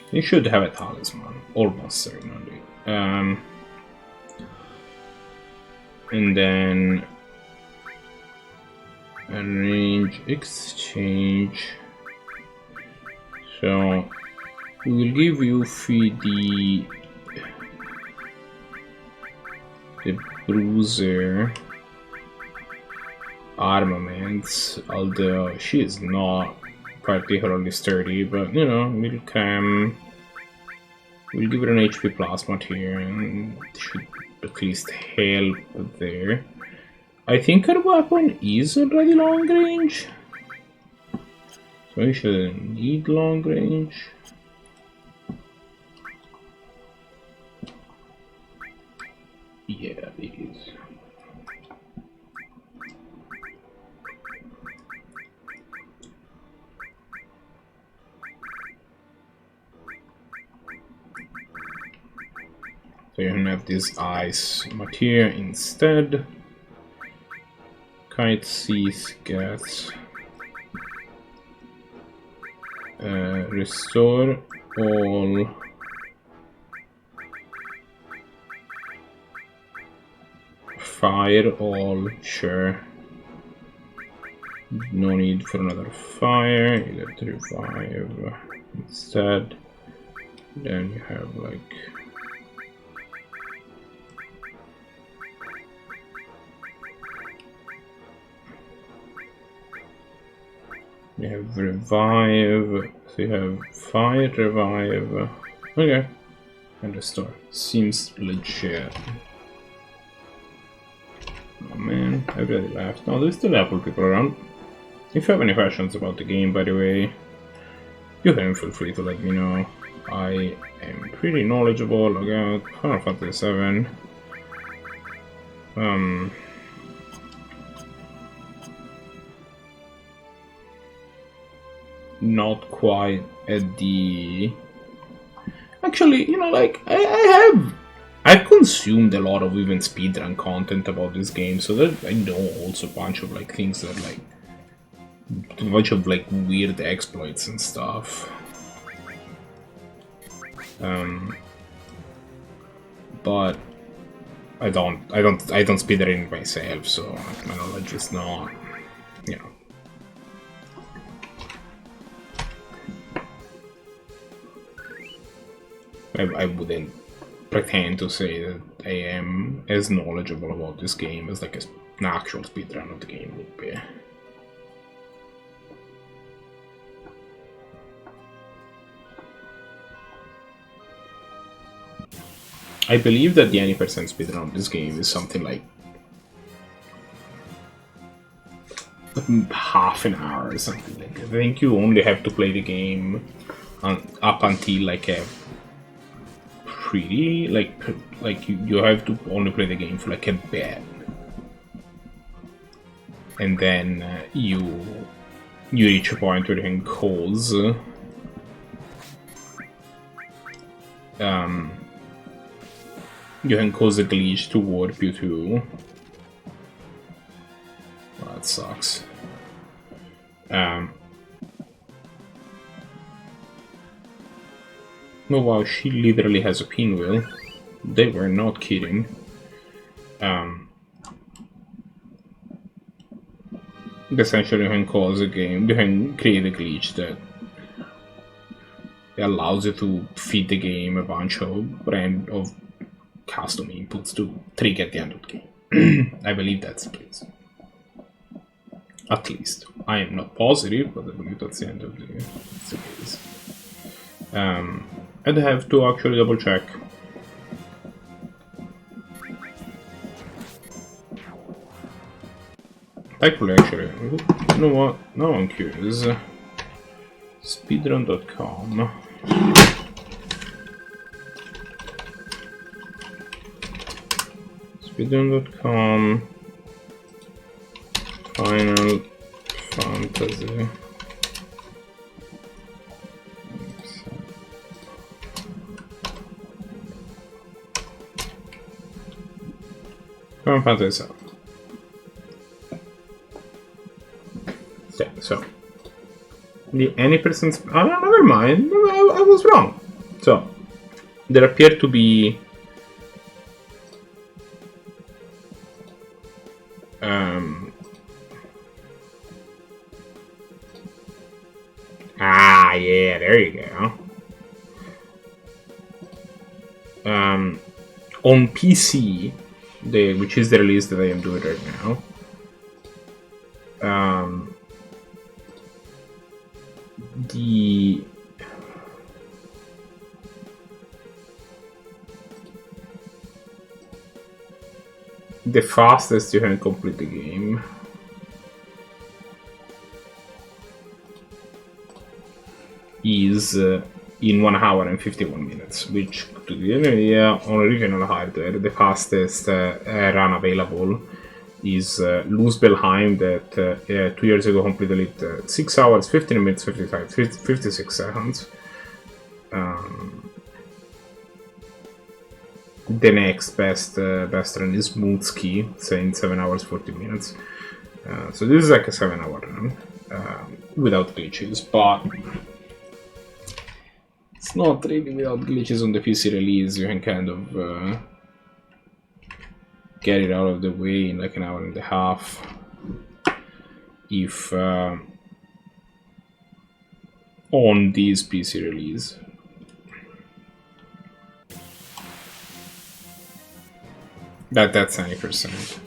You should have a talisman, almost certainly. And then arrange exchange. So we will give Yuffie the bruiser armaments, although she is not particularly sturdy, but you know, we'll give her an HP plasma here and should at least help there. I think her weapon is already long range, so we should need long range. Yeah, it is. So you have this ice material instead. Kite Seath gets restore all fire all, sure. No need for another fire, you get to revive instead. Then you have like you have revive, so you have fire, revive, okay, and restore. Seems legit. Oh man, everybody left. No, there's still Apple people around. If you have any questions about the game, by the way, you can feel free to let me know. I am pretty knowledgeable about Final Fantasy 7. Not quite at the... Actually, you know, like, I've consumed a lot of even speedrun content about this game, so that I know also a bunch of like things that like a bunch of like weird exploits and stuff. But I don't speedrun myself, so my knowledge is not, you know. I wouldn't pretend to say that I am as knowledgeable about this game as like an actual speedrun of the game would be. I believe that the 90% speedrun of this game is something like half an hour or something like that. I think you only have to play the game up until like a pretty like you have to only play the game for like a bit, and then you reach a point where you can cause a glitch to warp you to. Oh, that sucks. Oh wow, she literally has a pinwheel. They were not kidding. Essentially, you can cause a game, you can create a glitch that allows you to feed the game a bunch of custom inputs to trigger at the end of the game. I believe that's the case. At least. I am not positive, but I believe that's the end of the case. I'd have to actually double check. Thankfully, actually, you know what? Now I'm curious. Speedrun.com. Speedrun.com. Final Fantasy. Final Fantasy 7. Yeah, so the any percent. Oh, no, never mind. I was wrong. So there appear to be yeah, there you go. On PC, which is the release that I am doing right now. The fastest you can complete the game is in 1 hour and 51 minutes, which, to give you an idea, on original hardware, the fastest run available is Luzbelheim that 2 years ago completed it 6 hours, 15 minutes, 56 seconds. The next best run is Mutski, saying 7 hours 40 minutes. So this is like a 7-hour run without glitches, but it's not really without glitches on the PC release. You can kind of get it out of the way in like an hour and a half if on this PC release. That's 90%.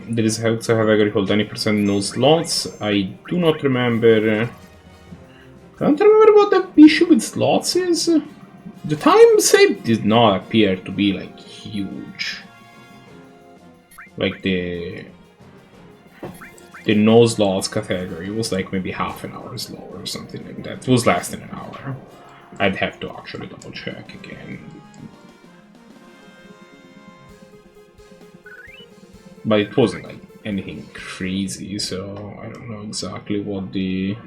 There is also a category called 90% no slots. I do not remember. I don't remember what the issue with slots is. The time save did not appear to be like huge. Like the no slots category was like maybe half an hour slower or something like that. It was less than an hour. I'd have to actually double check again. But it wasn't like anything crazy, so I don't know exactly what the...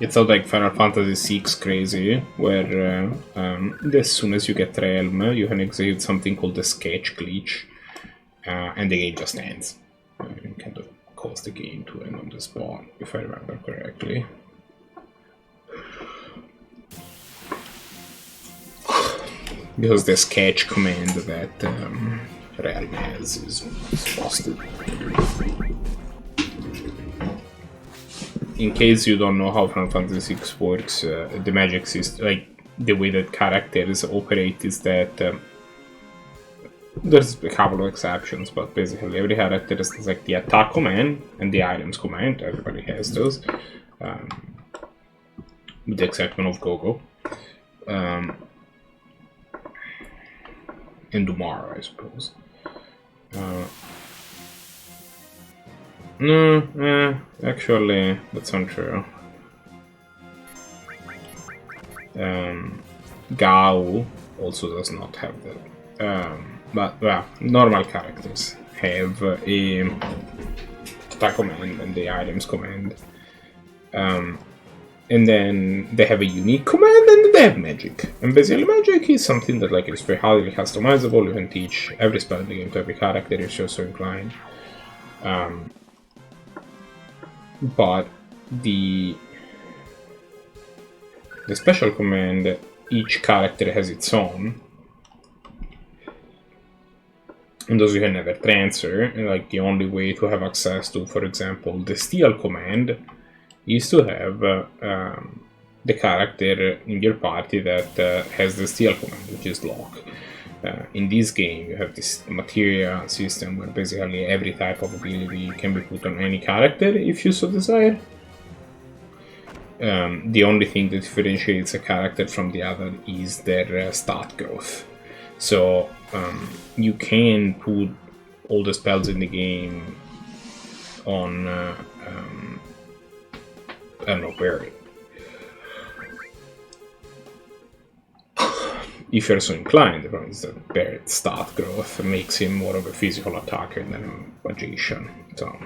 It's not like Final Fantasy VI crazy, where as soon as you get Realm, you can execute something called the sketch glitch, and the game just ends. You kind of cause the game to end on the spot, if I remember correctly. Because the sketch command that realm has is busted. In case you don't know how Final Fantasy VI works, the magic system, like the way that characters operate, is that there's a couple of exceptions, but basically every character has like the attack command and the items command. Everybody has those, with the exception of Gogo. And Dumara, I suppose. No, actually, that's untrue. Gao also does not have that. But, well, normal characters have a attack command and the items command. And then they have a unique command and they have magic. And basically magic is something that like is very highly customizable. You can teach every spell in the game to every character if you're so inclined. But the special command, each character has its own. And those you can never transfer. And like the only way to have access to, for example, the steal command is to have the character in your party that has the steal command, which is Locke. In this game, you have this materia system where basically every type of ability can be put on any character if you so desire. The only thing that differentiates a character from the other is their stat growth. So you can put all the spells in the game on I don't know, Barret. If you're so inclined, the problem is that Barret's stat growth makes him more of a physical attacker than a magician. So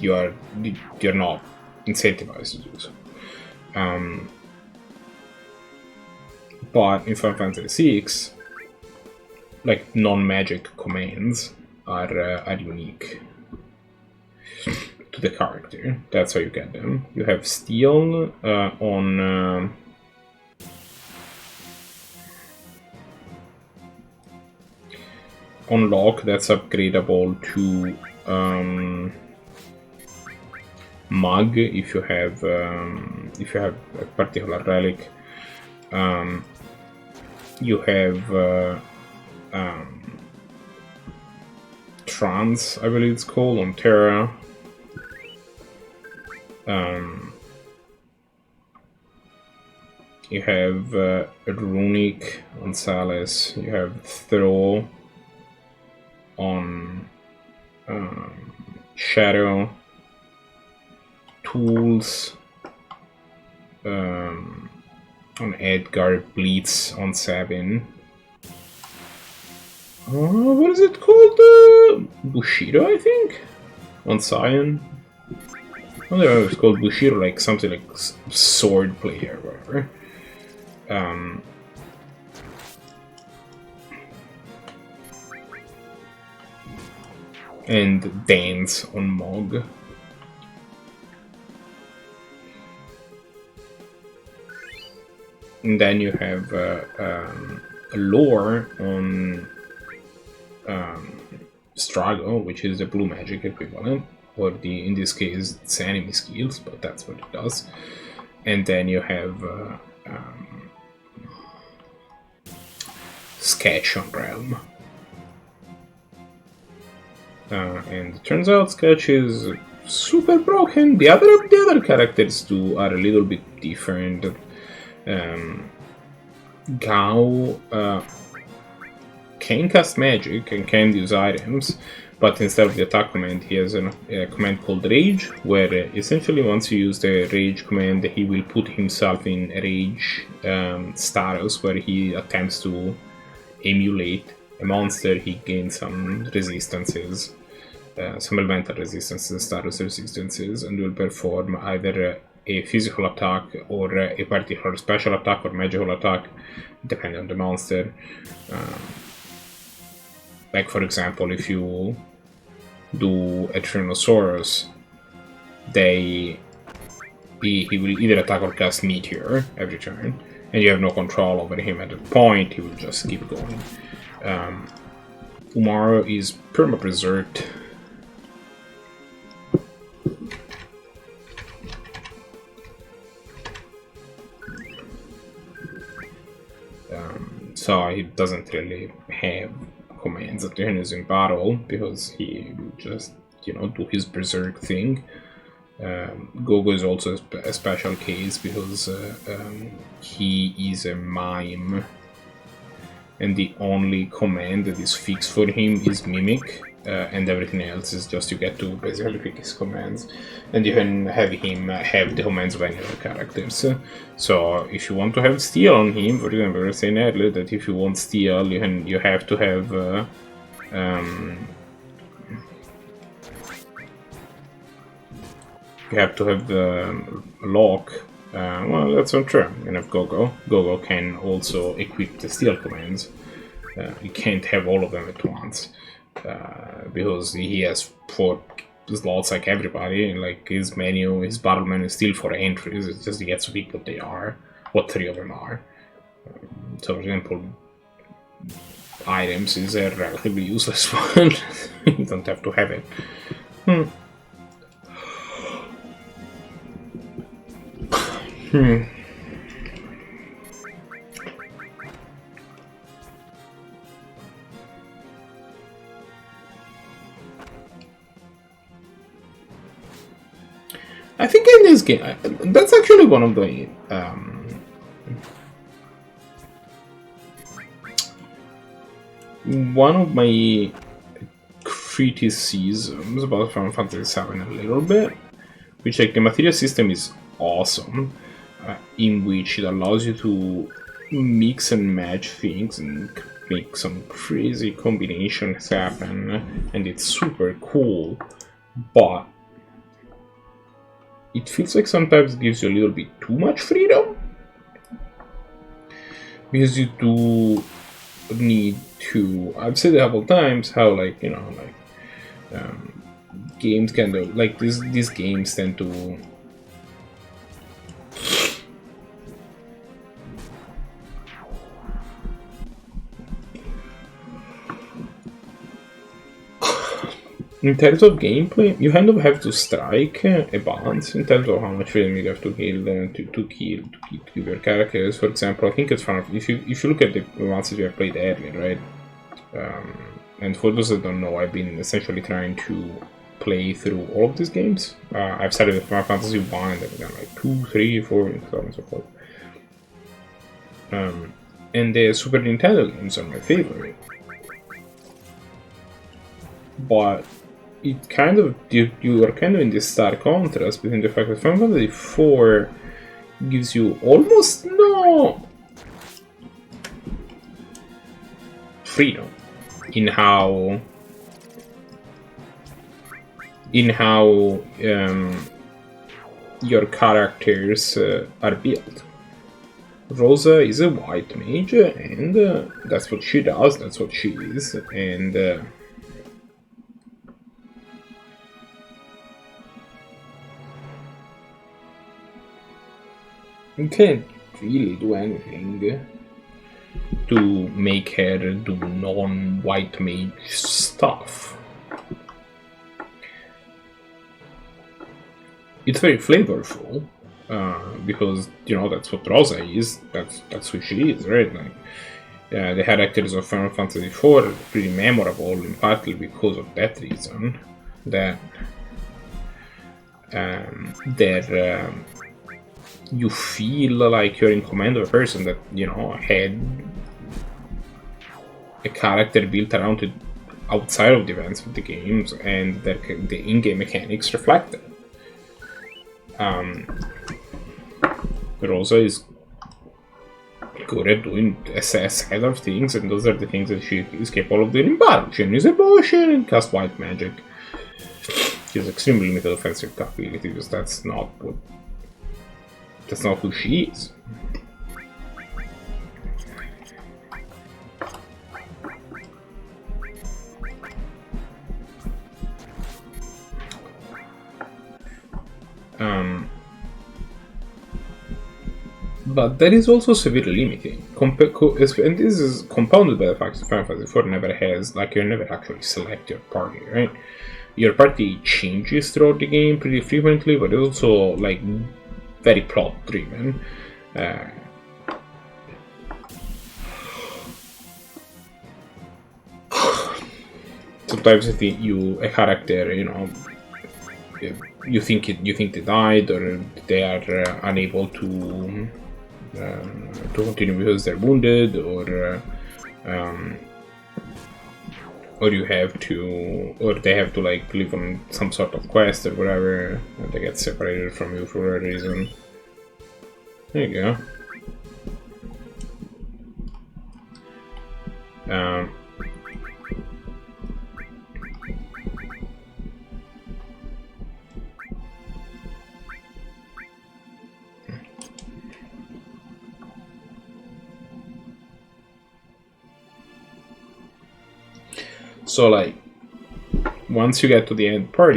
you're not incentivized to do so. But in Final Fantasy VI, like non-magic commands are unique to the character. That's how you get them. You have steal on Locke. That's upgradable to Mug if you have a particular relic. You have Trance, I believe it's called, on Terra. You have Runic on Salis. You have Throw on Shadow. Tools on Edgar. Blitz on Sabin. What is it called? Bushido, I think? On Cyan. I don't know if it's called Bushido, like something like sword play or whatever. And Dance on Mog. And then you have Lore on Strago, which is the blue magic equivalent, or in this case it's enemy skills, but that's what it does. And then you have Sketch on Realm. And it turns out Sketch is super broken. The other characters too are a little bit different. Gao can cast magic and can use items, but instead of the attack command he has a command called Rage, where essentially once you use the Rage command he will put himself in Rage status, where he attempts to emulate a monster. He gains some resistances, some elemental resistances, status resistances, and will perform either a physical attack or a particular special attack or magical attack, depending on the monster. Like for example, if you do a Tyrannosaurus, they he will either attack or cast Meteor every turn, and you have no control over him at that point. He will just keep going. Umaru is perma-preserved. So he doesn't really have commands that turn is in battle, because he will just, you know, do his berserk thing. Gogo is also a special case because he is a mime, and the only command that is fixed for him is Mimic, and everything else is just you get to basically pick his commands, and you can have him have the commands of any other characters. So if you want to have Steel on him, for example, I was saying earlier that if you want Steel, you have to have Lock. Well, that's not true. You can have Gogo. Gogo can also equip the Steel commands. You can't have all of them at once, because he has 4 slots like everybody. Like his menu, his battle menu is still 4 entries. It's just he gets to pick what they are, what 3 of them are. So, for example, items is a relatively useless one. You don't have to have it. I think in this game, that's actually one of the one of my criticisms about Final Fantasy VII a little bit, which, like, the material system is awesome, in which it allows you to mix and match things and make some crazy combinations happen, and it's super cool, but it feels like sometimes it gives you a little bit too much freedom, because you do need to. I've said it a couple times how, like, you know, like games kind of like these games tend to in terms of gameplay, you kind of have to strike a balance in terms of how much freedom you have to kill to keep your characters. For example, I think it's fun if you look at the ones that you have played earlier, right? And for those that don't know, I've been essentially trying to play through all of these games. I've started with Final Fantasy 1 and then I've done like 2, 3, 4, and so on and so forth. And the Super Nintendo games are my favorite. But it kind of you are kind of in this stark contrast between the fact that Final Fantasy 4 gives you almost no freedom in how your characters are built. Rosa is a white mage, and that's what she does. That's what she is, and you can't really do anything to make her do non-white mage stuff. It's very flavorful, because, you know, that's what Rosa is. That's who she is, right? Like, the characters of Final Fantasy IV are pretty memorable, in partly because of that reason. That you feel like you're in command of a person that, you know, had a character built around it outside of the events of the games, and that the in-game mechanics reflect that. Rosa is good at doing a set of things, and those are the things that she is capable of doing in battle. She uses emotion and cast white magic. She has extremely limited offensive capability, because that's not who she is. But that is also severely limiting. And this is compounded by the fact that Final Fantasy IV never has, like, you never actually select your party, right? Your party changes throughout the game pretty frequently, but it's also, like, very plot-driven. Sometimes I think a character, you know, you think they died, or they are unable to continue because they're wounded, or you have to, or they have to like live on some sort of quest or whatever, and they get separated from you for a reason. There you go. So, like, once you get to the end of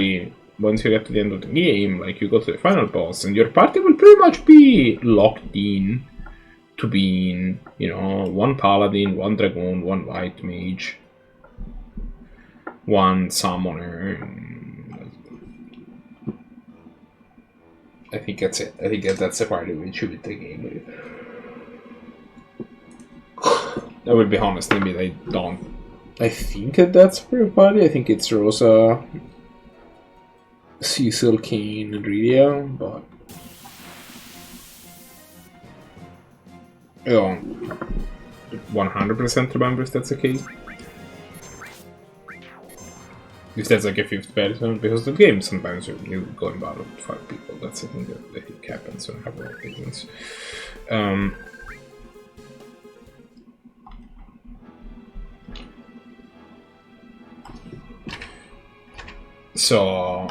the game, like, you go to the final boss, and your party will pretty much be locked in to being, you know, one paladin, one dragoon, one white mage, one summoner. I think that's it. I think that's the party which you beat the game with. I will be honest, maybe they don't. I think that's everybody. I think it's Rosa, Cecil, Kane, and Rydia, but I don't 100% remember if that's the case. If that's like a 5th person, because the game sometimes you go in battle with 5 people. That's the thing that I think happens on a couple of occasions. So,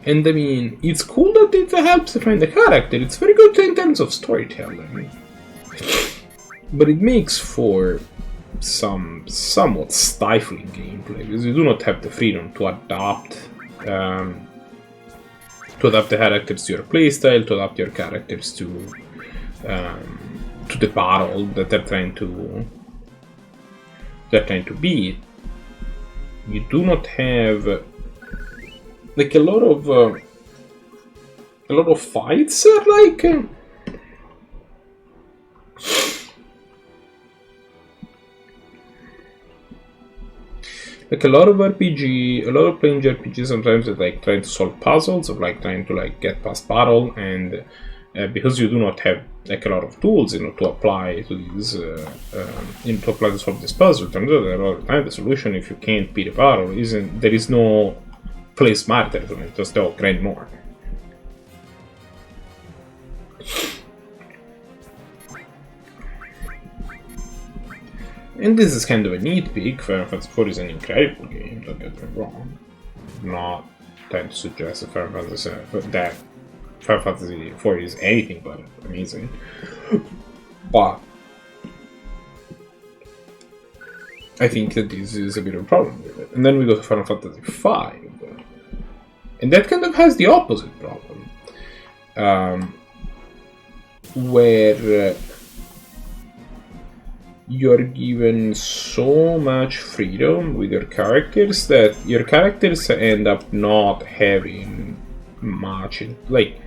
and I mean, it's cool that it helps to find the character. It's very good in terms of storytelling, but it makes for some somewhat stifling gameplay because you do not have the freedom to adapt the characters to your playstyle, to adapt your characters to the battle that they're trying to beat. You do not have like a lot of fights are like a lot of playing RPG sometimes is like trying to solve puzzles, or like trying to like get past battle, and because you do not have like a lot of tools, you know, to apply to these, to apply to solve this puzzle. Turns out that a lot of the time the solution, if you can't beat a battle, isn't there is no play smarter to it, just grind more. And this is kind of a neat pick. Final Fantasy IV is an incredible game, don't get me wrong. I'm not trying to suggest that Final Fantasy IV is anything but amazing. But I think that this is a bit of a problem with it. And then we go to Final Fantasy V. And that kind of has the opposite problem. Where you're given so much freedom with your characters that your characters end up not having much. Like,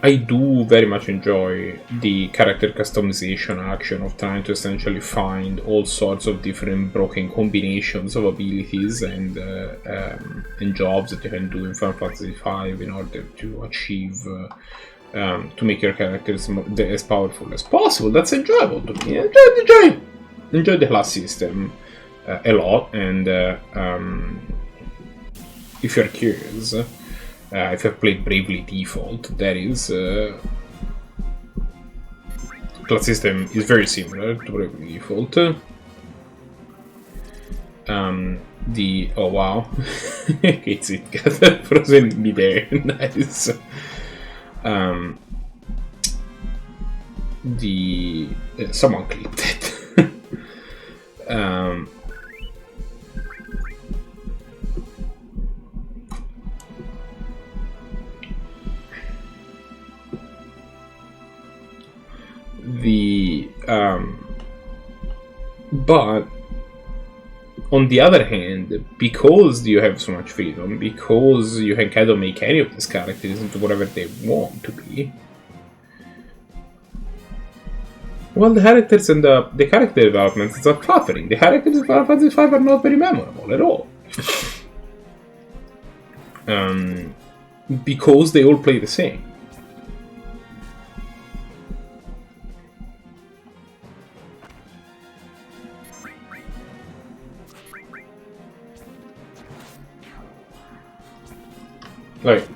I do very much enjoy the character customization action of trying to essentially find all sorts of different broken combinations of abilities and jobs that you can do in Final Fantasy V in order to achieve to make your characters as powerful as possible. That's enjoyable to me. Enjoy the class system a lot, and if you're curious, if you've played Bravely Default, that is class system is very similar to Bravely Default. Oh wow, it's it got frozen midair. Nice. Someone clipped it. But on the other hand, because you have so much freedom, because you can kind of make any of these characters into whatever they want to be, well, the characters and the character developments are flattering. The characters in Final Fantasy V are not very memorable at all. Because they all play the same. Like,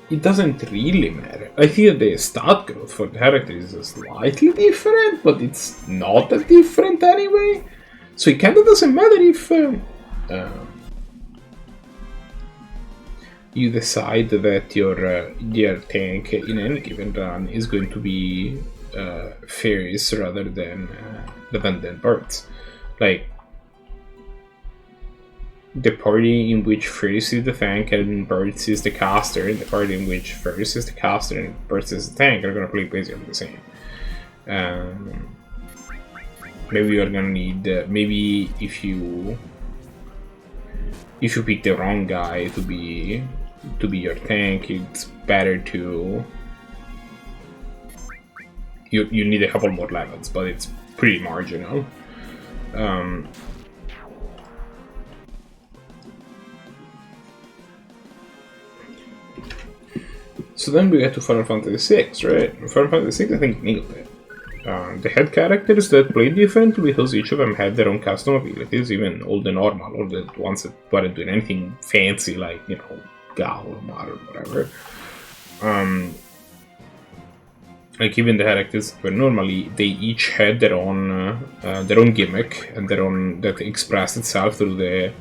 it doesn't really matter. I feel the stat growth for the character is slightly different, but it's not that different anyway. So it kind of doesn't matter if you decide that your tank in any given run is going to be fairies rather than birds. Like, the party in which fairies is the tank and birds is the caster, and the party in which fairies is the caster and birds is the tank are gonna play basically the same. Maybe you're gonna need maybe if you pick the wrong guy to be your tank, it's better to you need a couple more levels, but it's pretty marginal. So then we get to Final Fantasy VI, right? Final Fantasy VI, I think, nailed it. They had characters that played differently because each of them had their own custom abilities, even all the normal, or the ones that weren't doing anything fancy, like, you know, Gal or Mar or whatever. Like, even the characters were normally, they each had their own gimmick, and their own, that expressed itself through the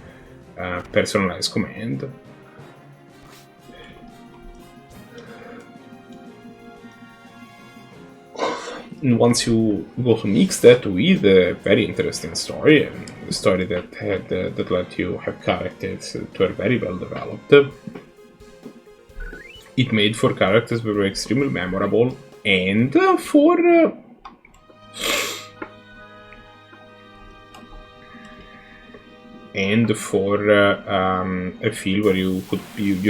personalized command. And once you go to mix that with a very interesting story, and a story that had that let you have characters that were very well developed, it made for characters that were extremely memorable, and for a feel where you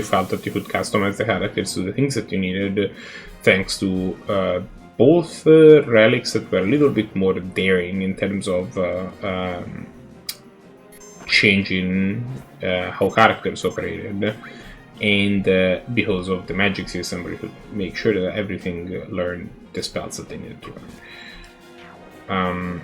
felt that you could customize the characters to the things that you needed, thanks to both relics that were a little bit more daring in terms of changing how characters operated, and because of the magic system where you could make sure that everything learned the spells that they needed to learn.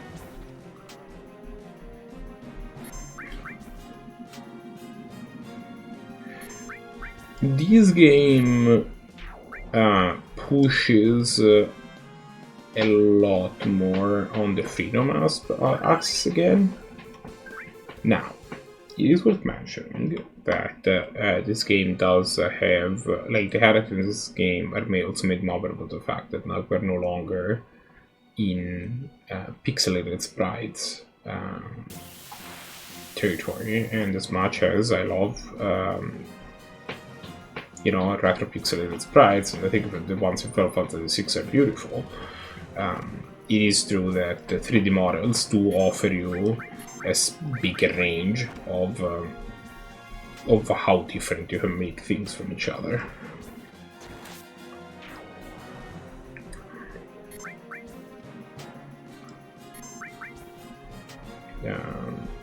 This game pushes a lot more on the freedom axis again. Now, it is worth mentioning that this game does have, like, the characters in this game are also made memorable to the fact that now we're no longer in pixelated sprites territory, and as much as I love you know, retro pixelated sprites, and I think that the ones in Final Fantasy VI are beautiful, it is true that the 3D models do offer you a bigger range of how different you can make things from each other.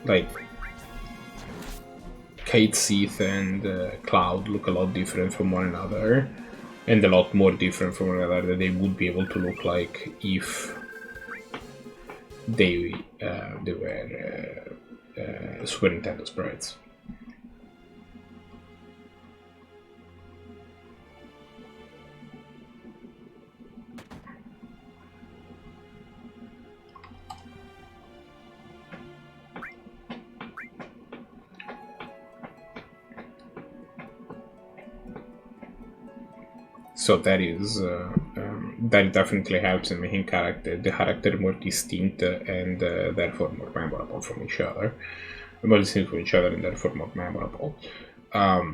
Like, Kate, Sith, and Cloud look a lot different from one another, and a lot more different from one another than they would be able to look like if they were Super Nintendo sprites. So that is that definitely helps in making the character more distinct and therefore more memorable from each other, more distinct from each other and therefore more memorable. By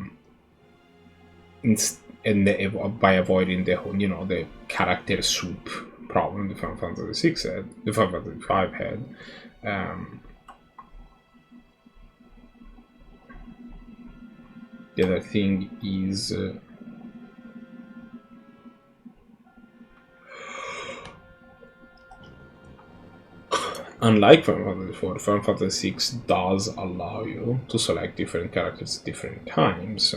avoiding the whole, you know, the character soup problem the Final Fantasy VI had, the Final Fantasy V had, the other thing is unlike Final Fantasy IV, Final Fantasy VI does allow you to select different characters at different times,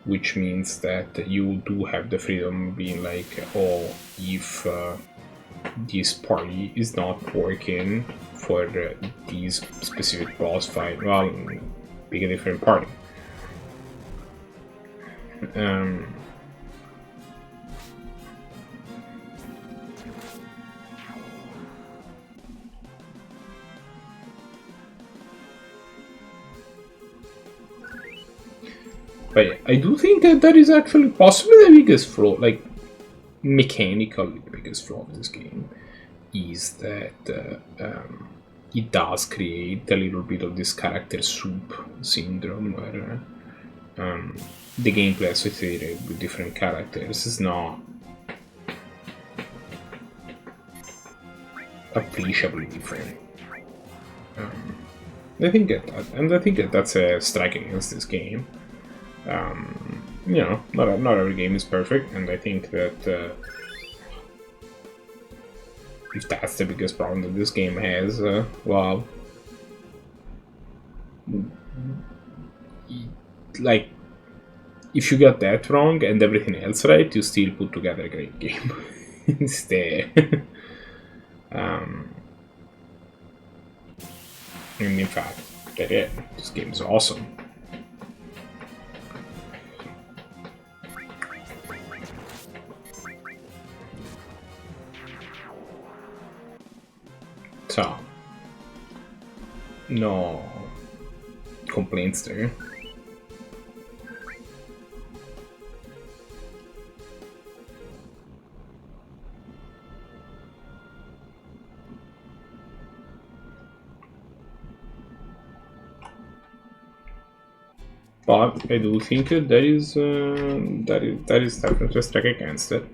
which means that you do have the freedom of being like, oh, if this party is not working for this specific boss fight, well, pick a different party. But I do think that is actually possibly the biggest flaw, like mechanically the biggest flaw of this game, is that it does create a little bit of this character soup syndrome where the gameplay associated with different characters is not appreciably different. I think that that's a strike against this game. You know, not every game is perfect, and I think that if that's the biggest problem that this game has, well, like, if you got that wrong and everything else right, you still put together a great game. Instead, and in fact, this game is awesome. So, no complaints there. But I do think that is definitely a strike against it.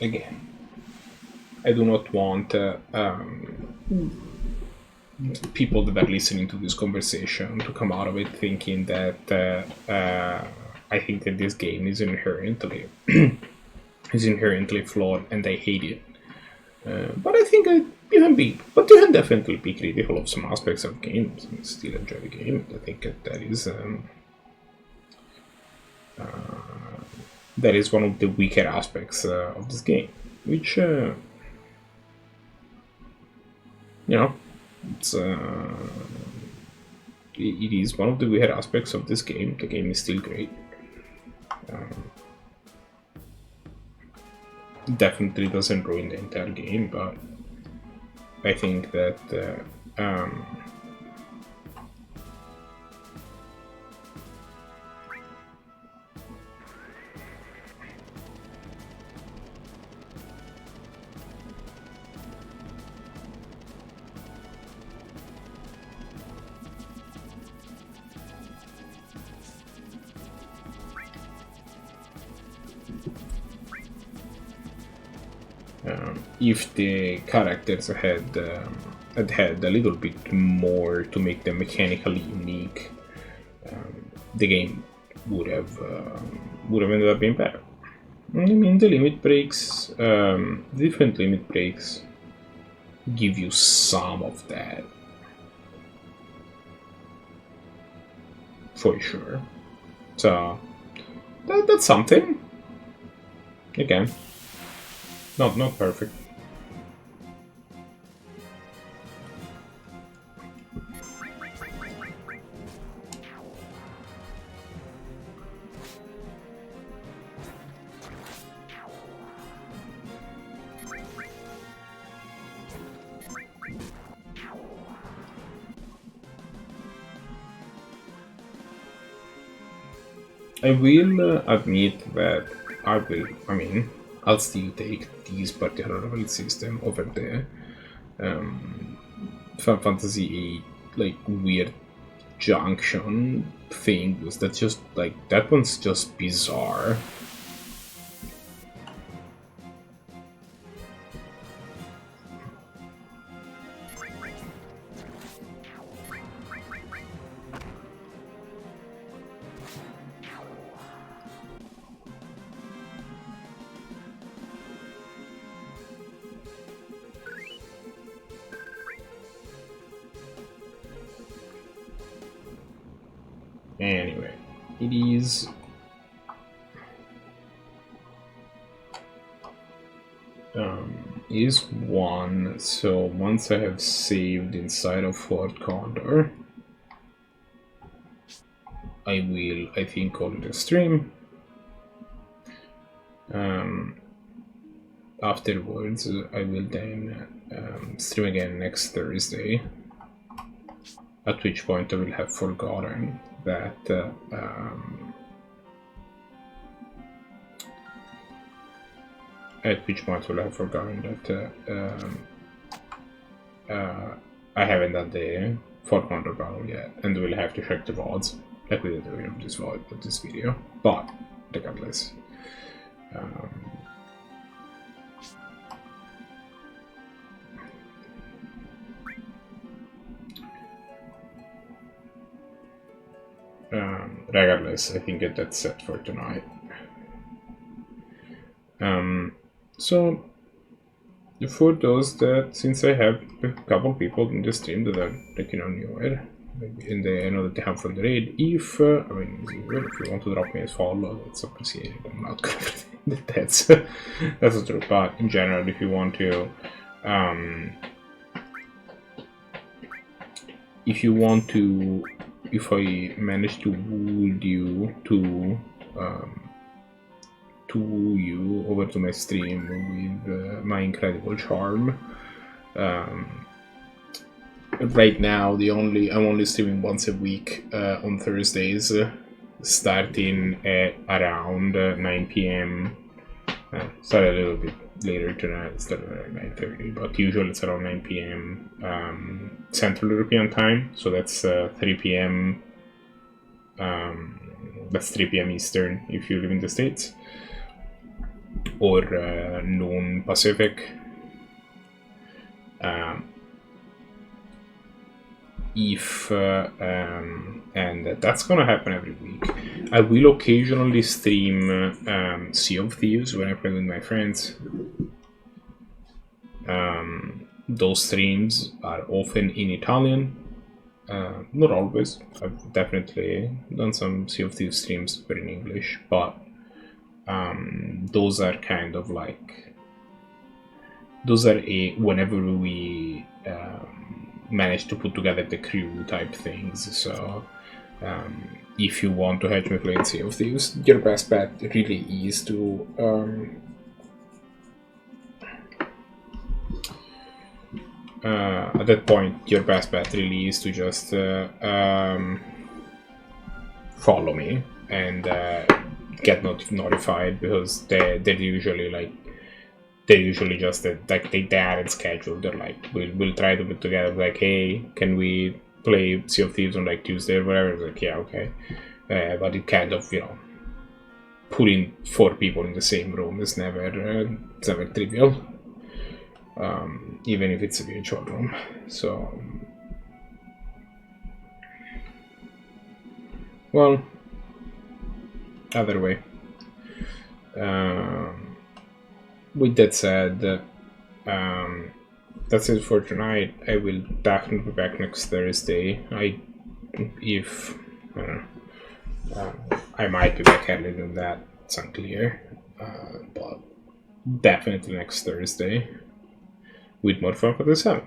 Again, I do not want people that are listening to this conversation to come out of it thinking that I think that this game is inherently flawed and I hate it. But I think you can definitely be critical of some aspects of games and still enjoy the game. I think that is one of the weaker aspects of this game, which you know, it is one of the weaker aspects of this game. The game is still great. Definitely doesn't ruin the entire game, but I think that if the characters had a little bit more to make them mechanically unique, the game would have ended up being better. I mean, the limit breaks, different limit breaks, give you some of that, for sure. So that's something. Again, not perfect. I will admit that I'll still take this particular level system over the Final Fantasy VIII, like, weird junction things. That's just, like, that one's just bizarre. Anyway, it is one, so once I have saved inside of Fort Condor, I will, I think, call it a stream. Afterwards, I will then stream again next Thursday, at which point I will have forgotten that I haven't done the Fort Condor battle yet, and we'll have to check the VODs, like we did in this video, but regardless. Regardless, I think that's set for tonight. So, for those that, since I have a couple people in the stream that are, like, newer, and I know that they have from the raid, if you want to drop me a follow, that's appreciated. I'm not gonna pretend that that's the truth, but in general, if you want to, if I manage to woo you over to my stream with my incredible charm. Right now, I'm only streaming once a week on Thursdays, starting at around 9 p.m. Started a little bit later tonight, started at 9:30, but usually it's around 9 p.m. Central European time, so that's 3 p.m. That's 3 p.m. Eastern if you live in the States, or noon Pacific. And that's gonna happen every week. I will occasionally stream Sea of Thieves when I play with my friends. Those streams are often in Italian, not always. I've definitely done some Sea of Thieves streams that were in English, but those are kind of like, whenever we manage to put together the crew type things. So if you want to catch me playing Sea of Thieves, your best bet really is to at that point, your best bet really is to just follow me and get notified, because they're usually just like they added schedule. They're like, we'll try to put together, like, hey, can we play Sea of Thieves on like Tuesday or whatever? It's like, yeah, okay. But it kind of, putting 4 people in the same room is never trivial, even if it's a virtual room. So, well, either way. With that said, that's it for tonight. I will definitely be back next Thursday. I might be back earlier than that. It's unclear, but definitely next Thursday with more Final Fantasy 7.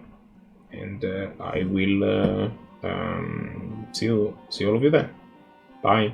And I will see all of you then. Bye.